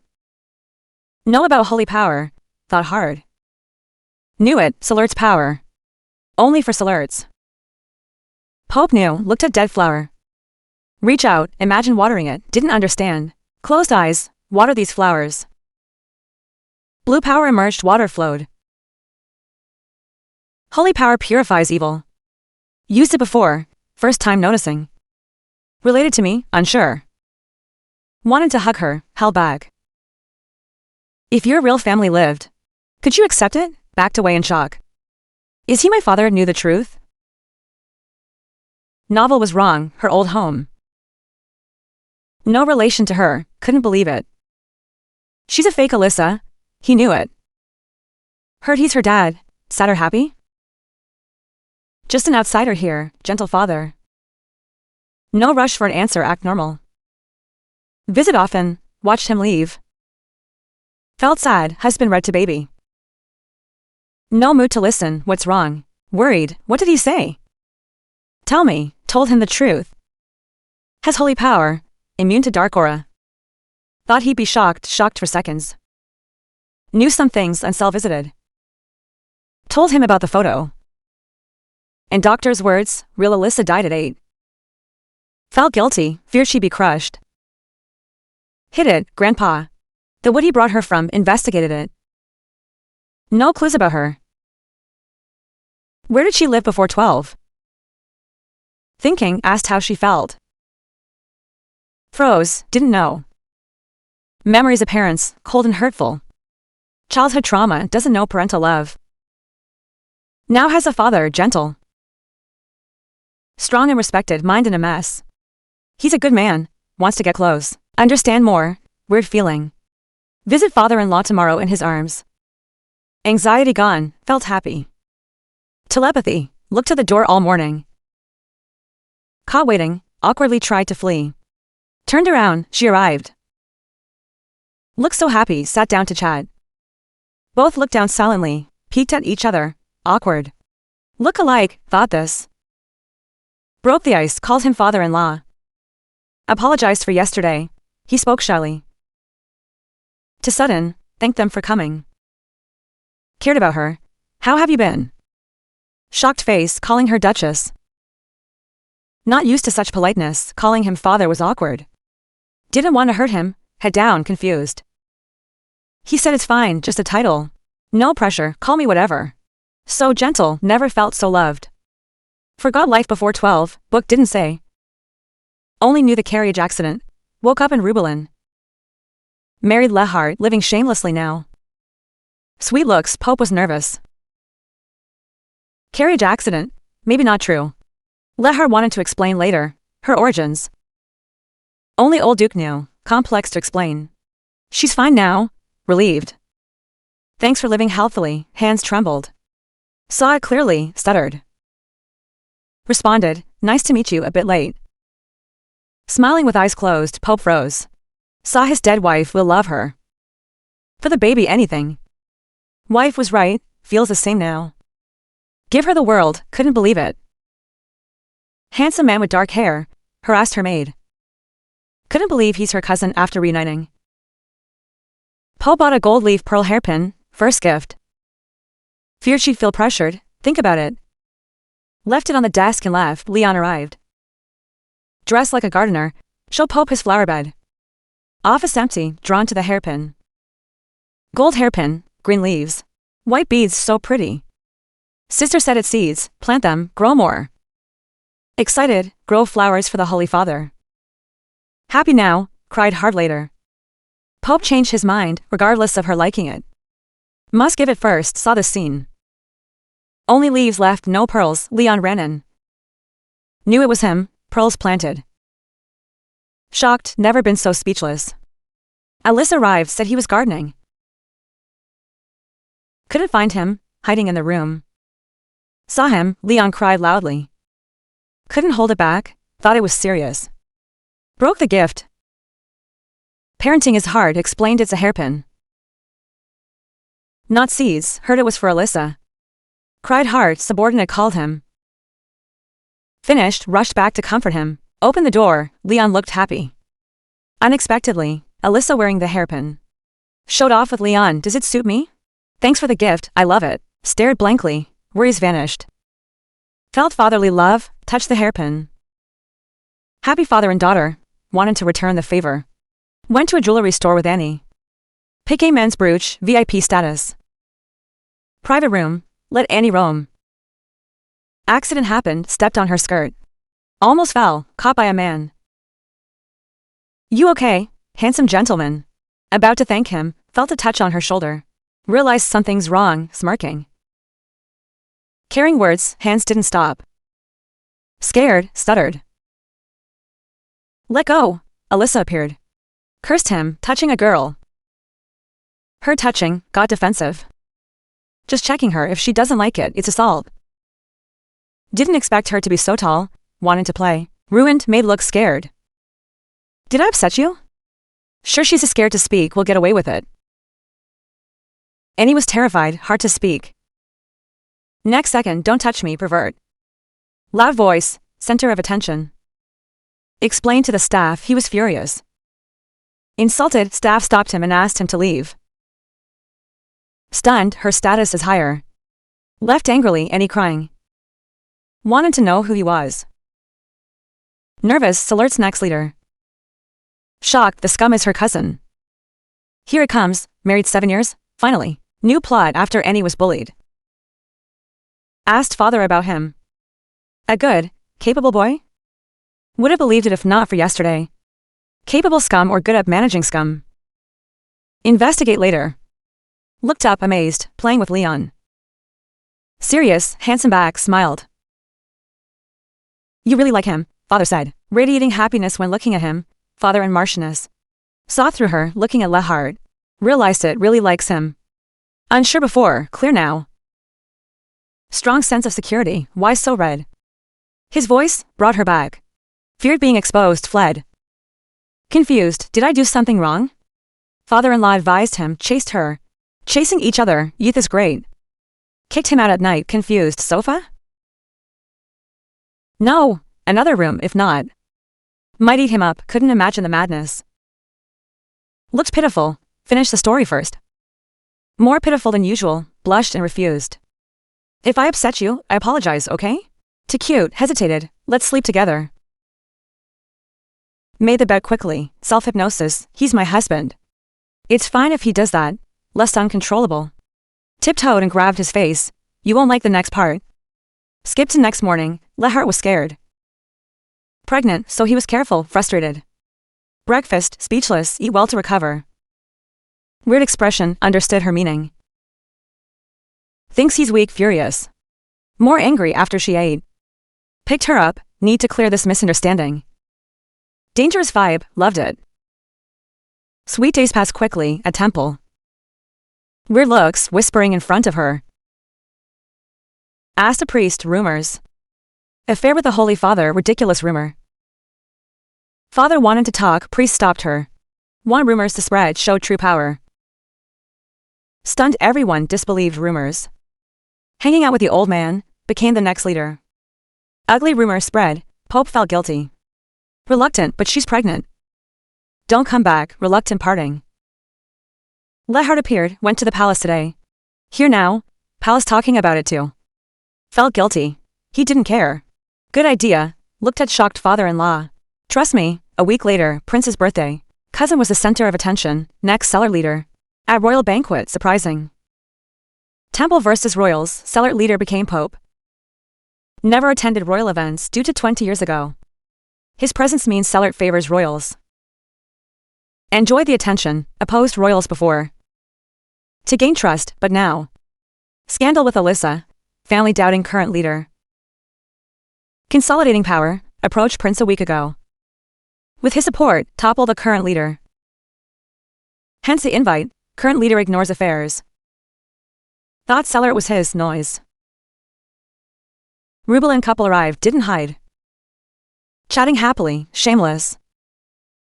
Know about holy power, thought hard. Knew it, Salert's power. Only for Salerts. Pope knew, looked at dead flower. Reach out, imagine watering it, didn't understand. Closed eyes, water these flowers. Blue power emerged, water flowed. Holy power purifies evil. Used it before, first time noticing. Related to me, unsure. Wanted to hug her, held back. If your real family lived, could you accept it? Backed away in shock. Is he my father? Knew the truth? Novel was wrong, her old home. No relation to her, couldn't believe it. She's a fake Alyssa, he knew it. Heard he's her dad, sad or happy? Just an outsider here, gentle father. No rush for an answer, act normal. Visit often, watched him leave. Felt sad, husband read to baby. No mood to listen, what's wrong? Worried, what did he say? Tell me, told him the truth. Has holy power, immune to dark aura. Thought he'd be shocked for seconds. Knew some things Uncell visited. Told him about the photo. In doctor's words, real Alyssa died at 8. Felt guilty, feared she'd be crushed. Hid it, Grandpa. The wood he brought her from, investigated it. No clues about her. Where did she live before 12? Thinking, asked how she felt. Froze, didn't know. Memories of parents, cold and hurtful. Childhood trauma, doesn't know parental love. Now has a father, gentle. Strong and respected, mind in a mess. He's a good man, wants to get close. Understand more, weird feeling. Visit father-in-law tomorrow in his arms. Anxiety gone, felt happy. Telepathy, looked to the door all morning. Caught waiting, awkwardly tried to flee. Turned around, she arrived. Looked so happy, sat down to chat. Both looked down silently, peeked at each other, awkward. Look alike, thought this. Broke the ice, called him father-in-law. Apologized for yesterday, he spoke shyly. To Sutton, thanked them for coming. Cared about her. How have you been? Shocked face, calling her Duchess. Not used to such politeness, calling him father was awkward. Didn't want to hurt him, head down, confused. He said it's fine, just a title. No pressure, call me whatever. So gentle, never felt so loved. Forgot life before 12, book didn't say. Only knew the carriage accident. Woke up in Rubilin. Married Lehart, living shamelessly now. Sweet looks, Pope was nervous. Carriage accident, maybe not true. Lehart wanted to explain later, her origins. Only old Duke knew, complex to explain. She's fine now, relieved. Thanks for living healthily, hands trembled. Saw it clearly, stuttered. Responded, nice to meet you, a bit late. Smiling with eyes closed, Pope froze. Saw his dead wife, will love her. For the baby, anything. Wife was right, feels the same now. Give her the world, couldn't believe it. Handsome man with dark hair, harassed her maid. Couldn't believe he's her cousin after reuniting. Poe bought a gold leaf pearl hairpin, first gift. Feared she'd feel pressured, think about it. Left it on the desk and left, Leon arrived. Dressed like a gardener, show Pope his flower bed. Office empty, drawn to the hairpin. Gold hairpin, green leaves. White beads, so pretty. Sister said it seeds, plant them, grow more. Excited, grow flowers for the Holy Father. Happy now, cried hard later. Pope changed his mind, regardless of her liking it. Must give it first, saw the scene. Only leaves left, no pearls, Leon ran in. Knew it was him, pearls planted. Shocked, never been so speechless. Alyssa arrived, said he was gardening. Couldn't find him, hiding in the room. Saw him, Leon cried loudly. Couldn't hold it back, thought it was serious. Broke the gift. Parenting is hard, explained it's a hairpin. Not seeds, heard it was for Alyssa. Cried hard, subordinate called him. Finished, rushed back to comfort him. Opened the door, Leon looked happy. Unexpectedly, Alyssa wearing the hairpin. Showed off with Leon, does it suit me? Thanks for the gift, I love it. Stared blankly, worries vanished. Felt fatherly love, touched the hairpin. Happy father and daughter, wanted to return the favor. Went to a jewelry store with Annie. Pick a men's brooch, VIP status. Private room, let Annie roam. Accident happened, stepped on her skirt. Almost fell, caught by a man. You okay, handsome gentleman? About to thank him, felt a touch on her shoulder. Realized something's wrong, smirking. Carrying words, hands didn't stop. Scared, stuttered. Let go. Alyssa appeared. Cursed him, touching a girl. Her touching, got defensive. Just checking her if she doesn't like it, it's assault. Didn't expect her to be so tall, wanted to play. Ruined, made look scared. Did I upset you? Sure she's scared to speak, we'll get away with it. Annie was terrified, hard to speak. Next second, don't touch me, pervert. Loud voice, center of attention. Explained to the staff, he was furious. Insulted, staff stopped him and asked him to leave. Stunned, her status is higher. Left angrily, Annie crying. Wanted to know who he was. Nervous, Salert's next leader. Shocked, the scum is her cousin. Here it comes, married 7 years, finally. New plot after Annie was bullied. Asked father about him. A good, capable boy? Would have believed it if not for yesterday. Capable scum or good at managing scum? Investigate later. Looked up amazed, playing with Leon. Serious, handsome back, smiled. You really like him, father said, radiating happiness when looking at him, father and Marchioness. Saw through her, looking at Lehart. Realized it, really likes him. Unsure before, clear now. Strong sense of security, why so red? His voice brought her back. Feared being exposed, fled. Confused, did I do something wrong? Father-in-law advised him, chased her. Chasing each other, youth is great. Kicked him out at night, confused, sofa? No, another room, if not. Might eat him up, couldn't imagine the madness. Looked pitiful, finished the story first. More pitiful than usual, blushed and refused. If I upset you, I apologize, okay? Too cute, hesitated, let's sleep together. Made the bed quickly, self-hypnosis, he's my husband. It's fine if he does that, less uncontrollable. Tiptoed and grabbed his face, you won't like the next part. Skipped to next morning, Lehart was scared. Pregnant, so he was careful, frustrated. Breakfast, speechless, eat well to recover. Weird expression, understood her meaning. Thinks he's weak, furious. More angry after she ate. Picked her up, need to clear this misunderstanding. Dangerous vibe, loved it. Sweet days passed quickly, at temple. Weird looks, whispering in front of her. Asked a priest, rumors. Affair with the Holy Father, ridiculous rumor. Father wanted to talk, priest stopped her. Want rumors to spread, showed true power. Stunned everyone, disbelieved rumors. Hanging out with the old man, became the next leader. Ugly rumor spread, Pope felt guilty. Reluctant, but she's pregnant. Don't come back, reluctant parting. Lehart appeared, went to the palace today. Here now, palace talking about it too. Felt guilty. He didn't care. Good idea, looked at shocked father-in-law. Trust me, a week later, prince's birthday. Cousin was the center of attention, next cellar leader. At royal banquet, surprising. Temple versus royals, cellar leader became pope. Never attended royal events due to 20 years ago. His presence means cellar favors royals. Enjoyed the attention, opposed royals before. To gain trust, but now. Scandal with Alyssa, family doubting current leader. Consolidating power, approached prince a week ago. With his support, topple the current leader. Hence the invite, current leader ignores affairs. Thought cellar it was his noise. Rubelin couple arrived, didn't hide. Chatting happily, shameless.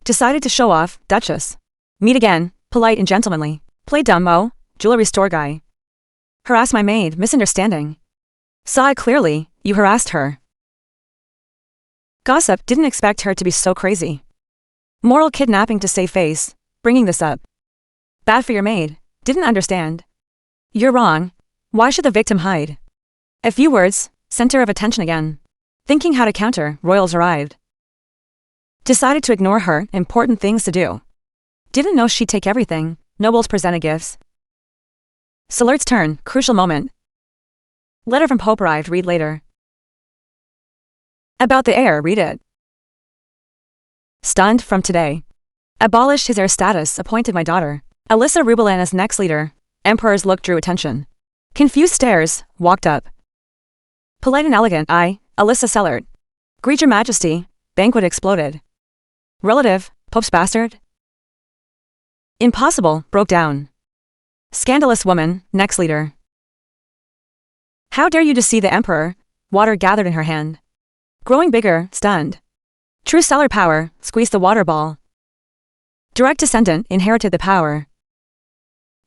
Decided to show off, Duchess. Meet again, polite and gentlemanly. Play dumb mo, jewelry store guy. Harass my maid, misunderstanding. Saw it clearly, you harassed her. Gossip, didn't expect her to be so crazy. Moral kidnapping to save face, bringing this up. Bad for your maid, didn't understand. You're wrong, why should the victim hide? A few words, center of attention again. Thinking how to counter, royals arrived. Decided to ignore her, important things to do. Didn't know she'd take everything, nobles presented gifts. Salert's turn, crucial moment. Letter from Pope arrived, read later. About the heir, read it. Stunned from today. Abolished his heir status, appointed my daughter. Alyssa Rubelin as next leader. Emperor's look drew attention. Confused stares, walked up. Polite and elegant, I, Alyssa Sellert. Greet your majesty, banquet exploded. Relative, Pope's bastard? Impossible, broke down. Scandalous woman, next leader. How dare you deceive the emperor? Water gathered in her hand. Growing bigger, stunned. True Sellert power, squeezed the water ball. Direct descendant, inherited the power.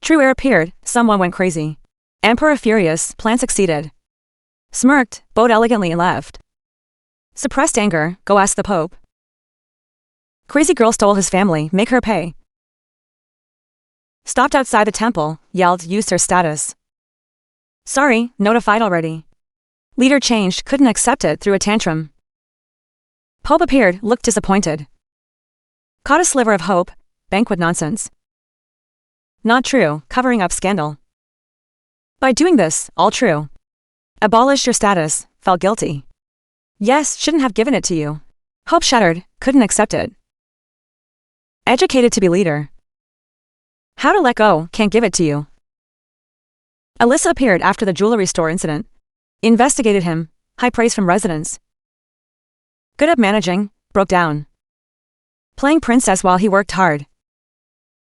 True heir appeared, someone went crazy. Emperor furious, plan succeeded. Smirked, bowed elegantly and left. Suppressed anger, go ask the Pope. Crazy girl stole his family, make her pay. Stopped outside the temple, yelled, used her status. Sorry, notified already. Leader changed, couldn't accept it, threw a tantrum. Pope appeared, looked disappointed. Caught a sliver of hope, banquet nonsense. Not true, covering up scandal. By doing this, all true. Abolished your status, felt guilty. Yes, shouldn't have given it to you. Hope shattered, couldn't accept it. Educated to be leader. How to let go, can't give it to you. Alyssa appeared after the jewelry store incident. Investigated him, high praise from residents. Good at managing, broke down. Playing princess while he worked hard.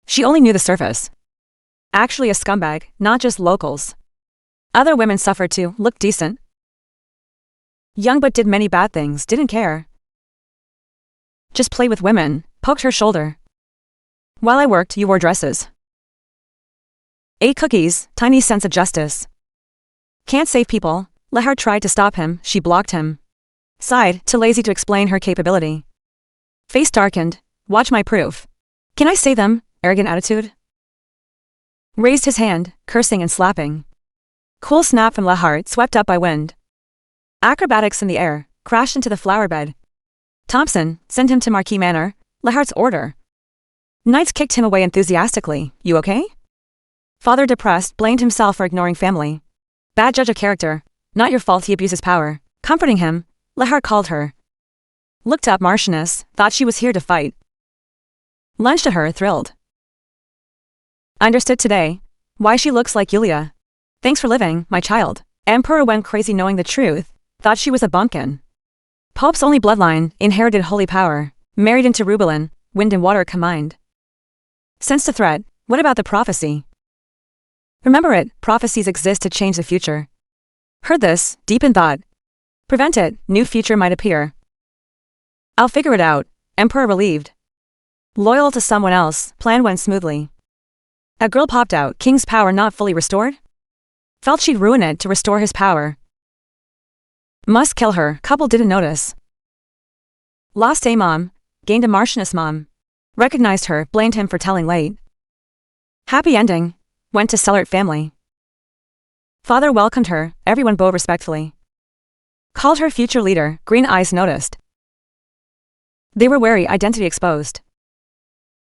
She only knew the surface. Actually a scumbag, not just locals. Other women suffered too, looked decent. Young but did many bad things, didn't care. Just played with women, poked her shoulder. While I worked, you wore dresses. Ate cookies, tiny sense of justice. Can't save people, Lehar tried to stop him, she blocked him. Sighed, too lazy to explain her capability. Face darkened, watch my proof. Can I say them, arrogant attitude? Raised his hand, cursing and slapping. Cool snap from Lehar, swept up by wind. Acrobatics in the air, crashed into the flower bed. Thompson, send him to Marquis Manor, Lehart's order. Knights kicked him away enthusiastically, you okay? Father depressed, blamed himself for ignoring family. Bad judge of character, not your fault he abuses power. Comforting him, Lehar called her. Looked up Marchioness, thought she was here to fight. Lunged at her, thrilled. Understood today, why she looks like Yulia. Thanks for living, my child. Emperor went crazy knowing the truth, thought she was a bumpkin. Pope's only bloodline, inherited holy power, married into Rubelin, wind and water combined. Sensed a threat, what about the prophecy? Remember it, prophecies exist to change the future. Heard this, deep in thought. Prevent it, new future might appear. I'll figure it out, Emperor relieved. Loyal to someone else, plan went smoothly. A girl popped out, king's power not fully restored? Felt she'd ruin it to restore his power. Must kill her, couple didn't notice. Lost a mom, gained a Marchioness mom. Recognized her, blamed him for telling late. Happy ending, went to Sellert family. Father welcomed her, everyone bowed respectfully. Called her future leader, green eyes noticed. They were wary, identity exposed.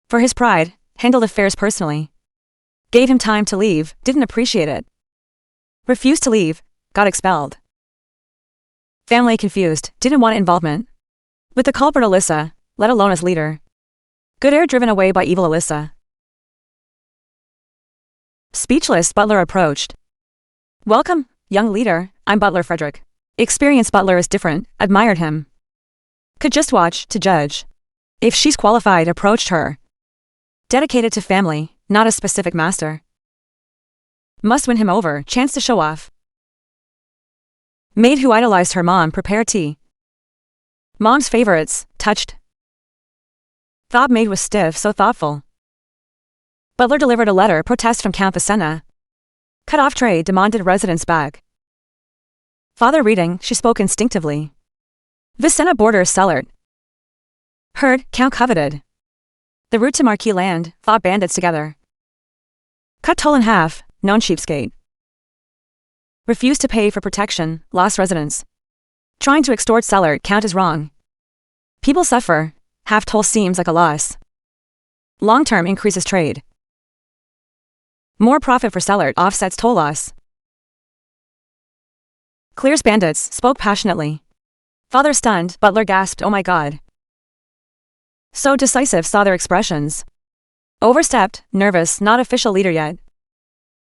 For his pride, handled affairs personally. Gave him time to leave, didn't appreciate it. Refused to leave, got expelled. Family confused, didn't want involvement. With the culprit Alyssa, let alone as leader. Good heir driven away by evil Alyssa. Speechless, Butler approached. Welcome, young leader, I'm Butler Frederick. Experienced Butler is different, admired him. Could just watch, to judge. If she's qualified, approached her. Dedicated to family, not a specific master. Must win him over, chance to show off. Maid who idolized her mom prepare tea. Mom's favorites, touched. Thought maid was stiff, so thoughtful. Butler delivered a letter, protest from Count Vicenna. Cut off tray, demanded residence back. Father reading, she spoke instinctively. Vicenna borders Sellert. Heard, Count coveted. The route to Marquis land, thought bandits together. Cut toll in half, known cheapskate. Refused to pay for protection, lost residence. Trying to extort Sellert, Count is wrong. People suffer, half toll seems like a loss. Long-term increases trade. More profit for Sellert offsets toll loss. Clears bandits, spoke passionately. Father stunned, Butler gasped, oh my god. So decisive, saw their expressions. Overstepped, nervous, not official leader yet.